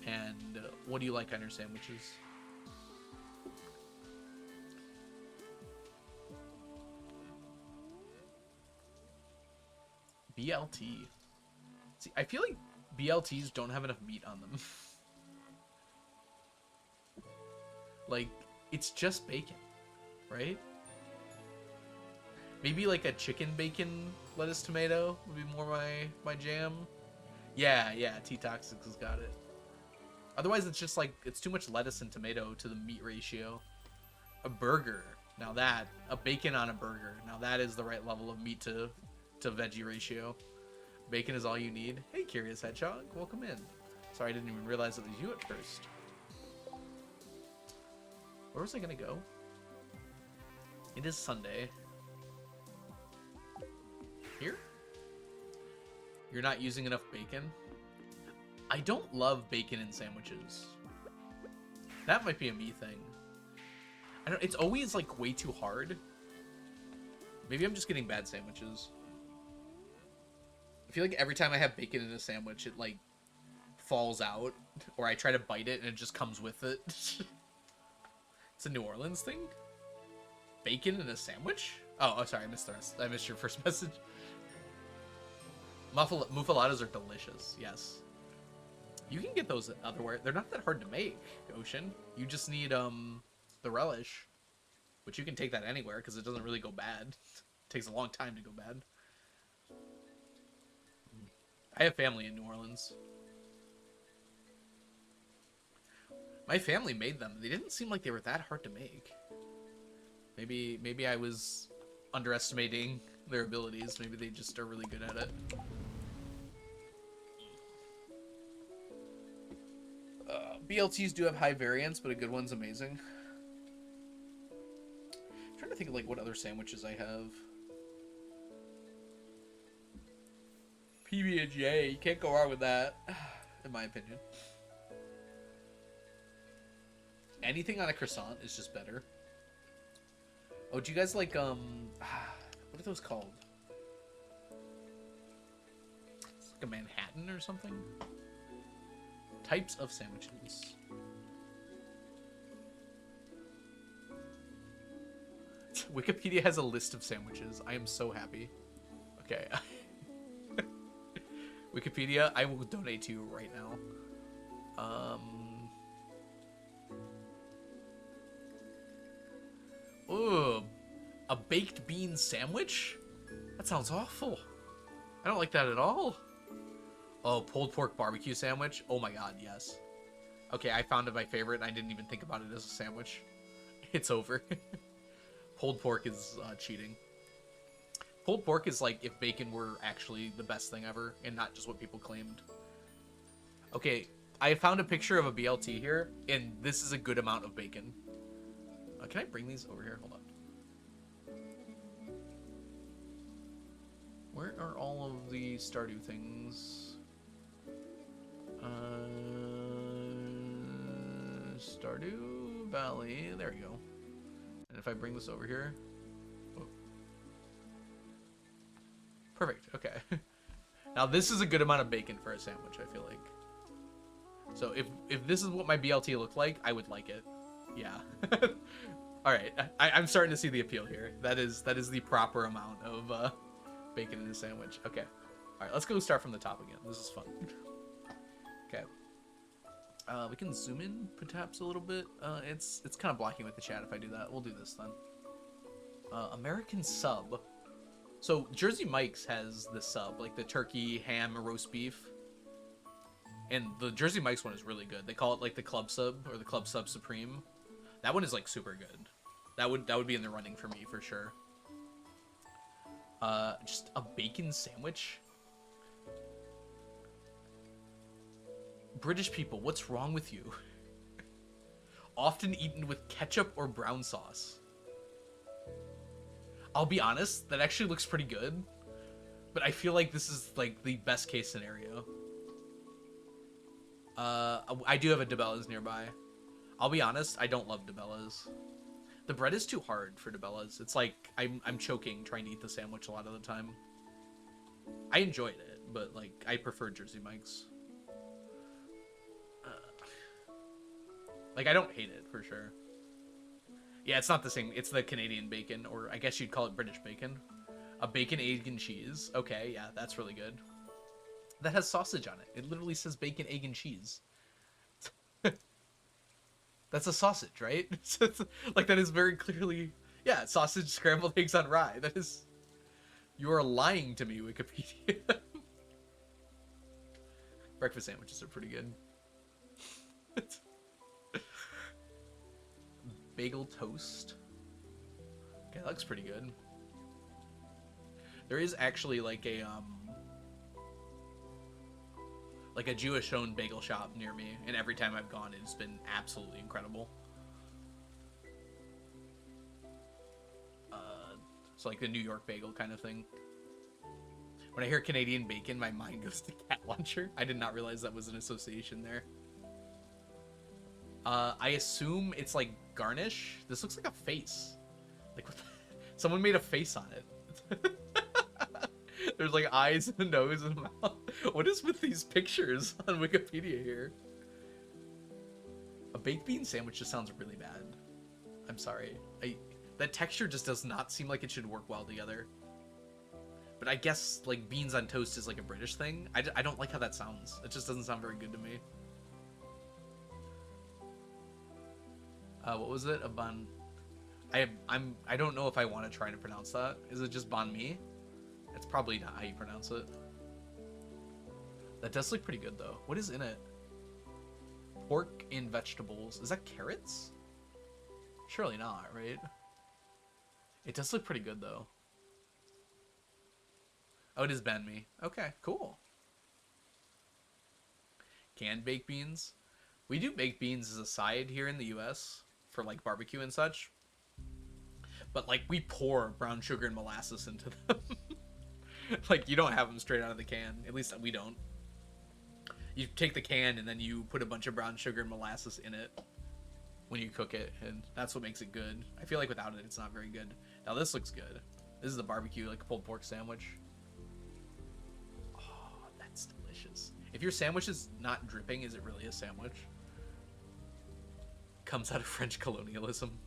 And what do you like on your sandwiches? BLT. See, I feel like BLTs don't have enough meat on them. Like, it's just bacon, right? Maybe like a chicken bacon lettuce tomato would be more my jam. Yeah, T-Toxics has got it. Otherwise, it's just like, it's too much lettuce and tomato to the meat ratio. A burger. Now that, a bacon on a burger. Now that is the right level of meat to veggie ratio. Bacon is all you need. Hey, Curious Hedgehog, welcome in. Sorry, I didn't even realize it was you at first. Where was I gonna go? It is Sunday. Here? You're not using enough bacon? I don't love bacon in sandwiches. That might be a me thing. I don't. It's always like way too hard. Maybe I'm just getting bad sandwiches. I feel like every time I have bacon in a sandwich, it like falls out, or I try to bite it and it just comes with it. It's a New Orleans thing. Bacon in a sandwich? Oh, sorry, I missed the rest. I missed your first message. Muffaladas are delicious. Yes. You can get those otherwhere. They're not that hard to make, Ocean. You just need the relish, which you can take that anywhere because it doesn't really go bad. It takes a long time to go bad. I have family in New Orleans. My family made them. They didn't seem like they were that hard to make. Maybe I was underestimating their abilities. Maybe they just are really good at it. BLTs do have high variance, but a good one's amazing. I'm trying to think of like what other sandwiches I have. PB&J, you can't go wrong with that, in my opinion. Anything on a croissant is just better. Oh, do you guys like what are those called? It's like a Manhattan or something. Types of sandwiches. Wikipedia has a list of sandwiches. I am so happy. Okay. Wikipedia, I will donate to you right now. Ooh, a baked bean sandwich? That sounds awful. I don't like that at all. Oh, pulled pork barbecue sandwich? Oh my god, yes. Okay, I found it my favorite and I didn't even think about it as a sandwich. It's over. Pulled pork is cheating. Pulled pork is like if bacon were actually the best thing ever and not just what people claimed. Okay, I found a picture of a BLT here, and this is a good amount of bacon. Can I bring these over here? Hold on. Where are all of the Stardew things? Stardew Valley. There you go. And if I bring this over here. Oh. Perfect. Okay. Now this is a good amount of bacon for a sandwich, I feel like. So if this is what my BLT looked like, I would like it. Yeah. All right. I'm starting to see the appeal here. That is the proper amount of bacon in a sandwich. Okay. All right. Let's go start from the top again. This is fun. Okay. We can zoom in perhaps a little bit. It's kind of blocking with the chat if I do that. We'll do this then. American sub. So Jersey Mike's has the sub, like the turkey, ham, roast beef. And the Jersey Mike's one is really good. They call it like the club sub or the club sub supreme. That one is like super good. That would be in the running for me for sure. Just a bacon sandwich. British people, what's wrong with you? Often eaten with ketchup or brown sauce. I'll be honest, that actually looks pretty good. But I feel like this is like the best case scenario. I do have a DeBella's nearby. I'll be honest, I don't love DeBella's. The bread is too hard for DeBella's. It's like I'm choking trying to eat the sandwich a lot of the time. I enjoyed it, but like I prefer Jersey Mike's. Like I don't hate it for sure. Yeah, it's not the same. It's the Canadian bacon, or I guess you'd call it British bacon. A bacon, egg, and cheese. Okay, yeah, that's really good. That has sausage on it. It literally says bacon, egg, and cheese. That's a sausage, right? Like that is very clearly, yeah, sausage, scrambled eggs on rye. That is, you are lying to me, Wikipedia. Breakfast sandwiches are pretty good. bagel toast. Okay, that looks pretty good. There is actually like a Jewish-owned bagel shop near me, and every time I've gone, it's been absolutely incredible. So like the New York bagel kind of thing. When I hear Canadian bacon, my mind goes to cat luncher. I did not realize that was an association there. I assume it's like garnish. This looks like a face. Like what the... someone made a face on it. There's like eyes and a nose and a mouth. What is with these pictures on Wikipedia here? A baked bean sandwich just sounds really bad. I'm sorry. That texture just does not seem like it should work well together. But I guess like beans on toast is like a British thing. I don't like how that sounds. It just doesn't sound very good to me. What was it? A bun. I don't know if I want to try to pronounce that. Is it just banh mi? That's probably not how you pronounce it. That does look pretty good though. What is in it? Pork and vegetables. Is that carrots? Surely not, right? It does look pretty good though. Oh, it is banh mi. Okay, cool. Canned baked beans. We do baked beans as a side here in the US for like barbecue and such. But like we pour brown sugar and molasses into them. Like you don't have them straight out of the can. At least we don't. You take the can and then you put a bunch of brown sugar and molasses in it when you cook it, and that's what makes it good. I feel like without it, it's not very good. Now this looks good. This is the barbecue, like pulled pork sandwich. Oh, that's delicious. If your sandwich is not dripping, is it really a sandwich? Comes out of French colonialism.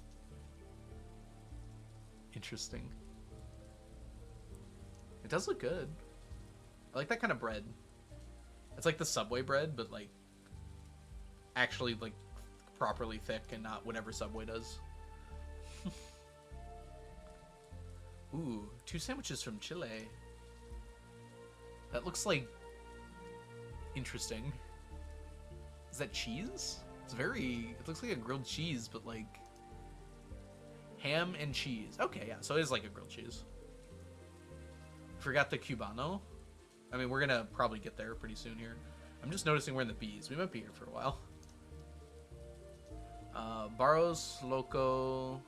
Interesting. It does look good. I like that kind of bread. It's like the Subway bread, but like actually like properly thick and not whatever Subway does. Ooh, 2 sandwiches from Chile. That looks like interesting. Is that cheese? It looks like a grilled cheese, but like ham and cheese. Okay, yeah, so it is like a grilled cheese. Forgot the Cubano. I mean, we're gonna probably get there pretty soon here. I'm just noticing we're in the B's. We might be here for a while. Barros Loco.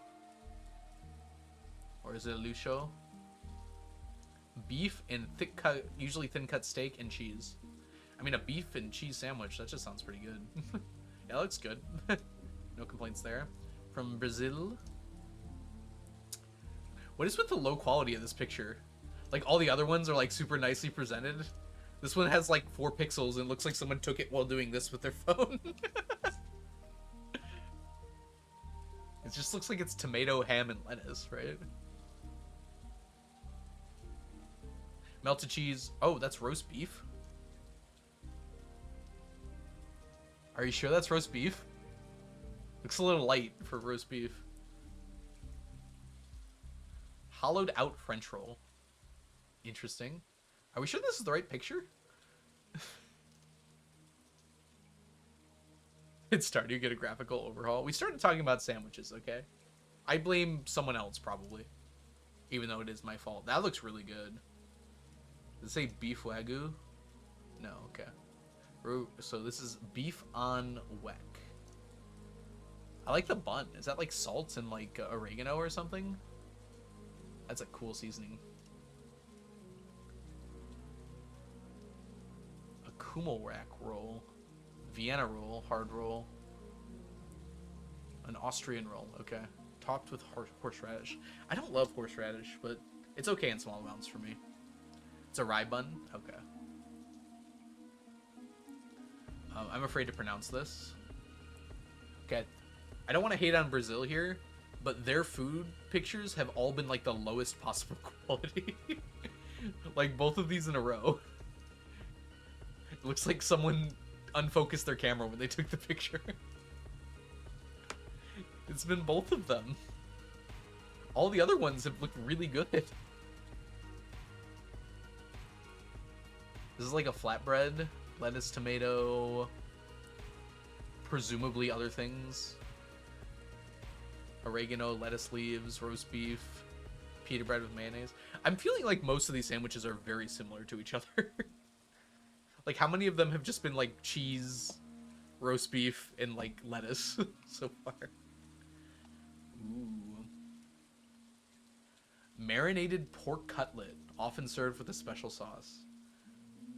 Or is it Lucio? Beef and thick cut, usually thin cut steak and cheese. I mean, a beef and cheese sandwich, that just sounds pretty good. Yeah, that looks good. No complaints there. From Brazil. What is with the low quality of this picture? Like, all the other ones are, like, super nicely presented. This one has, like, 4 pixels and looks like someone took it while doing this with their phone. It just looks like it's tomato, ham, and lettuce, right? Melted cheese. Oh, that's roast beef? Are you sure that's roast beef? Looks a little light for roast beef. Hollowed out French roll. Interesting. Are we sure this is the right picture? It's starting to get a graphical overhaul. We started talking about sandwiches, okay? I blame someone else, probably. Even though it is my fault. That looks really good. Does it say beef wagyu? No, okay. So this is beef on weck. I like the bun. Is that like salt and like oregano or something? That's a cool seasoning. A Kummelrack roll. Vienna roll. Hard roll. An Austrian roll. Okay. Topped with horseradish. I don't love horseradish, but it's okay in small amounts for me. It's a rye bun? Okay. I'm afraid to pronounce this. Okay. I don't want to hate on Brazil here, but their food pictures have all been like the lowest possible quality. Like both of these in a row. It looks like someone unfocused their camera when they took the picture. It's been both of them. All the other ones have looked really good. This is like a flatbread. Lettuce, tomato, presumably other things. oregano, lettuce leaves, roast beef, pita bread with mayonnaise. I'm feeling like most of these sandwiches are very similar to each other. Like, how many of them have just been like cheese, roast beef, and like lettuce so far? Ooh. Marinated pork cutlet, often served with a special sauce.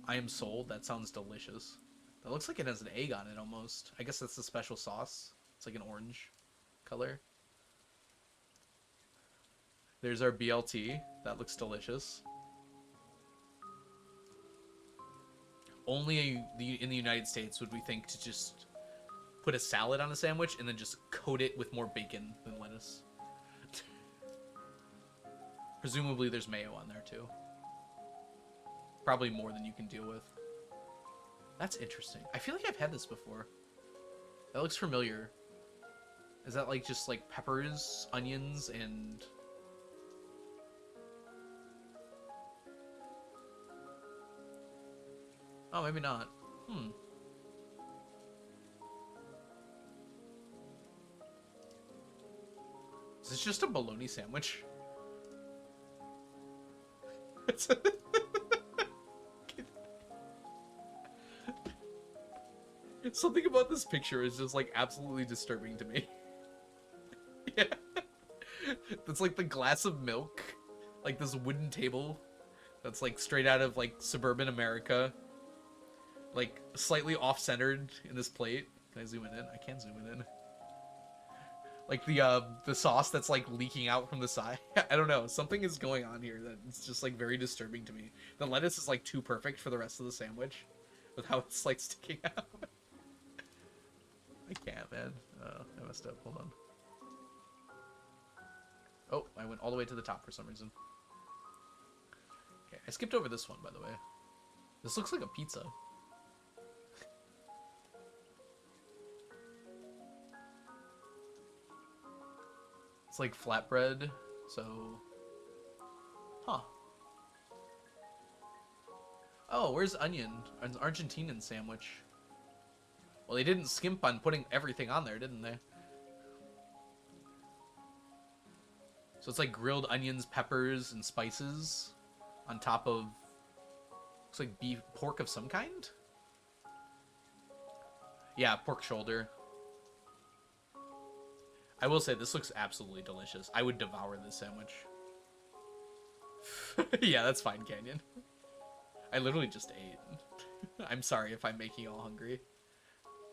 I am sold. That sounds delicious. That looks like it has an egg on it almost. I guess that's the special sauce. It's like an orange color. There's our BLT. That looks delicious. Only in the United States would we think to just put a salad on a sandwich and then just coat it with more bacon than lettuce. Presumably there's mayo on there too. Probably more than you can deal with. That's interesting. I feel like I've had this before. That looks familiar. Is that like just like peppers, onions, and... Oh, maybe not. Is this just a bologna sandwich? Something about this picture is just like absolutely disturbing to me. Yeah. That's like the glass of milk. Like this wooden table. That's like straight out of like suburban America. Like slightly off-centered in this plate. Can I zoom it in? I can zoom it in. Like the sauce that's like leaking out from the side. I don't know. Something is going on here that's just like very disturbing to me. The lettuce is like too perfect for the rest of the sandwich with how it's like sticking out. I can't, man. Oh, I messed up. Hold on. Oh, I went all the way to the top for some reason. Okay, I skipped over this one, by the way. This looks like a pizza. It's like flatbread, so... Huh. Oh, where's onion? An Argentinian sandwich. Well, they didn't skimp on putting everything on there, didn't they? So it's like grilled onions, peppers, and spices on top of... Looks like beef, pork of some kind? Yeah, pork shoulder. I will say, this looks absolutely delicious. I would devour this sandwich. Yeah, that's fine, Canyon. I literally just ate. I'm sorry if I'm making you all hungry.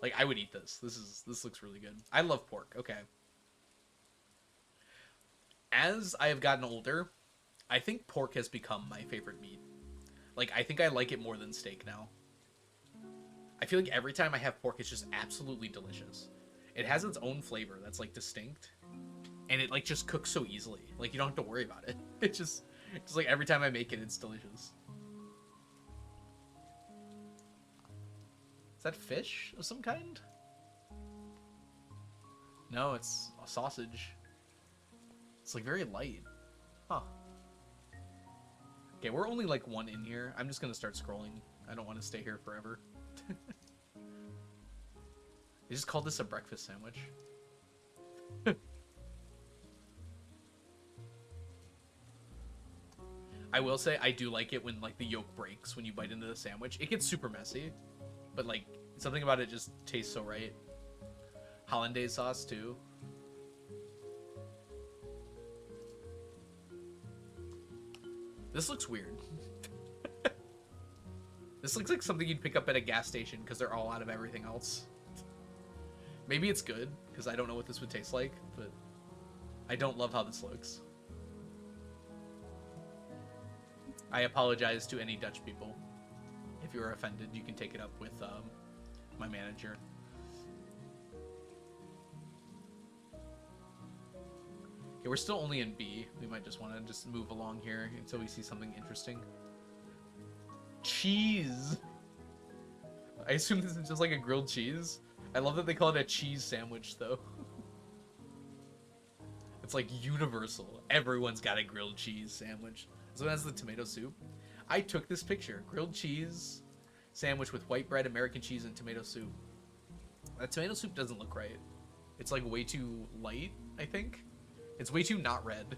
Like, I would eat this. This looks really good. I love pork. Okay. As I have gotten older, I think pork has become my favorite meat. Like, I think I like it more than steak now. I feel like every time I have pork, it's just absolutely delicious. It has its own flavor that's, like, distinct. And it, like, just cooks so easily. Like, you don't have to worry about it. It's just like, every time I make it, it's delicious. Is that fish of some kind? No, it's a sausage. It's, like, very light. Huh. Okay, we're only, like, one in here. I'm just gonna start scrolling. I don't want to stay here forever. They just called this a breakfast sandwich. I will say, I do like it when, like, the yolk breaks when you bite into the sandwich. It gets super messy, but, like, something about it just tastes so right. Hollandaise sauce, too. This looks weird. This looks like something you'd pick up at a gas station because they're all out of everything else. Maybe it's good, because I don't know what this would taste like, but I don't love how this looks. I apologize to any Dutch people. If you are offended, you can take it up with my manager. Okay, we're still only in B. We might just want to just move along here until we see something interesting. Cheese! I assume this is just like a grilled cheese. I love that they call it a cheese sandwich, though. It's like universal. Everyone's got a grilled cheese sandwich. So that's the tomato soup. I took this picture. Grilled cheese sandwich with white bread, American cheese, and tomato soup. That tomato soup doesn't look right. It's like way too light, I think. It's way too not red.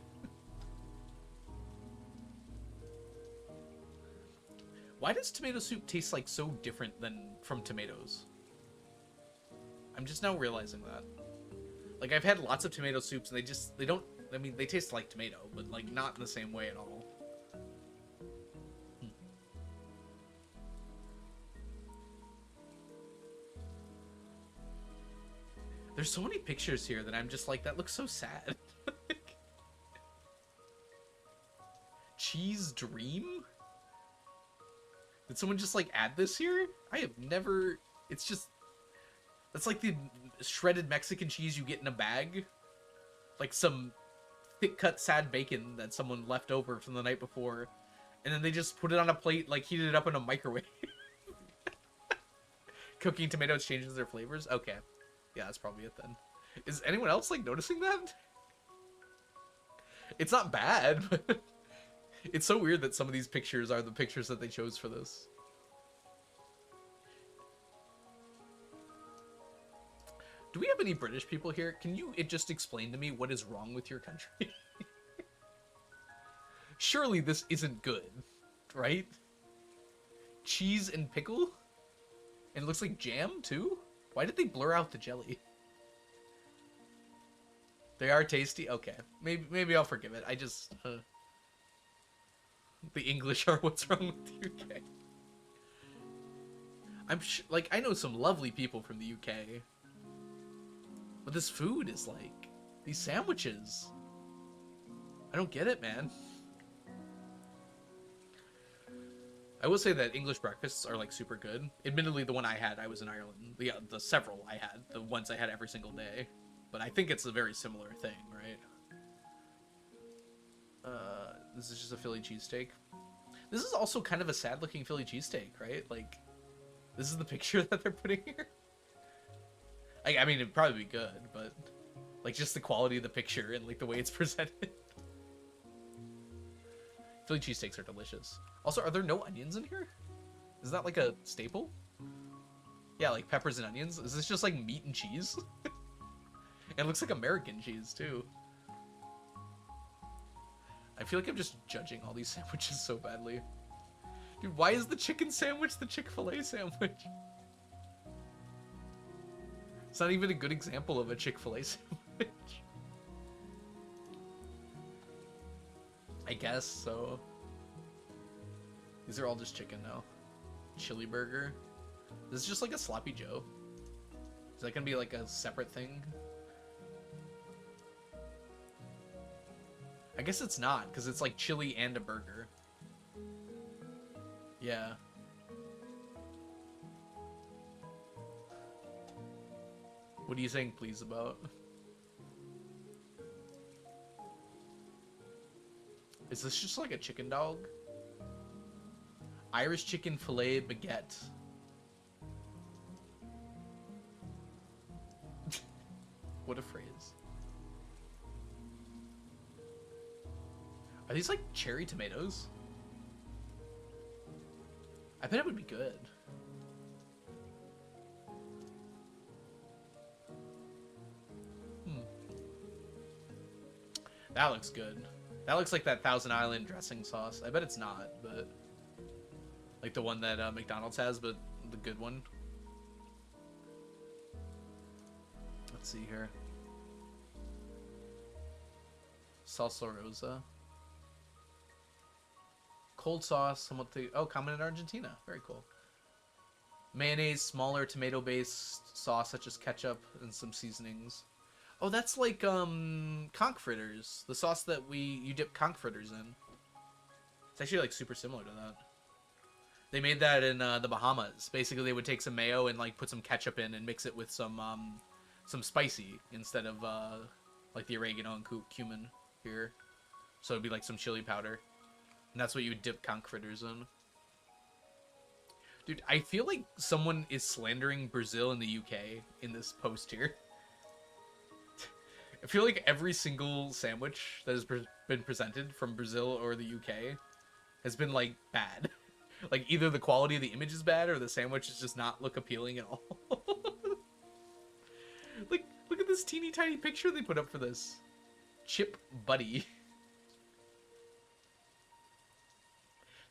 Why does tomato soup taste like so different than from tomatoes? I'm just now realizing that. Like, I've had lots of tomato soups and they don't, I mean, they taste like tomato, but like not in the same way at all. There's so many pictures here that I'm just like, that looks so sad. Cheese Dream? Did someone just like add this here? I have never, it's just, that's like the shredded Mexican cheese you get in a bag. Like some thick cut sad bacon that someone left over from the night before. And then they just put it on a plate, like heated it up in a microwave. Cooking tomatoes changes their flavors? Okay. Yeah, that's probably it then. Is anyone else like noticing that? It's not bad, but it's so weird that some of these pictures are the pictures that they chose for this. Do we have any British people here? Can you just explain to me what is wrong with your country? Surely this isn't good, right? Cheese and pickle? And it looks like jam, too? Why did they blur out the jelly? They are tasty? Okay. Maybe I'll forgive it. I just... the English are what's wrong with the UK. I'm like, I know some lovely people from the UK. But this food is like... These sandwiches. I don't get it, man. I will say that English breakfasts are like super good. Admittedly, the one I had, I was in Ireland. The several I had, the ones I had every single day. But I think it's a very similar thing, right? This is just a Philly cheesesteak. This is also kind of a sad-looking Philly cheesesteak, right? Like, this is the picture that they're putting here. I mean, it'd probably be good, but like just the quality of the picture and like the way it's presented. Philly cheesesteaks are delicious. Also, are there no onions in here? Is that like a staple? Yeah, like peppers and onions. Is this just like meat and cheese? It looks like American cheese too. I feel like I'm just judging all these sandwiches so badly. Dude, why is the chicken sandwich the Chick-fil-A sandwich? It's not even a good example of a Chick-fil-A sandwich. I guess so. These are all just chicken now. Chili burger. This is just like a sloppy Joe. Is that gonna be like a separate thing? I guess it's not, because it's like chili and a burger. Yeah. What are you saying please about? Is this just like a chicken dog? Irish chicken filet baguette. What a phrase. Are these like cherry tomatoes? I bet it would be good. That looks good. That looks like that Thousand Island dressing sauce. I bet it's not, but like the one that McDonald's has, but the good one. Let's see here. Salsa Rosa. Cold sauce, somewhat common in Argentina. Very cool. Mayonnaise, smaller tomato-based sauce such as ketchup and some seasonings. Oh, that's like conch fritters. The sauce that you dip conch fritters in. It's actually like super similar to that. They made that in the Bahamas. Basically, they would take some mayo and like put some ketchup in and mix it with some spicy instead of like the oregano and cumin here. So it'd be like some chili powder. And that's what you would dip conch fritters in. Dude, I feel like someone is slandering Brazil and the UK in this post here. I feel like every single sandwich that has been presented from Brazil or the UK has been, like, bad. Like, either the quality of the image is bad or the sandwich does just not look appealing at all. Like, look at this teeny tiny picture they put up for this. Chip Buddy.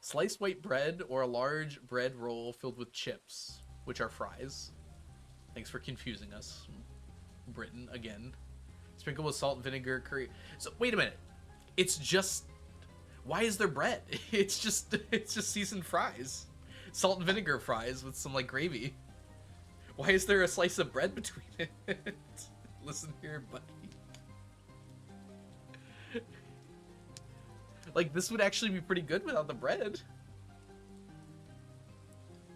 Sliced white bread or a large bread roll filled with chips, which are fries. Thanks for confusing us, Britain, again. Sprinkle with salt, vinegar, curry. So, wait a minute. It's just... Why is there bread? It's just seasoned fries. Salt and vinegar fries with some, like, gravy. Why is there a slice of bread between it? Listen here, buddy. Like, this would actually be pretty good without the bread.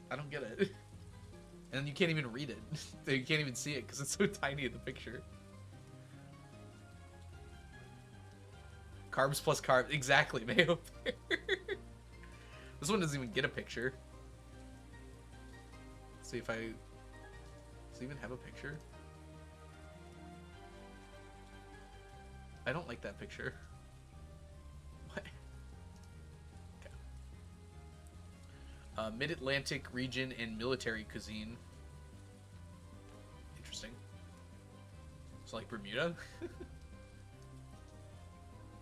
I don't get it. And you can't even read it. You can't even see it because it's so tiny in the picture. Carbs plus carbs. Exactly, mayo. This one doesn't even get a picture. Let's see if I... Does it even have a picture? I don't like that picture. What? Okay. Mid-Atlantic region and military cuisine. Interesting. So like Bermuda?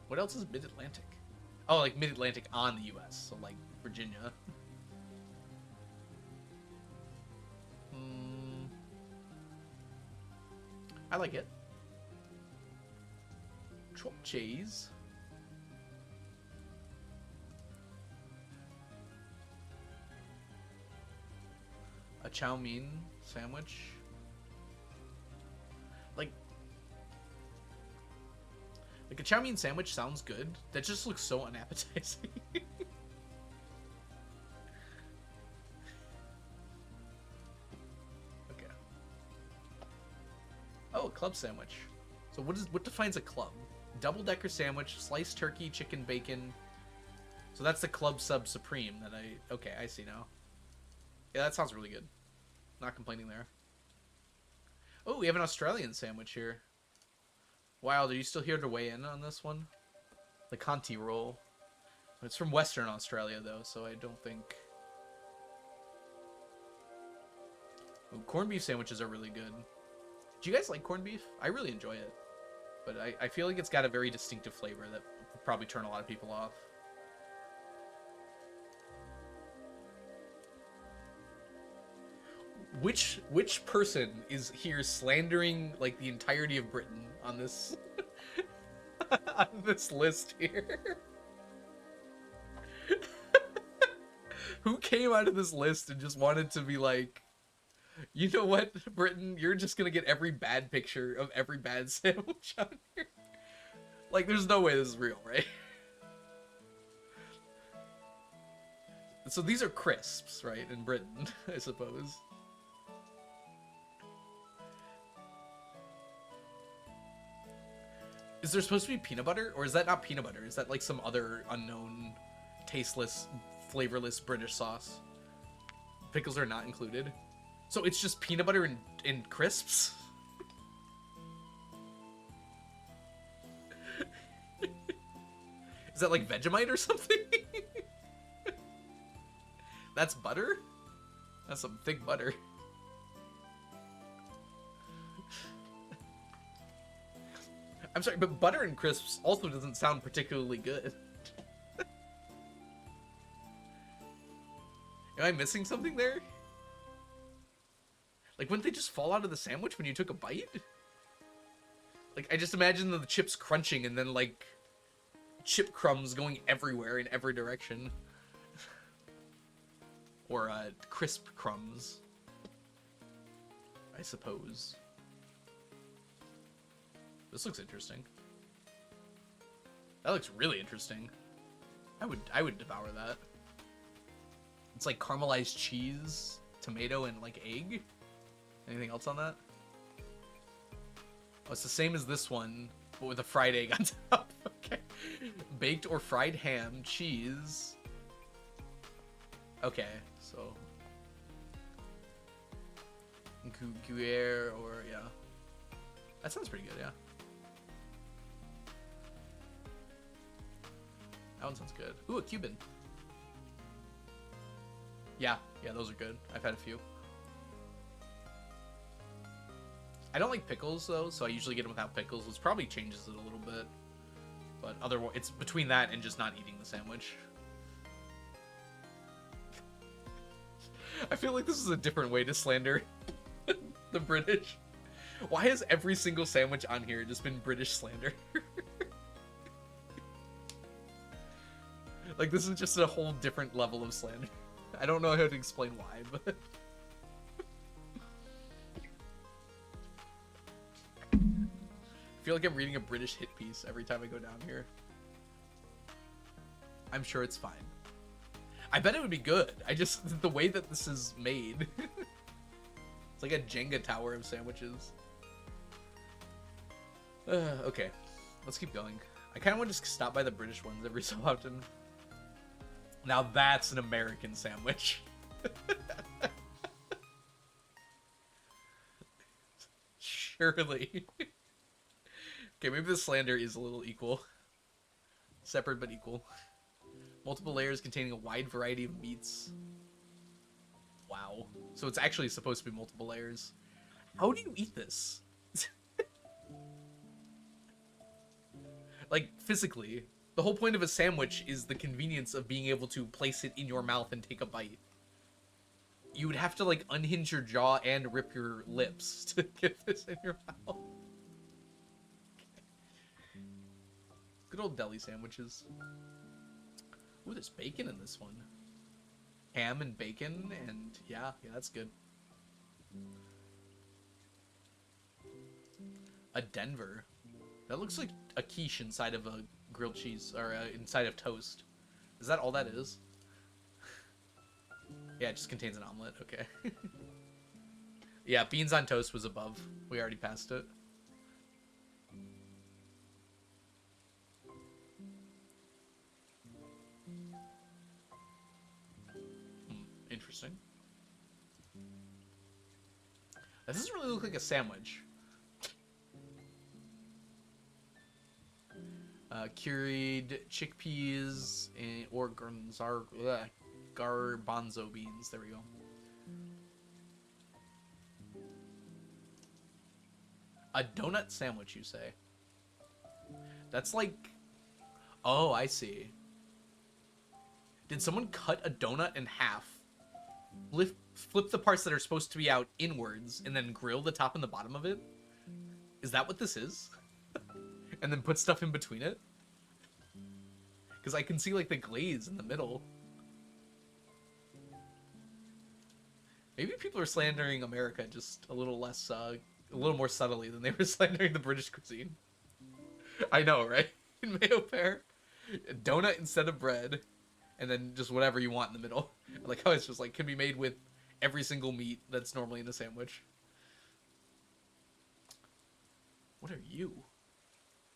What else is Mid-Atlantic? Oh, like Mid-Atlantic on the U.S. So like Virginia. I like it. Chopped cheese. A chow mein sandwich. Like a chow mein sandwich sounds good. That just looks so unappetizing. Okay. Oh, a club sandwich. So what defines a club? Double-decker sandwich, sliced turkey, chicken, bacon. So that's the club sub supreme that okay, I see now. Yeah, that sounds really good. Not complaining there. Oh, we have an Australian sandwich here. Wild, are you still here to weigh in on this one? The Conti roll. It's from Western Australia, though, so I don't think... Ooh, corned beef sandwiches are really good. Do you guys like corned beef? I really enjoy it. But I feel like it's got a very distinctive flavor that would probably turn a lot of people off. Which person is here slandering like the entirety of Britain on this on this list here? Who came out of this list and just wanted to be like, you know what, Britain, you're just gonna get every bad picture of every bad sandwich on here? Like, there's no way this is real, right? So these are crisps, right, in Britain, I suppose. Is there supposed to be peanut butter? Or is that not peanut butter? Is that like some other unknown, tasteless, flavorless British sauce? Pickles are not included. So it's just peanut butter and crisps? Is that like Vegemite or something? That's butter? That's some thick butter. I'm sorry, but butter and crisps also doesn't sound particularly good. Am I missing something there? Like, wouldn't they just fall out of the sandwich when you took a bite? Like, I just imagine the chips crunching and then, like, chip crumbs going everywhere in every direction. Or, crisp crumbs, I suppose. This looks interesting. That looks really interesting. I would devour that. It's like caramelized cheese, tomato, and like egg. Anything else on that? Oh, it's the same as this one, but with a fried egg on top. Okay. Baked or fried ham, cheese. Okay, so Gruyere or yeah. That sounds pretty good, yeah. That one sounds good. Ooh, a Cuban. Yeah, those are good. I've had a few. I don't like pickles though, so I usually get them without pickles, which probably changes it a little bit. But otherwise, it's between that and just not eating the sandwich. I feel like this is a different way to slander the British. Why has every single sandwich on here just been British slander? Like, this is just a whole different level of slander. I don't know how to explain why, but... I feel like I'm reading a British hit piece every time I go down here. I'm sure it's fine. I bet it would be good. I just... the way that this is made. It's like a Jenga tower of sandwiches. Okay. Let's keep going. I kind of want to just stop by the British ones every so often. Now that's an American sandwich. Surely. Okay, maybe the slander is a little equal. Separate but equal. Multiple layers containing a wide variety of meats. Wow. So it's actually supposed to be multiple layers. How do you eat this? Like, physically. The whole point of a sandwich is the convenience of being able to place it in your mouth and take a bite. You would have to, like, unhinge your jaw and rip your lips to get this in your mouth. Good old deli sandwiches. Ooh, there's bacon in this one. Ham and bacon, and yeah, that's good. A Denver. That looks like a quiche inside of a grilled cheese, or inside of toast. Is that all that is? Yeah, it just contains an omelet. Okay. Yeah, beans on toast was above. We already passed it. Interesting. This doesn't really look like a sandwich. Curried chickpeas or garbanzo beans. There we go. A donut sandwich, you say? That's like... Oh, I see. Did someone cut a donut in half, flip the parts that are supposed to be out inwards, and then grill the top and the bottom of it? Is that what this is? And then put stuff in between it? Because I can see, like, the glaze in the middle. Maybe people are slandering America just a little less, a little more subtly than they were slandering the British cuisine. I know, right? In Mayo Pear, a donut instead of bread, and then just whatever you want in the middle. I like how it's just, like, can be made with every single meat that's normally in a sandwich. What are you?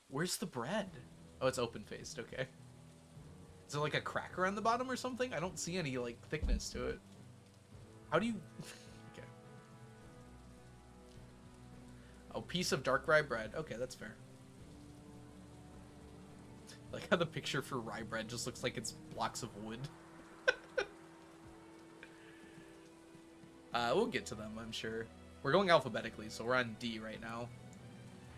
Where's the bread? Oh, it's open-faced, okay. Is there like a cracker on the bottom or something? I don't see any, like, thickness to it. How do you... Okay. Oh, piece of dark rye bread. Okay, that's fair. Like how the picture for rye bread just looks like it's blocks of wood. We'll get to them, I'm sure. We're going alphabetically, so we're on D right now.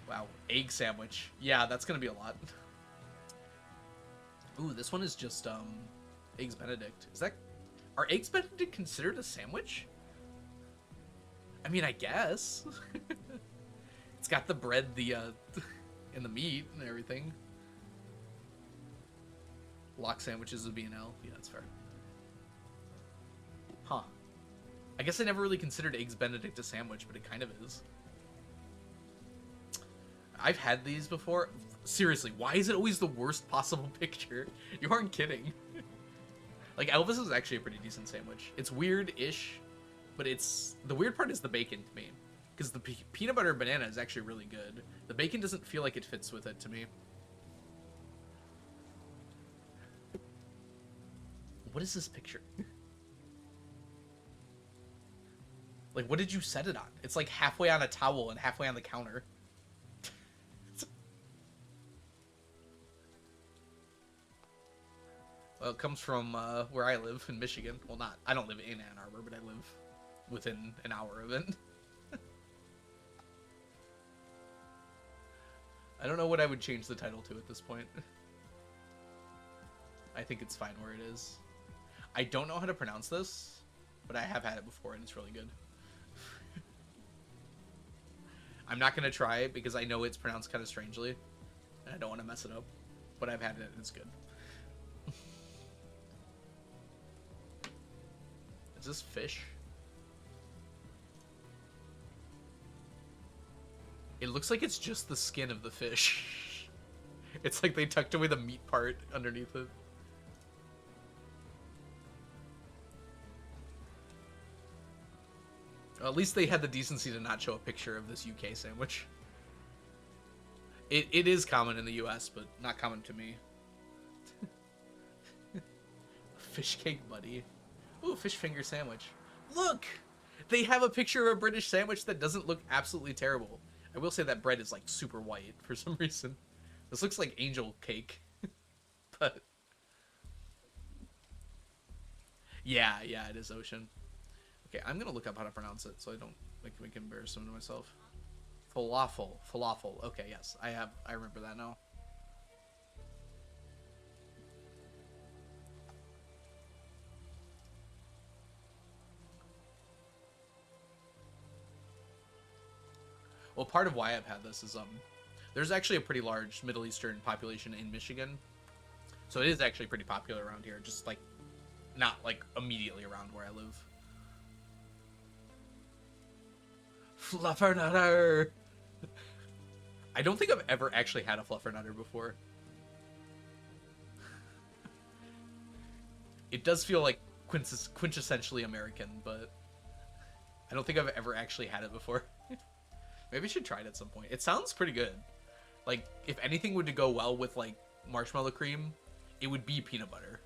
Wow, egg sandwich. Yeah, that's gonna be a lot. Ooh, this one is just, Eggs Benedict. Is that... Are Eggs Benedict considered a sandwich? I mean, I guess. It's got the bread, and the meat and everything. Lock sandwiches would be an L. Yeah, that's fair. Huh. I guess I never really considered Eggs Benedict a sandwich, but it kind of is. I've had these before. Seriously, why is it always the worst possible picture? You aren't kidding. Like, Elvis is actually a pretty decent sandwich. It's weird-ish, but it's... The weird part is the bacon to me. Because the peanut butter banana is actually really good. The bacon doesn't feel like it fits with it to me. What is this picture? Like, what did you set it on? It's like halfway on a towel and halfway on the counter. Well, it comes from where I live in Michigan. Well, not... I don't live in Ann Arbor, but I live within an hour of it. I don't know what I would change the title to at this point. I think it's fine where it is. I don't know how to pronounce this, but I have had it before and it's really good. I'm not going to try it because I know it's pronounced kind of strangely, and I don't want to mess it up, but I've had it and it's good. Is this fish? It looks like it's just the skin of the fish. It's like they tucked away the meat part underneath it. Well, at least they had the decency to not show a picture of this UK sandwich. It is common in the US, but not common to me. Fish cake buddy. Ooh, fish finger sandwich. Look! They have a picture of a British sandwich that doesn't look absolutely terrible. I will say that bread is like super white for some reason. This looks like angel cake. But yeah, it is ocean. Okay, I'm gonna look up how to pronounce it so I don't make embarrassment of myself. Falafel. Okay, yes, I remember that now. Well, part of why I've had this is there's actually a pretty large Middle Eastern population in Michigan, so it is actually pretty popular around here. Just like not like immediately around where I live. Fluffernutter. I don't think I've ever actually had a fluffernutter before. It does feel like quintessentially American, but I don't think I've ever actually had it before. Maybe I should try it at some point. It sounds pretty good. Like, if anything would to go well with, like, marshmallow cream, it would be peanut butter.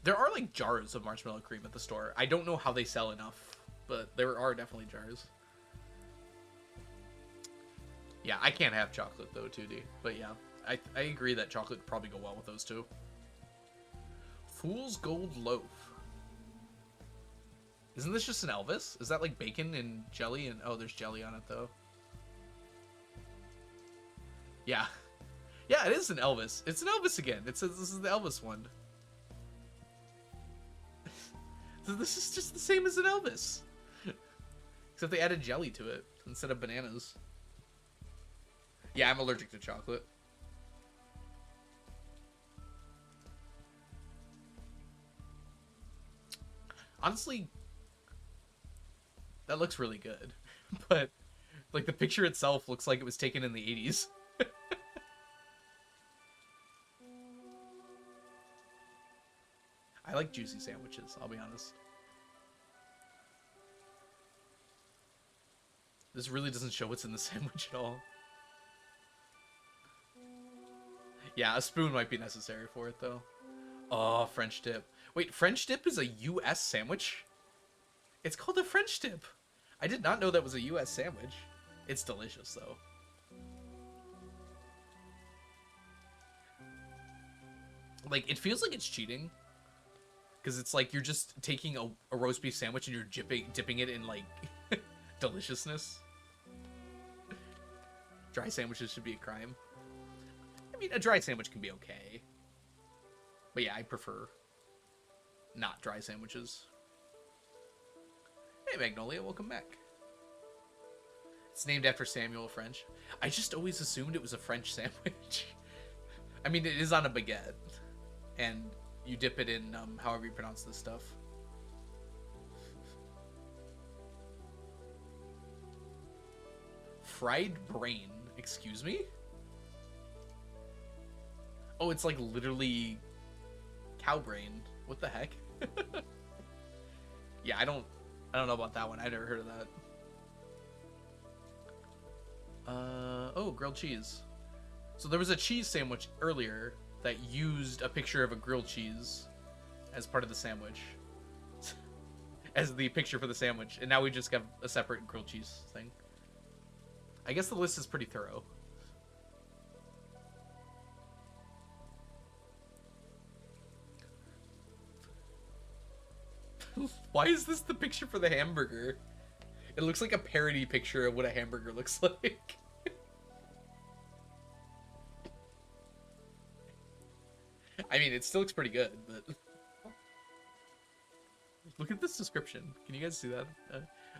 There are, like, jars of marshmallow cream at the store. I don't know how they sell enough, but there are definitely jars. Yeah, I can't have chocolate, though, 2D. But yeah, I agree that chocolate would probably go well with those, too. Fool's Gold Loaf. Isn't this just an Elvis? Is that like bacon and jelly? And oh, there's jelly on it though. Yeah, yeah, it is an Elvis. It's an Elvis again. It says this is the Elvis one. So this is just the same as an Elvis, except they added jelly to it instead of bananas. Yeah, I'm allergic to chocolate. Honestly, that looks really good, but like the picture itself looks like it was taken in the 80s. I like juicy sandwiches, I'll be honest. This really doesn't show what's in the sandwich at all. Yeah, a spoon might be necessary for it though. Oh, French dip. Wait, French dip is a US sandwich? It's called a French dip. I did not know that was a US sandwich. It's delicious, though. Like, it feels like it's cheating. Because it's like you're just taking a roast beef sandwich and you're dipping it in, like, deliciousness. Dry sandwiches should be a crime. I mean, a dry sandwich can be okay. But yeah, I prefer not dry sandwiches. Hey, Magnolia, welcome back. It's named after Samuel French. I just always assumed it was a French sandwich. I mean, it is on a baguette. And you dip it in however you pronounce this stuff. Fried brain. Excuse me? Oh, it's like literally cow brain. What the heck? Yeah, I don't know about that one. I never heard of that. Oh, grilled cheese. So there was a cheese sandwich earlier that used a picture of a grilled cheese as part of the sandwich. As the picture for the sandwich. And now we just have a separate grilled cheese thing. I guess the list is pretty thorough. Why is this the picture for the hamburger? It looks like a parody picture of what a hamburger looks like. I mean, it still looks pretty good, but look at this description. Can you guys see that?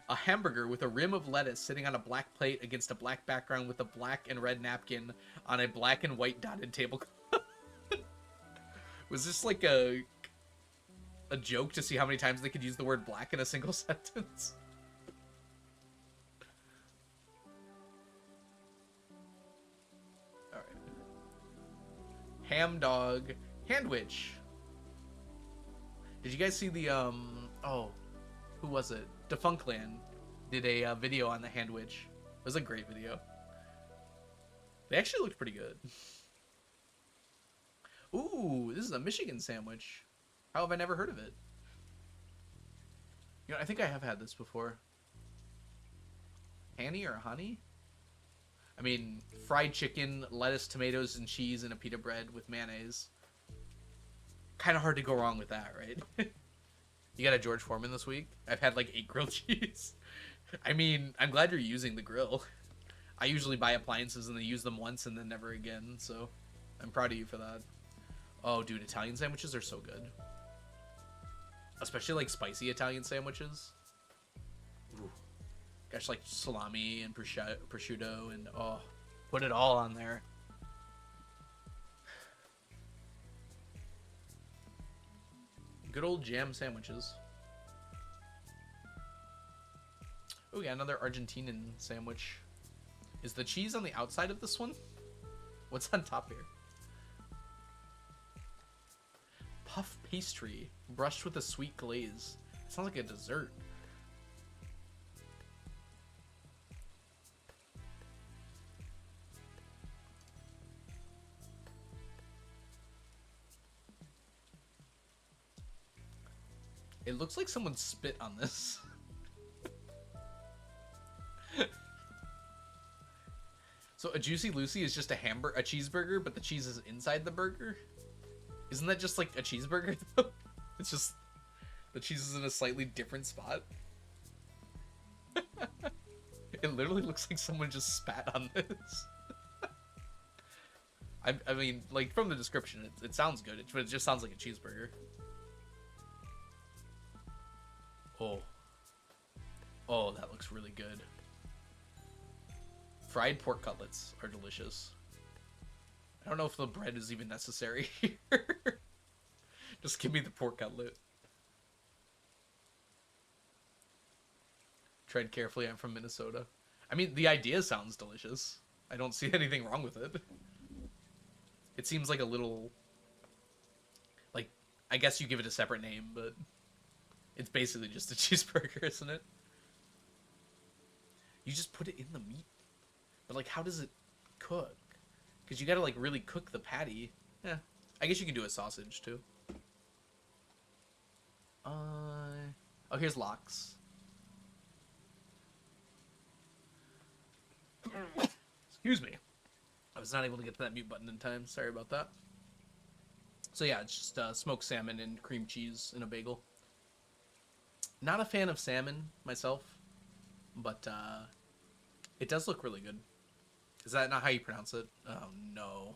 A hamburger with a rim of lettuce sitting on a black plate against a black background with a black and red napkin on a black and white dotted tablecloth. Was this like a joke to see how many times they could use the word black in a single sentence? All right. Ham dog handwich. Did you guys see the oh, who was it? Defunctland did a video on the handwich. It was a great video. They actually looked pretty good. Ooh, this is a Michigan sandwich. How have I never heard of it? You know, I think I have had this before. Hanny or honey? I mean, fried chicken, lettuce, tomatoes, and cheese in a pita bread with mayonnaise. Kind of hard to go wrong with that, right? You got a George Foreman this week? I've had like 8 grilled cheese. I mean, I'm glad you're using the grill. I usually buy appliances and they use them once and then never again, so I'm proud of you for that. Oh, dude, Italian sandwiches are so good. Especially like spicy Italian sandwiches. Ooh. Gosh, like salami and prosciutto and oh, put it all on there. Good old jam sandwiches. Oh, yeah, another Argentinian sandwich. Is the cheese on the outside of this one? What's on top here? Puff pastry, brushed with a sweet glaze. It sounds like a dessert. It looks like someone spit on this. So a Juicy Lucy is just a cheeseburger, but the cheese is inside the burger? Isn't that just like a cheeseburger though? It's just the cheese is in a slightly different spot. It literally looks like someone just spat on this. I mean, like from the description, it sounds good, but it just sounds like a cheeseburger. Oh. Oh, that looks really good. Fried pork cutlets are delicious. I don't know if the bread is even necessary here. Just give me the pork cutlet. Tread carefully, I'm from Minnesota. I mean, the idea sounds delicious. I don't see anything wrong with it. It seems like a little... Like, I guess you give it a separate name, but... It's basically just a cheeseburger, isn't it? You just put it in the meat. But, like, how does it cook? Because you gotta, like, really cook the patty. Yeah. I guess you can do a sausage, too. Oh, here's lox. Excuse me. I was not able to get to that mute button in time. Sorry about that. So, yeah, it's just smoked salmon and cream cheese in a bagel. Not a fan of salmon, myself. But, it does look really good. Is that not how you pronounce it? Oh, no.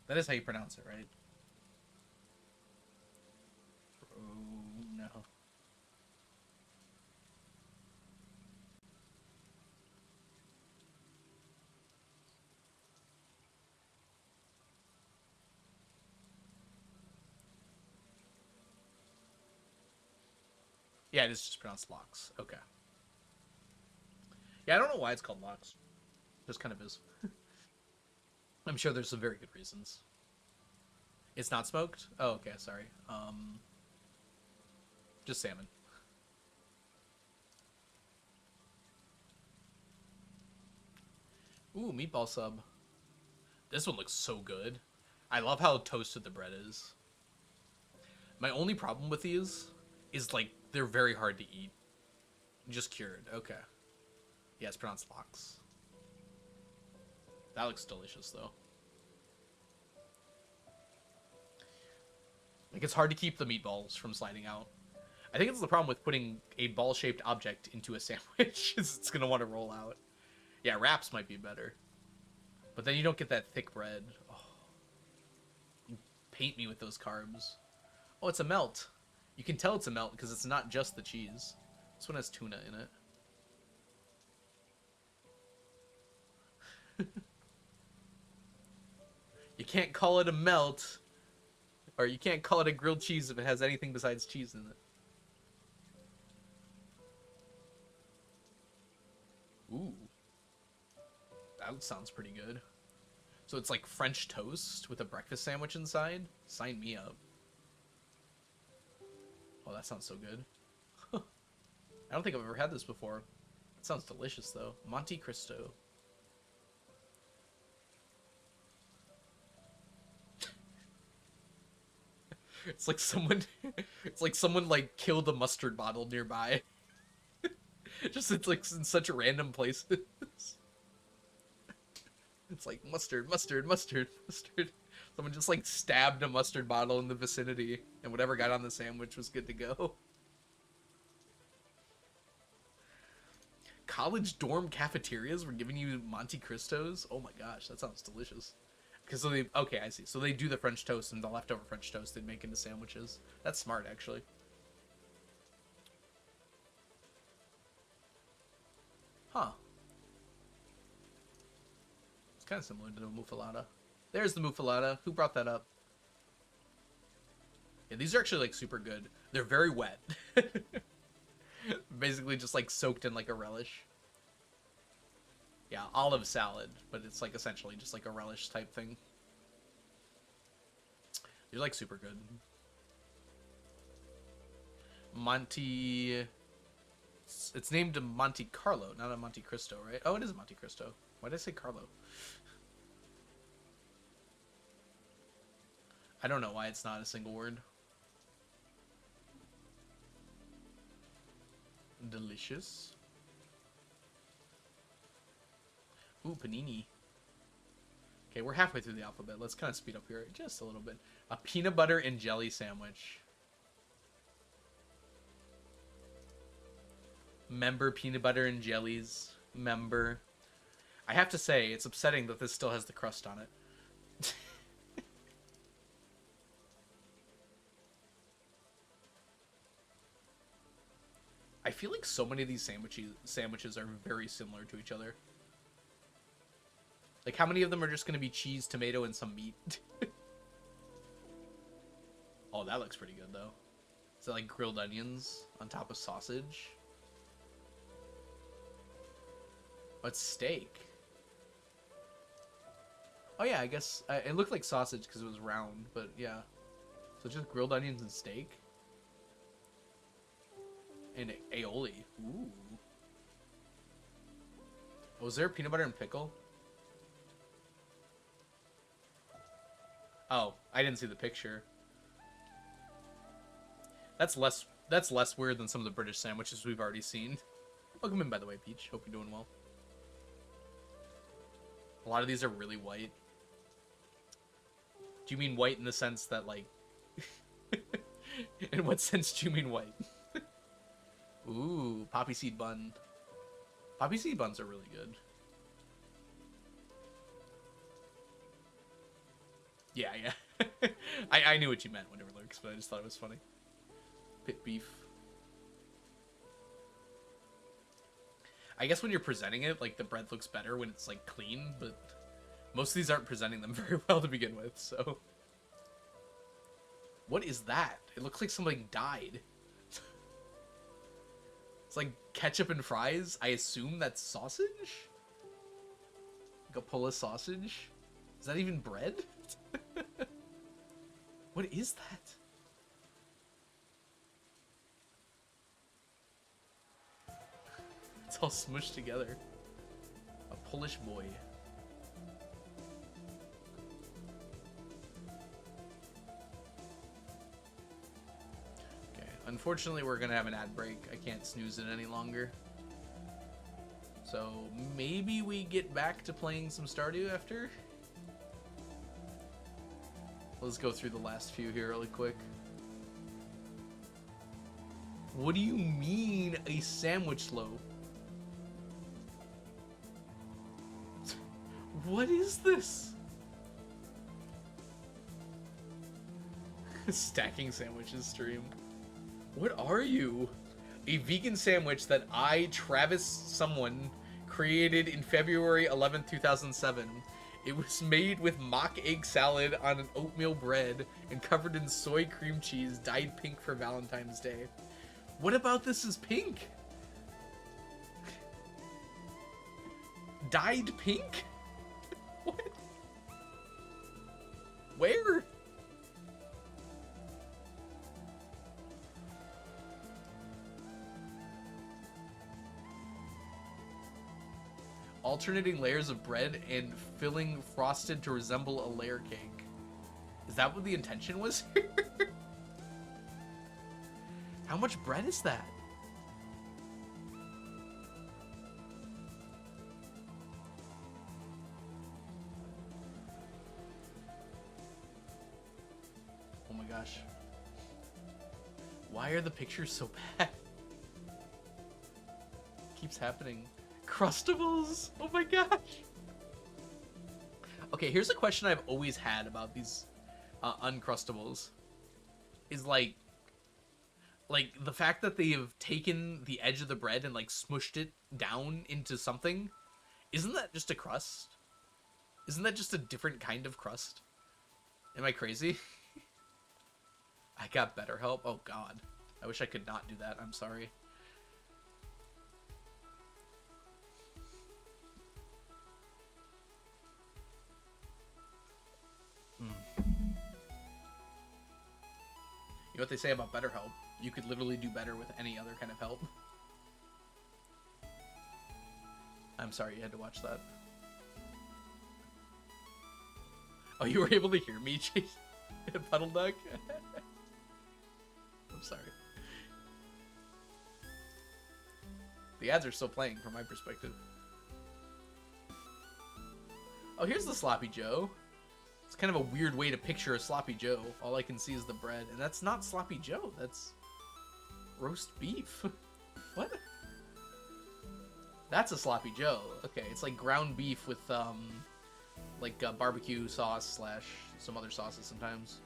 That is how you pronounce it, right? Oh, no. Yeah, it is just pronounced lox. Okay. Yeah, I don't know why it's called lox. It just kind of is. I'm sure there's some very good reasons. It's not smoked? Oh, okay, sorry. Just salmon. Ooh, meatball sub. This one looks so good. I love how toasted the bread is. My only problem with these is, like, they're very hard to eat. Just cured. Okay. Yeah, it's pronounced lox. That looks delicious, though. Like, it's hard to keep the meatballs from sliding out. I think it's the problem with putting a ball-shaped object into a sandwich, is it's gonna want to roll out. Yeah, wraps might be better. But then you don't get that thick bread. Oh, you paint me with those carbs. Oh, it's a melt. You can tell it's a melt because it's not just the cheese. This one has tuna in it. You can't call it a melt, or you can't call it a grilled cheese if it has anything besides cheese in it. Ooh. That sounds pretty good. So it's like French toast with a breakfast sandwich inside? Sign me up. Oh, that sounds so good. I don't think I've ever had this before. It sounds delicious, though. Monte Cristo. It's like someone... It's like someone, like, killed a mustard bottle nearby. Just, it's like in such random places. It's like mustard, mustard, mustard, mustard. Someone just like stabbed a mustard bottle in the vicinity, and whatever got on the sandwich was good to go. College dorm cafeterias were giving you Monte Cristos? Oh my gosh, that sounds delicious. Because so they... Okay, I see. So they do the French toast, and the leftover French toast they'd make into sandwiches. That's smart, actually. Huh. It's kind of similar to the muffalata. There's the muffalata. Who brought that up? Yeah, these are actually, like, super good. They're very wet. Basically just, like, soaked in, like, a relish. Yeah, olive salad, but it's, like, essentially just, like, a relish type thing. They're, like, super good. Monte... It's named a Monte Carlo, not a Monte Cristo, right? Oh, it is a Monte Cristo. Why did I say Carlo? I don't know why it's not a single word. Delicious. Ooh, panini. Okay, we're halfway through the alphabet. Let's kind of speed up here just a little bit. A peanut butter and jelly sandwich. Member peanut butter and jellies. Member. I have to say, it's upsetting that this still has the crust on it. I feel like so many of these sandwiches are very similar to each other. Like, how many of them are just going to be cheese, tomato, and some meat? Oh, that looks pretty good, though. Is that like grilled onions on top of sausage? What's steak? Oh, yeah, I guess... it looked like sausage because it was round, but yeah. So just grilled onions and steak? And aioli. Ooh. Oh, was there peanut butter and pickle? Oh, I didn't see the picture. That's less weird than some of the British sandwiches we've already seen. Welcome in, by the way, Peach. Hope you're doing well. A lot of these are really white. Do you mean white in the sense that, like... In what sense do you mean white? Ooh, poppy seed bun. Poppy seed buns are really good. Yeah, yeah. I knew what you meant whenever lurks, but I just thought it was funny. Pit beef. I guess when you're presenting it, like, the bread looks better when it's, like, clean, but most of these aren't presenting them very well to begin with, so... What is that? It looks like something died. It's like ketchup and fries. I assume that's sausage? Like a Polish sausage? Is that even bread? What is that? It's all smushed together. A Polish boy. Okay, unfortunately we're gonna have an ad break. I can't snooze it any longer. So maybe we get back to playing some Stardew after? Let's go through the last few here really quick. What do you mean a sandwich loaf? What is this? Stacking sandwiches stream. What are you? A vegan sandwich that I, Travis someone, created in February 11th, 2007. It was made with mock egg salad on an oatmeal bread and covered in soy cream cheese dyed pink for Valentine's Day. What about this is pink? Dyed pink? What? Where? Alternating layers of bread and filling frosted to resemble a layer cake. Is that what the intention was here? How much bread is that? Oh my gosh. Why are the pictures so bad? Keeps happening. Crustables! Oh my gosh! Okay, here's a question I've always had about these Uncrustables. Is like the fact that they have taken the edge of the bread and like smushed it down into something. Isn't that just a crust? Isn't that just a different kind of crust? Am I crazy? I got better help. Oh god. I wish I could not do that. I'm sorry. You know what they say about better help? You could literally do better with any other kind of help. I'm sorry you had to watch that. Oh, you were able to hear me, Chase? Puddle duck? I'm sorry. The ads are still playing from my perspective. Oh, here's the Sloppy Joe. It's kind of a weird way to picture a Sloppy Joe. All I can see is the bread. And that's not Sloppy Joe. That's roast beef. What? That's a Sloppy Joe. Okay, it's like ground beef with, like barbecue sauce slash some other sauces sometimes.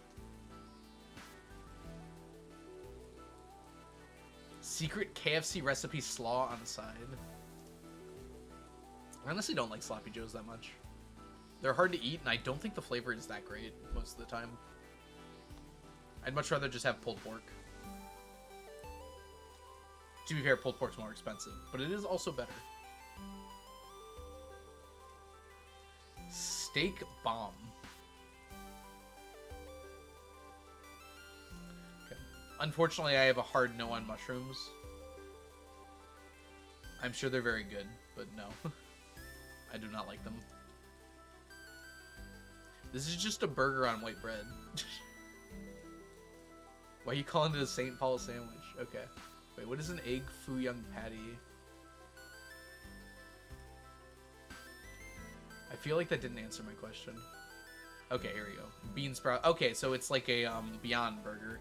Secret KFC recipe slaw on the side. I honestly don't like Sloppy Joes that much. They're hard to eat, and I don't think the flavor is that great most of the time. I'd much rather just have pulled pork. To be fair, pulled pork's more expensive, but it is also better. Steak bomb. Okay. Unfortunately, I have a hard no on mushrooms. I'm sure they're very good, but no. I do not like them. This is just a burger on white bread. Why are you calling it a St. Paul sandwich? Okay. Wait, what is an egg foo young patty? I feel like that didn't answer my question. Okay, here we go. Bean sprout. Okay, so it's like a Beyond Burger.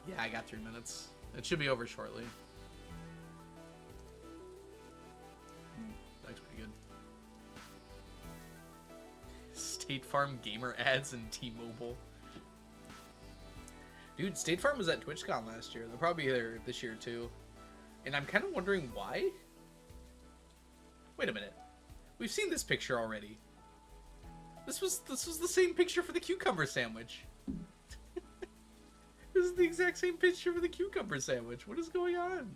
Yeah, I got 3 minutes. It should be over shortly. Looks pretty good. State Farm gamer ads and T-Mobile. Dude, State Farm was at TwitchCon last year. They'll probably be there this year too. And I'm kind of wondering why. Wait a minute. We've seen this picture already. This was the same picture for the cucumber sandwich. This is the exact same picture for the cucumber sandwich. What is going on?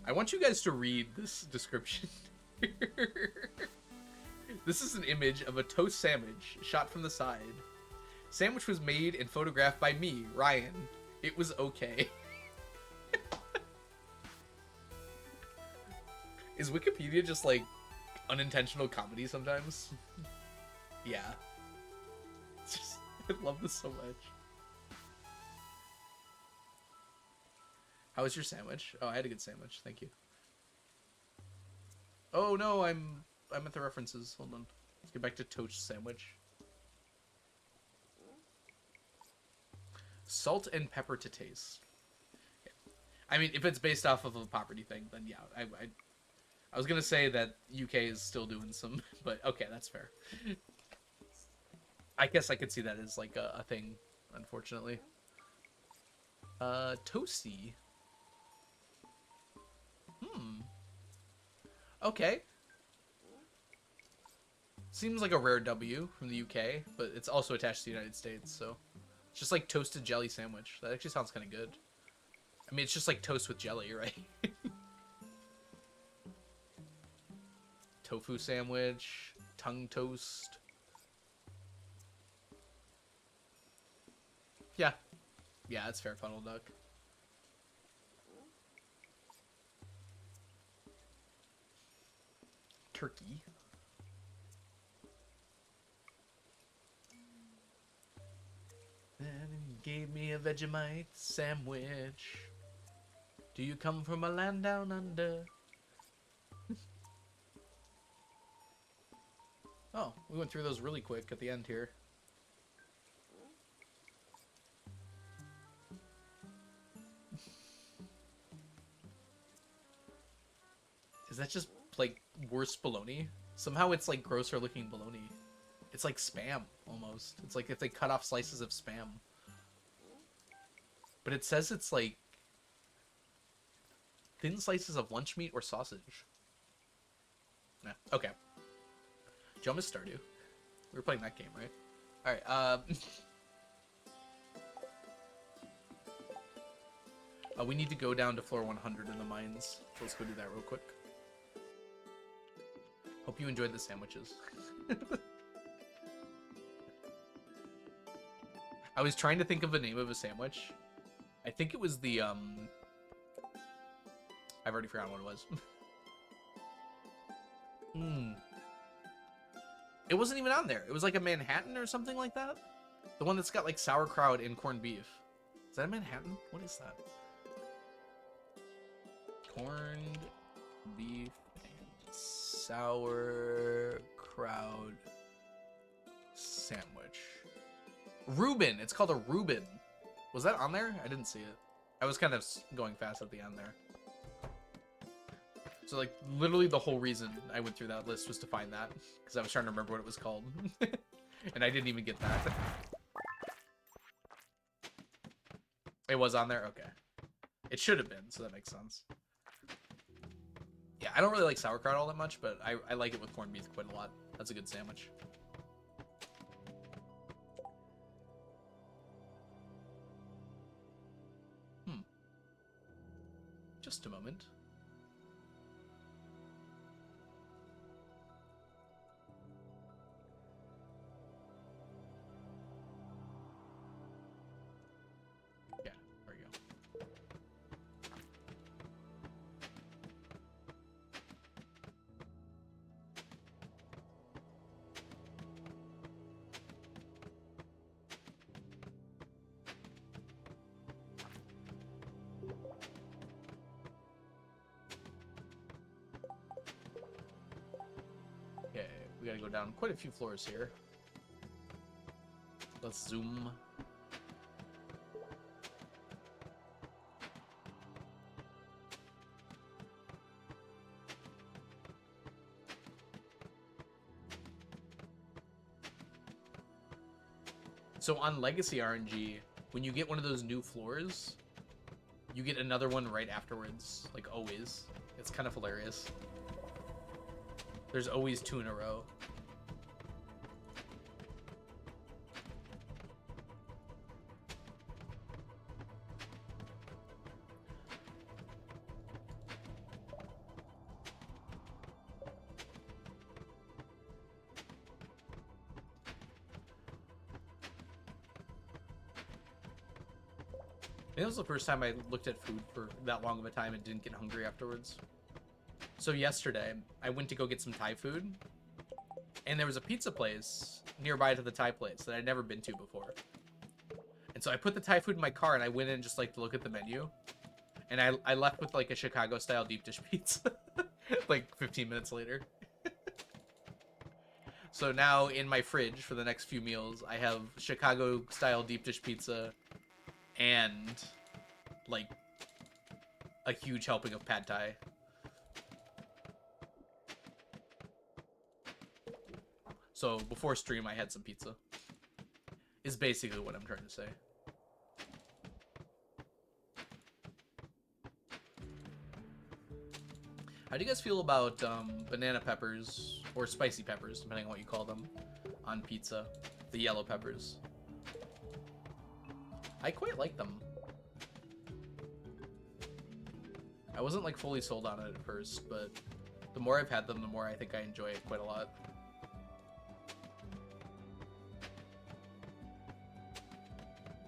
I want you guys to read this description. This is an image of a toast sandwich shot from the side. Sandwich was made and photographed by me, Ryan. It was okay. Is Wikipedia just like unintentional comedy sometimes. Yeah. It's just, I love this so much. How was your sandwich? Oh, I had a good sandwich. Thank you. Oh no, I'm at the references. Hold on. Let's get back to toast sandwich. Salt and pepper to taste. Yeah. I mean, if it's based off of a property thing, then yeah. I was gonna say that UK is still doing some, but okay, that's fair. I guess I could see that as like a thing, unfortunately. Toasty. Okay. Seems like a rare W from the UK, but it's also attached to the United States, so it's just like toasted jelly sandwich. That actually sounds kind of good. I mean, it's just like toast with jelly, right? Tofu sandwich, tongue toast. Yeah. Yeah, it's fair, funnel duck. Turkey. Then he gave me a Vegemite sandwich. Do you come from a land down under? Oh, we went through those really quick at the end here. Is that just, like, worse bologna? Somehow it's, like, grosser looking bologna. It's like Spam, almost. It's like if they cut off slices of Spam. But it says it's, like, thin slices of lunch meat or sausage. Nah, okay. Do you want to Stardew? We were playing that game, right? Alright, we need to go down to floor 100 in the mines. So let's go do that real quick. Hope you enjoyed the sandwiches. I was trying to think of the name of a sandwich. I think it was the, I've already forgotten what it was. It wasn't even on there. It was like a Manhattan or something like that. The one that's got like sauerkraut and corned beef. Is that a Manhattan? What is that? Corned beef and sauerkraut sandwich. Reuben. It's called a Reuben. Was that on there? I didn't see it. I was kind of going fast at the end there. So, like, literally the whole reason I went through that list was to find that. Because I was trying to remember what it was called. And I didn't even get that. It was on there? Okay. It should have been, so that makes sense. Yeah, I don't really like sauerkraut all that much, but I like it with corned beef quite a lot. That's a good sandwich. Just a moment. Yeah, there we go. Okay, we gotta go down quite a few floors here. Let's zoom. So on Legacy RNG, when you get one of those new floors, you get another one right afterwards, like always. It's kind of hilarious. There's always 2 in a row. It was the first time I looked at food for that long of a time and didn't get hungry afterwards. So yesterday, I went to go get some Thai food, and there was a pizza place nearby to the Thai place that I'd never been to before. And so I put the Thai food in my car, and I went in just like to look at the menu, and I left with like a Chicago-style deep dish pizza, like 15 minutes later. So now in my fridge for the next few meals, I have Chicago-style deep dish pizza, and like a huge helping of pad thai. So before stream, I had some pizza. Is basically what I'm trying to say. How do you guys feel about banana peppers or spicy peppers, depending on what you call them, on pizza? The yellow peppers. I quite like them. I wasn't like fully sold on it at first, but the more I've had them, the more I think I enjoy it quite a lot.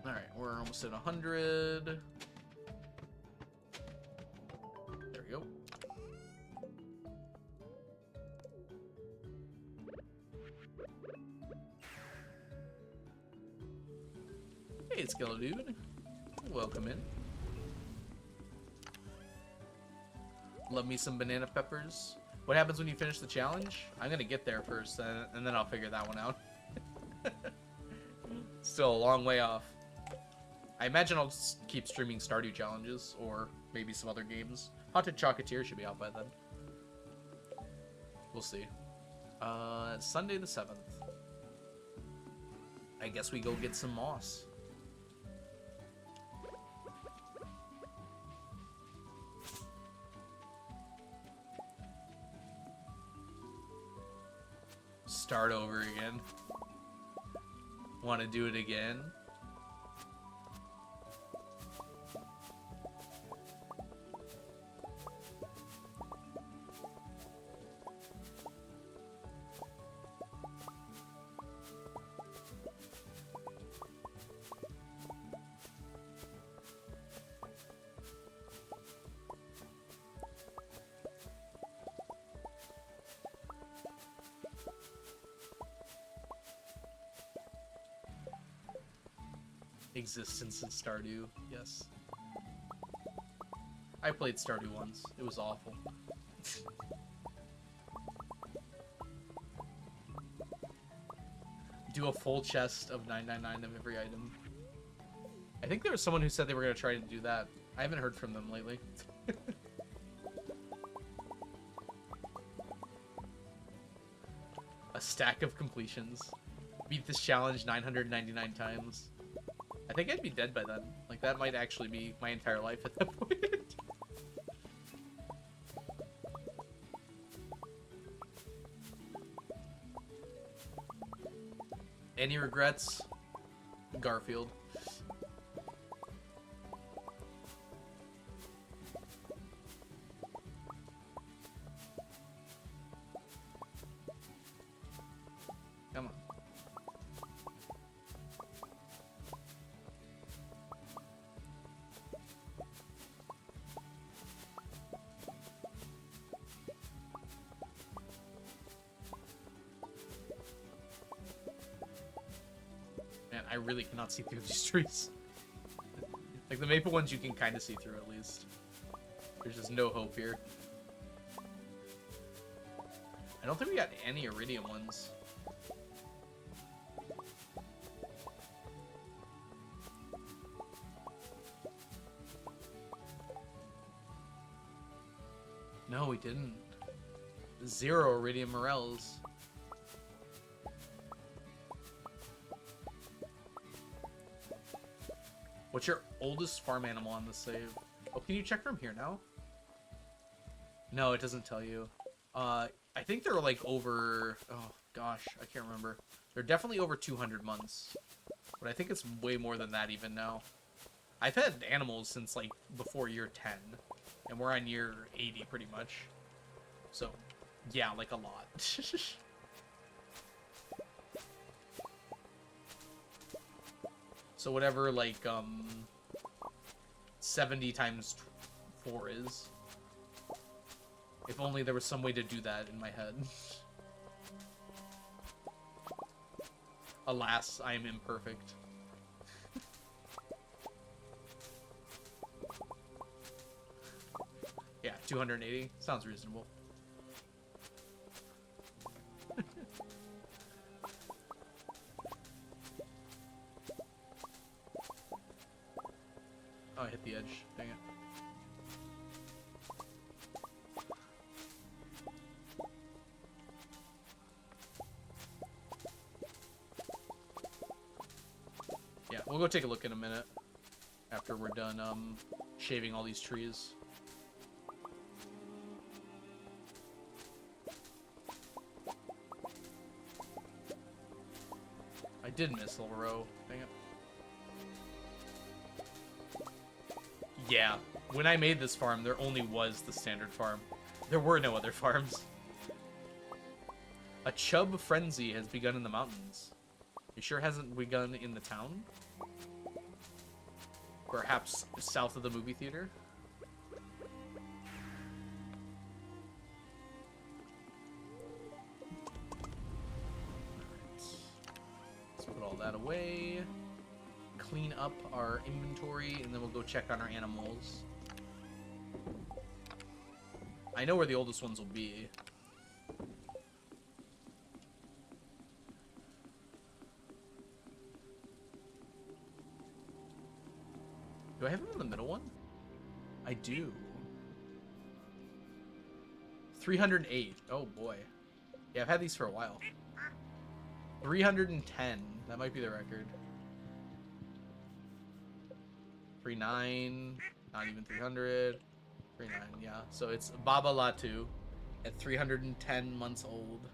Alright, we're almost at 100. There we go. Hey, Skeledude. Welcome in. Love me some banana peppers. What happens when you finish the challenge? I'm gonna get there first, and then I'll figure that one out. Still a long way off. I imagine I'll just keep streaming Stardew challenges, or maybe some other games. Haunted Chocolatier should be out by then. We'll see. Sunday the 7th. I guess we go get some moss. Start over again. Want to do it again? Existence in Stardew, yes. I played Stardew once. It was awful. Do a full chest of 999 of every item. I think there was someone who said they were going to try to do that. I haven't heard from them lately. A stack of completions. Beat this challenge 999 times. I think I'd be dead by then. Like, that might actually be my entire life at that point. Any regrets? Garfield. Come on. Man, I really cannot see through these trees. Like, the maple ones you can kind of see through at least. There's just no hope here. I don't think we got any iridium ones. No, we didn't. 0 iridium morels. What's your oldest farm animal on the save? Oh, can you check from here now? No, it doesn't tell you. I think they're like over... Oh, gosh, I can't remember. They're definitely over 200 months. But I think it's way more than that even now. I've had animals since like before year 10. And we're on year 80 pretty much. So, yeah, like a lot. So whatever, like, 70 times 4 is. If only there was some way to do that in my head. Alas, I am imperfect. Yeah, 280. Sounds reasonable. Oh, I hit the edge. Dang it. Yeah, we'll go take a look in a minute. After we're done, shaving all these trees. I did miss a little row. Dang it. Yeah, when I made this farm, there only was the standard farm. There were no other farms. A chub frenzy has begun in the mountains. You sure hasn't begun in the town? Perhaps south of the movie theater? Let's put all that away. Clean up our inventory, and then we'll go check on our animals. I know where the oldest ones will be. Do I have him in the middle one? I do. 308. Oh boy. Yeah, I've had these for a while. 310. That might be the record. 39. Not even 300. 39, yeah. So it's Baba Latu at 310 months old.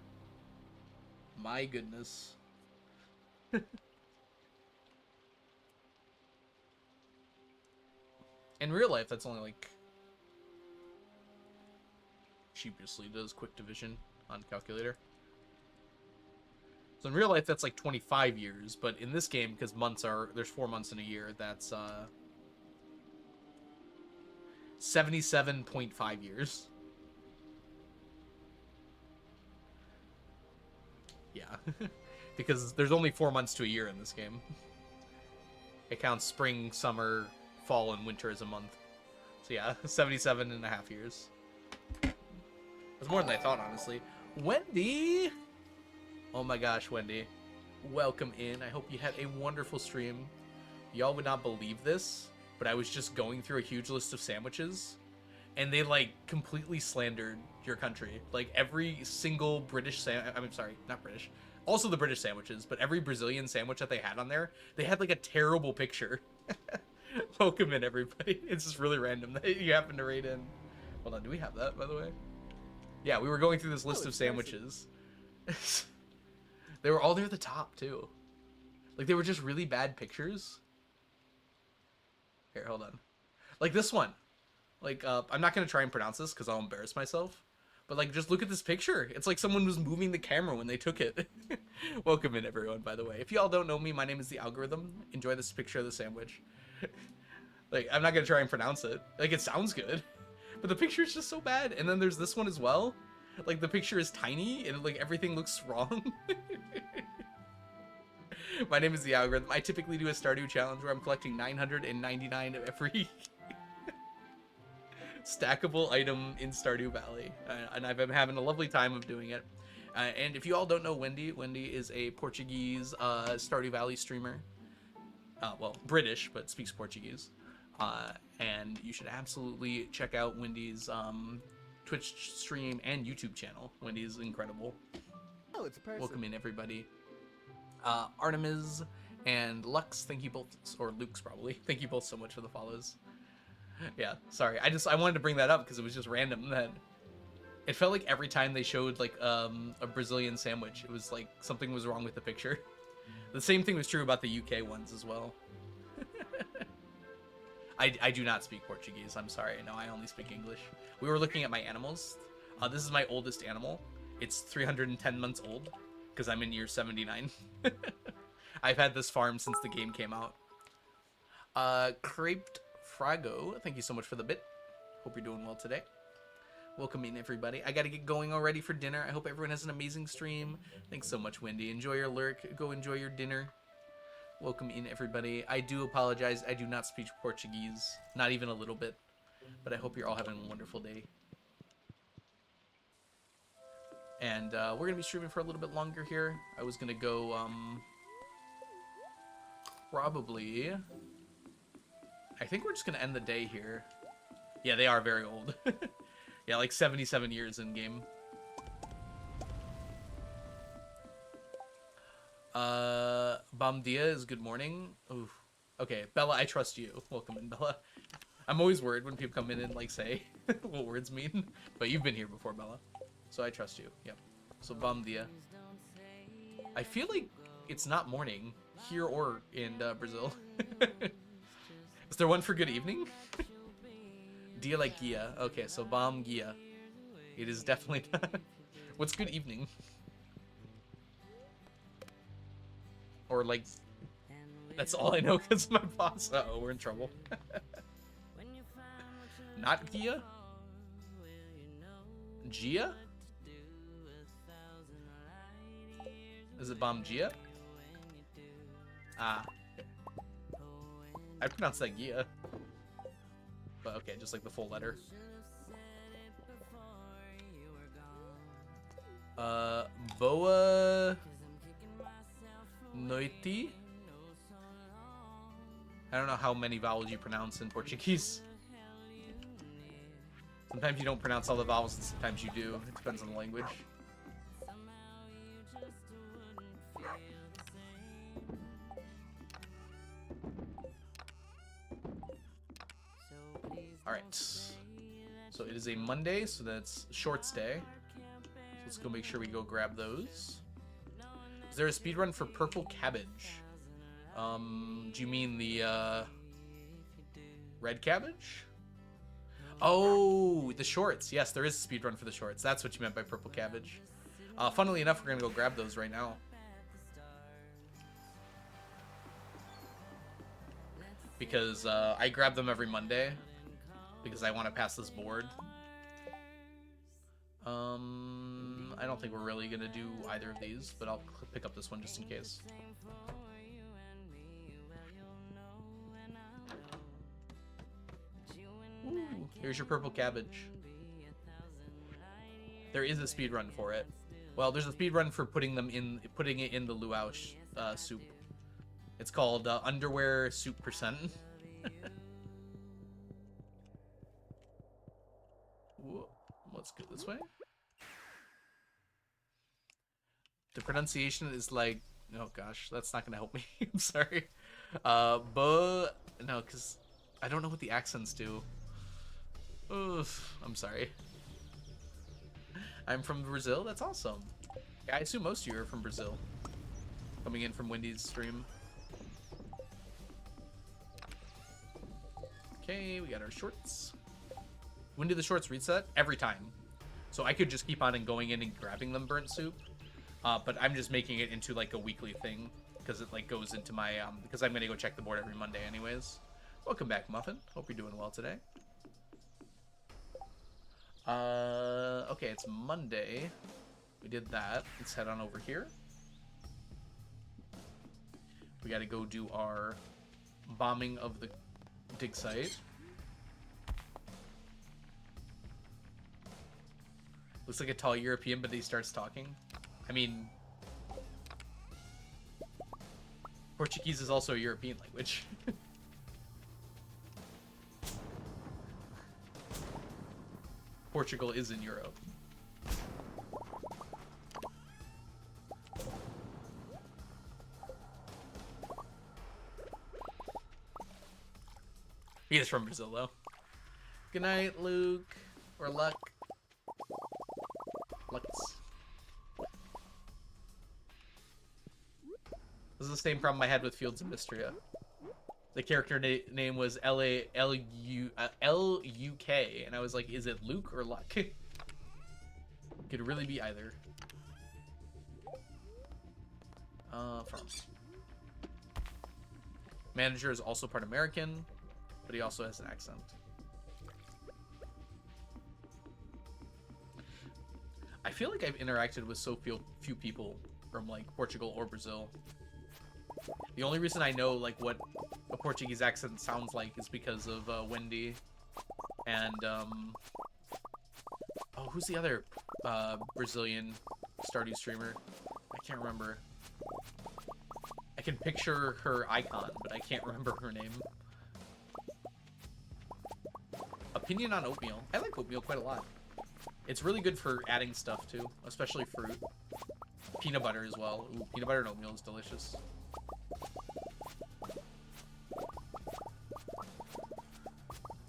My goodness. In real life, that's only like... Sheepishly does quick division on calculator. So in real life, that's like 25 years, but in this game, because months are... There's 4 months in a year, that's 77.5 years. Yeah. Because there's only 4 months to a year in this game. It counts spring, summer, fall, and winter as a month. So yeah, 77 and a half years. That's more than I thought, honestly. Wendy! Oh my gosh, Wendy. Welcome in. I hope you had a wonderful stream. Y'all would not believe this, but I was just going through a huge list of sandwiches, and they, like, completely slandered your country. Like, every single British I'm sorry, not British. Also the British sandwiches, but every Brazilian sandwich that they had on there, they had, like, a terrible picture. Welcome in, everybody. It's just really random that you happen to rate in. Hold on, do we have that, by the way? Yeah, we were going through this list of sandwiches. They were all near the top, too. Like, they were just really bad pictures. Here, hold on. Like this one. Like, I'm not going to try and pronounce this because I'll embarrass myself. But, like, just look at this picture. It's like someone was moving the camera when they took it. Welcome in, everyone, by the way. If y'all don't know me, my name is The Algorithm. Enjoy this picture of the sandwich. Like, I'm not going to try and pronounce it. Like, it sounds good. But the picture is just so bad. And then there's this one as well. Like, the picture is tiny and, like, everything looks wrong. My name is The Algorithm. I typically do a Stardew challenge where I'm collecting 999 of every stackable item in Stardew Valley. And I've been having a lovely time of doing it. And if you all don't know Wendy, Wendy is a Portuguese Stardew Valley streamer. Well, British, but speaks Portuguese. And you should absolutely check out Wendy's Twitch stream and YouTube channel. Wendy is incredible. Oh, it's a person. Welcome in, everybody. Artemis and Lux, thank you both, or Luke's probably. Thank you both so much for the follows. Yeah, sorry. I wanted to bring that up because it was just random that it felt like every time they showed like a Brazilian sandwich, it was like something was wrong with the picture. The same thing was true about the UK ones as well. I do not speak Portuguese. I'm sorry. No, I only speak English. We were looking at my animals. This is my oldest animal. It's 310 months old because I'm in year 79. I've had this farm since the game came out. Creped Frago, thank you so much for the bit. Hope you're doing well today. Welcome in, everybody. I gotta get going already for dinner. I hope everyone has an amazing stream. Thanks so much, Wendy. Enjoy your lurk. Go enjoy your dinner. Welcome in, everybody. I do apologize. I do not speak Portuguese. Not even a little bit. But I hope you're all having a wonderful day. And we're going to be streaming for a little bit longer here. I was going to go, probably... I think we're just going to end the day here. Yeah, they are very old. Yeah, like 77 years in game. Bom dia is good morning. Oof. Okay, Bella, I trust you. Welcome in, Bella. I'm always worried when people come in and like say what words mean, but you've been here before, Bella, so I trust you. Yep. So bom dia. I feel like it's not morning here or in Brazil. Is there one for good evening? Dia like Gia. Okay, so bom Gia. It is definitely not. What's good evening? Or like, that's all I know because of my boss. Uh-oh, we're in trouble. Not Gia? Gia? Is it Bom Gia? Ah. I pronounced that Gia. But okay, just like the full letter. Boa noite? I don't know how many vowels you pronounce in Portuguese. Sometimes you don't pronounce all the vowels, and sometimes you do. It depends on the language. Alright. So it is a Monday, so that's Shorts Day. So let's go make sure we go grab those. Is there a speedrun for Purple Cabbage? Do you mean the, Red Cabbage? Oh, the shorts. Yes, there is a speedrun for the shorts. That's what you meant by Purple Cabbage. Funnily enough, we're going to go grab those right now. Because I grab them every Monday. Because I want to pass this board. I don't think we're really going to do either of these. But I'll pick up this one just in case. Ooh, here's your Purple Cabbage. There is a speed run for it. Well, there's a speed run for putting it in the luau soup. It's called underwear soup percent. Let's go this way. The pronunciation is like, oh gosh, that's not gonna help me. I'm sorry. No, because I don't know what the accents do. Oof, I'm sorry. I'm from Brazil. That's awesome. Yeah, I assume most of you are from Brazil. Coming in from Wendy's stream. Okay, we got our shorts. When do the shorts reset? Every time. So I could just keep on and going in and grabbing them burnt soup. But I'm just making it into like a weekly thing. Because it like goes into my, because I'm going to go check the board every Monday anyways. Welcome back, Muffin. Hope you're doing well today. Okay, it's Monday. We did that. Let's head on over here. We got to go do our bombing of the dig site. Looks like a tall European, but he starts talking. I mean, Portuguese is also a European language. Portugal is in Europe. He is from Brazil, though. Good night, Luke. Or Luck. Lux. This is the same problem I had with Fields of Mystria. The character name was L-U-K, and I was like, is it Luke or Luck? Could really be either. Farms. Manager is also part American, but he also has an accent. feel like I've interacted with so few people from like Portugal or Brazil. The only reason I know like what a Portuguese accent sounds like is because of Wendy and oh, who's the other Brazilian Stardew streamer? I can't remember. I can picture her icon, but I can't remember her name. Opinion on oatmeal. I like oatmeal quite a lot. It's really good for adding stuff too, especially fruit. Peanut butter as well. Ooh, peanut butter and oatmeal is delicious.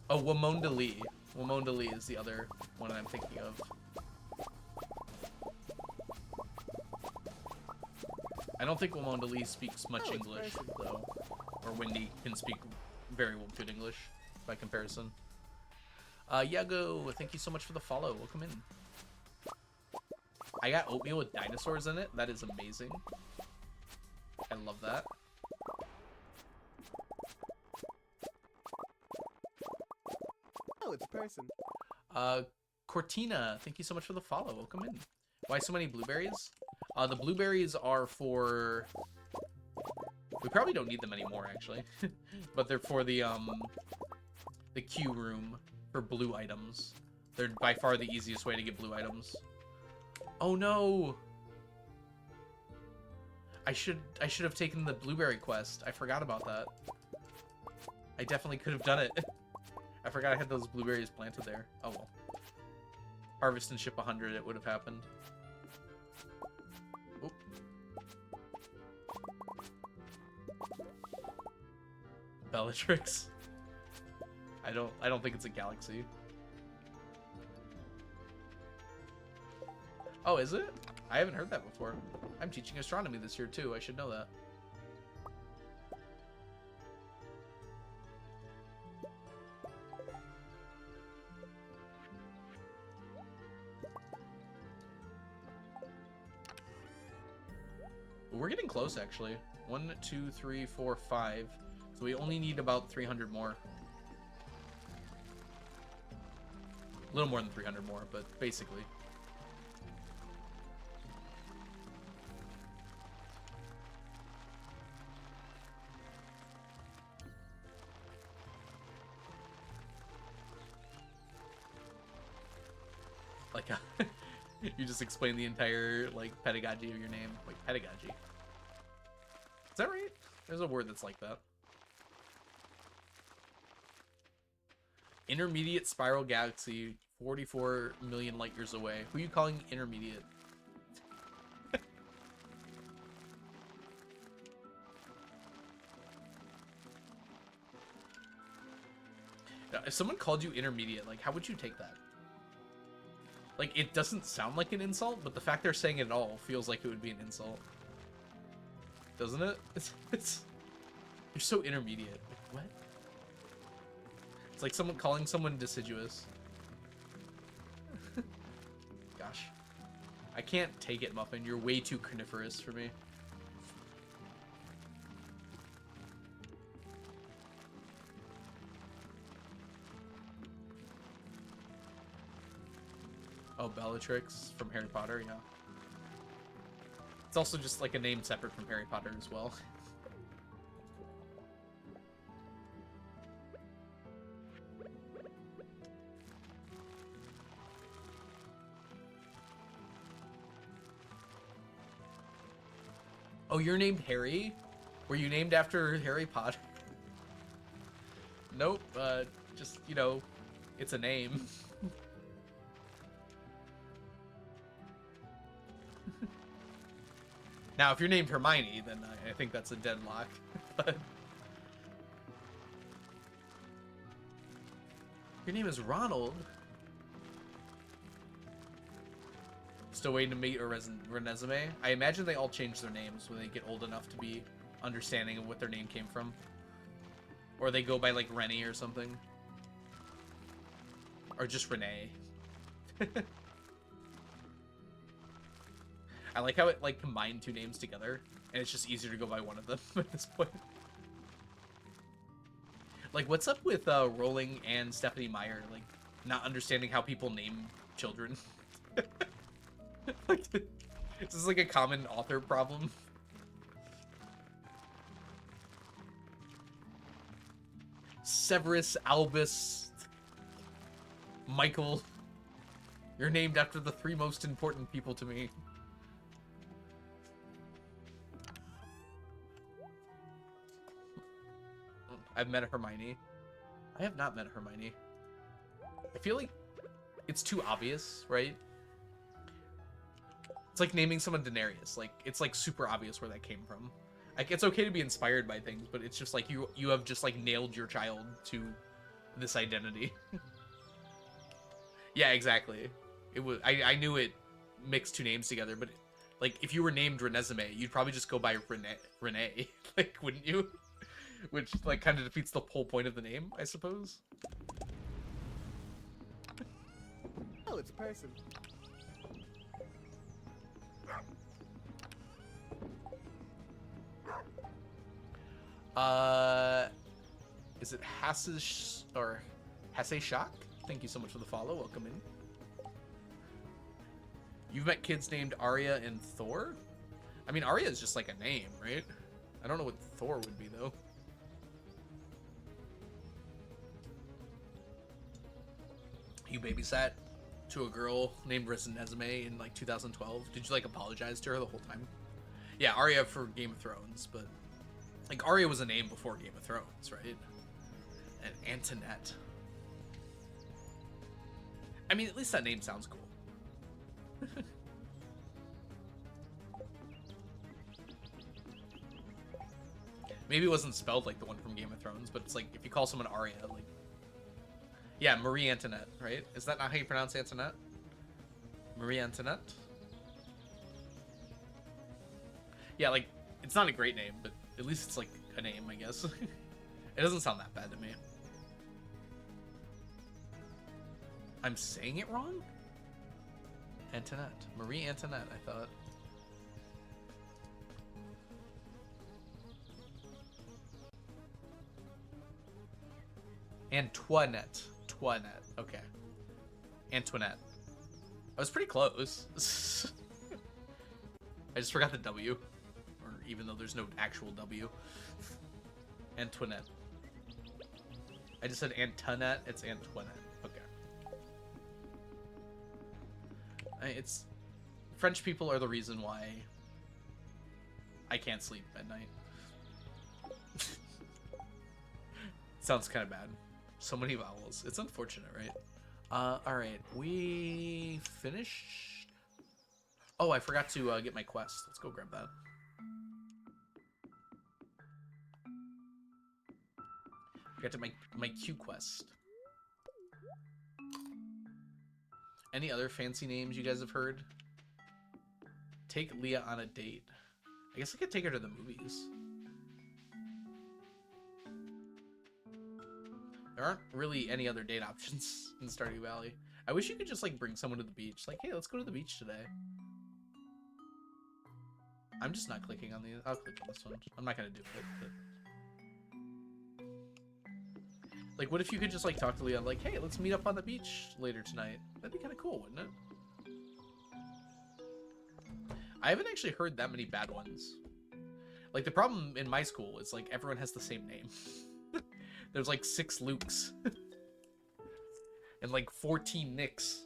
Oh, Wamonda Lee. Wamonda Lee is the other one I'm thinking of. I don't think Wamonda Lee speaks much English, though. Or Wendy can speak very good English by comparison. Yago, thank you so much for the follow. Welcome in. I got oatmeal with dinosaurs in it. That is amazing. I love that. Oh, it's a person. Cortina, thank you so much for the follow. Welcome in. Why so many blueberries? The blueberries are for... We probably don't need them anymore, actually. But they're for the queue room for blue items. They're by far the easiest way to get blue items. Oh no! I should have taken the blueberry quest. I forgot about that. I definitely could have done it. I forgot I had those blueberries planted there. Oh well. Harvest and ship 100, it would have happened. Oop. Bellatrix. I don't think it's a galaxy. Oh, is it? I haven't heard that before. I'm teaching astronomy this year too. I should know that. We're getting close, actually. 1, 2, 3, 4, 5. So we only need about 300 more. A little more than 300 more, but basically. Like, you just explain the entire, like, pedagogy of your name. Like, pedagogy. Is that right? There's a word that's like that. Intermediate spiral galaxy, 44 million light years away. Who are you calling intermediate? Now, if someone called you intermediate, like, how would you take that? Like, it doesn't sound like an insult, but the fact they're saying it at all feels like it would be an insult. Doesn't it? It's you're so intermediate. Like, what? It's like someone calling someone deciduous. Gosh. I can't take it, Muffin. You're way too carnivorous for me. Oh, Bellatrix from Harry Potter, yeah. It's also just like a name separate from Harry Potter as well. Oh, you're named Harry? Were you named after Harry Potter? Nope, just, you know, it's a name. Now, if you're named Hermione, then I think that's a deadlock. But your name is Ronald. Still waiting to meet Renesmee. I imagine they all change their names when they get old enough to be understanding of what their name came from. Or they go by like Rennie or something. Or just Renee. I like how it like combined two names together, and it's just easier to go by one of them at this point. Like, what's up with Rowling and Stephanie Meyer, like, not understanding how people name children? Like, this is like a common author problem. Severus, Albus, Michael. You're named after the 3 most important people to me. I've met Hermione. I have not met Hermione. I feel like it's too obvious, right? It's like naming someone Daenerys. Like, it's like super obvious where that came from. Like, it's okay to be inspired by things, but it's just like you have just like nailed your child to this identity. Yeah, exactly. It was I knew it mixed 2 names together, but like if you were named Renesmee, you'd probably just go by Renee, like, wouldn't you? Which like kind of defeats the whole point of the name, I suppose. Oh, it's a person. Is it Hasses or Hasse Shock? Thank you so much for the follow. Welcome in. You've met kids named Arya and Thor? I mean, Arya is just like a name, right? I don't know what Thor would be, though. You babysat to a girl named Renesmee in like 2012. Did you like apologize to her the whole time? Yeah, Arya for Game of Thrones, but like Arya was a name before Game of Thrones, right? And Antoinette. I mean, at least that name sounds cool. Maybe it wasn't spelled like the one from Game of Thrones, but it's like if you call someone Arya, like, yeah, Marie Antoinette, right? Is that not how you pronounce Antoinette? Marie Antoinette? Yeah, like, it's not a great name, but at least it's like a name, I guess. It doesn't sound that bad to me. I'm saying it wrong? Antoinette. Marie Antoinette, I thought. Antoinette. Antoinette. Okay. Antoinette. I was pretty close. I just forgot the W. Or even though there's no actual W. Antoinette. I just said Antoinette. It's Antoinette. Okay. It's... French people are the reason why I can't sleep at night. Sounds kind of bad. So many vowels. It's unfortunate, right? Alright. We finished? Oh, I forgot to get my quest. Let's go grab that. Forgot to my Q quest. Any other fancy names you guys have heard? Take Leah on a date. I guess I could take her to the movies. There aren't really any other date options in Stardew Valley. I wish you could just like bring someone to the beach. Like, hey, let's go to the beach today. I'm just not clicking on the... I'll click on this one. I'm not gonna do it, but... Like, what if you could just like talk to Leah like, hey, let's meet up on the beach later tonight? That'd be kind of cool, wouldn't it? I haven't actually heard that many bad ones. Like, the problem in my school is like everyone has the same name. There's like 6 Lukes. And like 14 Nicks.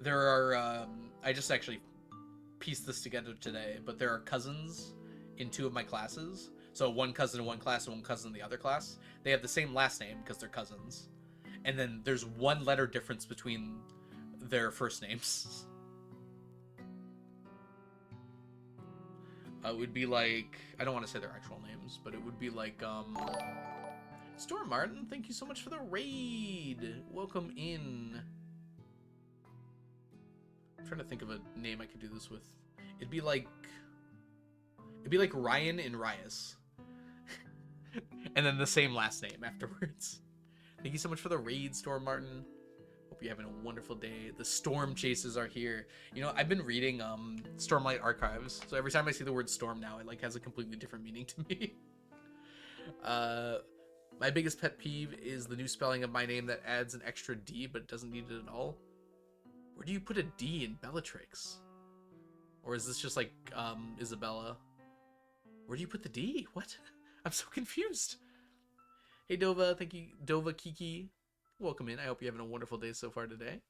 There are, I just actually pieced this together today, but there are cousins in 2 of my classes. So one cousin in one class and one cousin in the other class. They have the same last name because they're cousins. And then there's 1 letter difference between their first names. It would be like, I don't want to say their actual names, but it would be like, Storm Martin, thank you so much for the raid. Welcome in. I'm trying to think of a name I could do this with. It'd be like Ryan and Rias. And then the same last name afterwards. Thank you so much for the raid, Storm Martin. Hope you're having a wonderful day. The storm chasers are here. You know, I've been reading Stormlight Archives, so every time I see the word storm now, it like has a completely different meaning to me. My biggest pet peeve is the new spelling of my name that adds an extra D, but doesn't need it at all. Where do you put a D in Bellatrix? Or is this just like Isabella? Where do you put the D? What? I'm so confused. Hey Dova, thank you, Dova Kiki. Welcome in. I hope you're having a wonderful day so far today.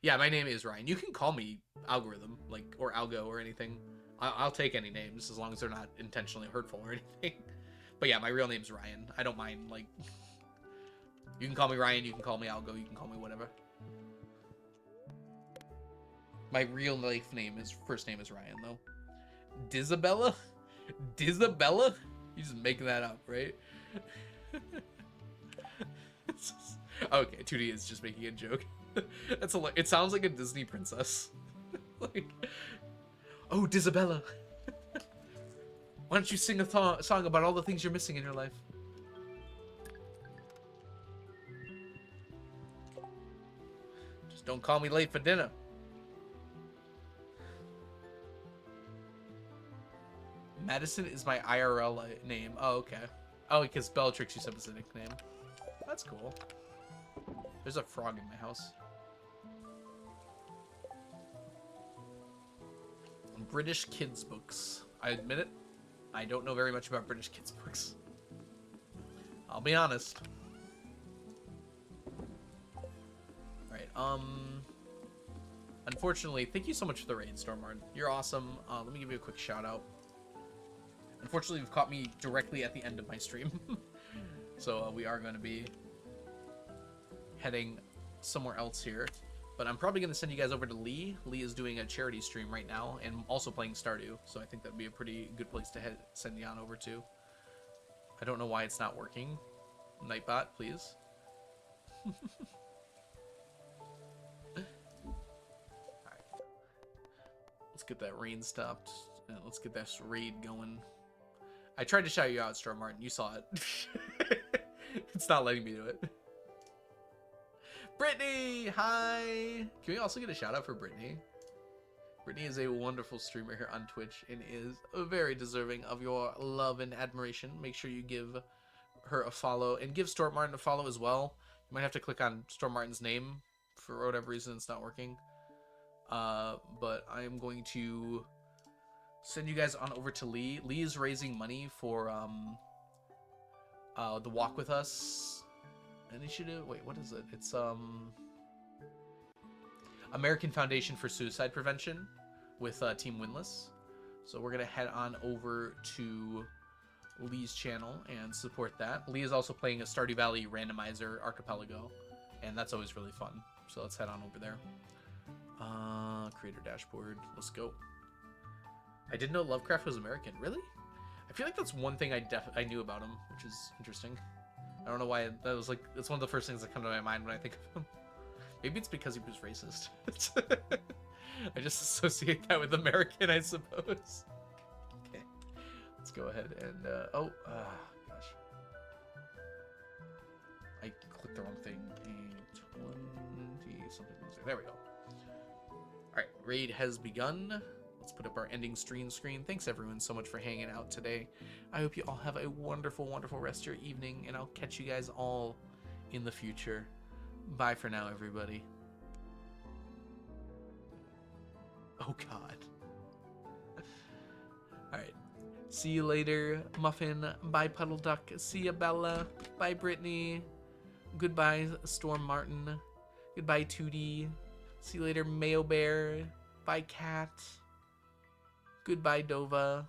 Yeah, my name is Ryan. You can call me Algorithm, like, or Algo or anything. I'll take any names as long as they're not intentionally hurtful or anything. But yeah, my real name's Ryan. I don't mind, like, you can call me Ryan, you can call me Algo, you can call me whatever. My real life name is, first name is Ryan, though. Dizabella? Dizabella? You just making that up, right? Okay, 2D is just making a joke. That's a. It sounds like a Disney princess. Like, oh, Dizabella. Why don't you sing a song about all the things you're missing in your life? Just don't call me late for dinner. Madison is my IRL name. Oh, okay. Oh, because Bellatrix you said was the nickname. That's cool. There's a frog in my house. British kids books. I admit it. I don't know very much about British kids books. I'll be honest. Alright, unfortunately, thank you so much for the raid, Stormard. You're awesome. Let me give you a quick shout out. Unfortunately, you've caught me directly at the end of my stream. So we are going to be heading somewhere else here. But I'm probably going to send you guys over to Lee. Lee is doing a charity stream right now and also playing Stardew. So I think that'd be a pretty good place to send you on over to. I don't know why it's not working. Nightbot, please. Alright. Let's get that rain stopped. Let's get this raid going. I tried to shout you out, Storm Martin. You saw it. It's not letting me do it. Brittany, hi! Can we also get a shout out for Brittany? Brittany is a wonderful streamer here on Twitch and is very deserving of your love and admiration. Make sure you give her a follow and give Storm Martin a follow as well. You might have to click on Storm Martin's name for whatever reason it's not working. But I am going to send you guys on over to Lee. Lee is raising money for the Walk With Us initiative. Wait, what is it? It's American Foundation for Suicide Prevention with Team Winless. So we're gonna head on over to Lee's channel and support that. Lee is also playing a Stardew Valley randomizer archipelago, and that's always really fun. So let's head on over there. Creator dashboard. Let's go. I didn't know Lovecraft was American. Really? I feel like that's one thing I knew about him, which is interesting. I don't know why that was like, it's one of the first things that come to my mind when I think of him. Maybe it's because he was racist. I just associate that with American, I suppose. Okay, let's go ahead and, gosh. I clicked the wrong thing. 20 something. There we go. Alright, raid has begun. Let's put up our ending screen. Thanks everyone so much for hanging out today. I hope you all have a wonderful, wonderful rest of your evening, and I'll catch you guys all in the future. Bye for now, everybody. Oh God. Alright. See you later, Muffin. Bye, Puddle Duck. See ya, Bella. Bye, Brittany. Goodbye, Storm Martin. Goodbye, Tootie. See you later, Mayo Bear. Bye, Cat. Goodbye, Dova.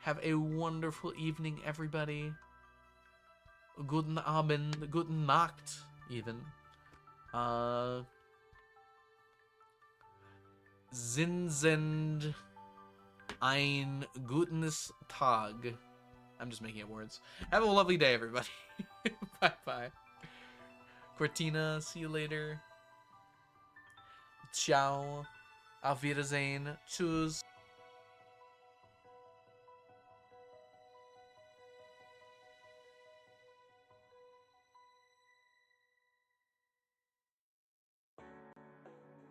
Have a wonderful evening, everybody. Guten Abend, guten Nacht, even. Zinzend ein gutes Tag. I'm just making up words. Have a lovely day, everybody. Bye-bye. Cortina, see you later. Ciao. Auf Wiedersehen. Tschüss.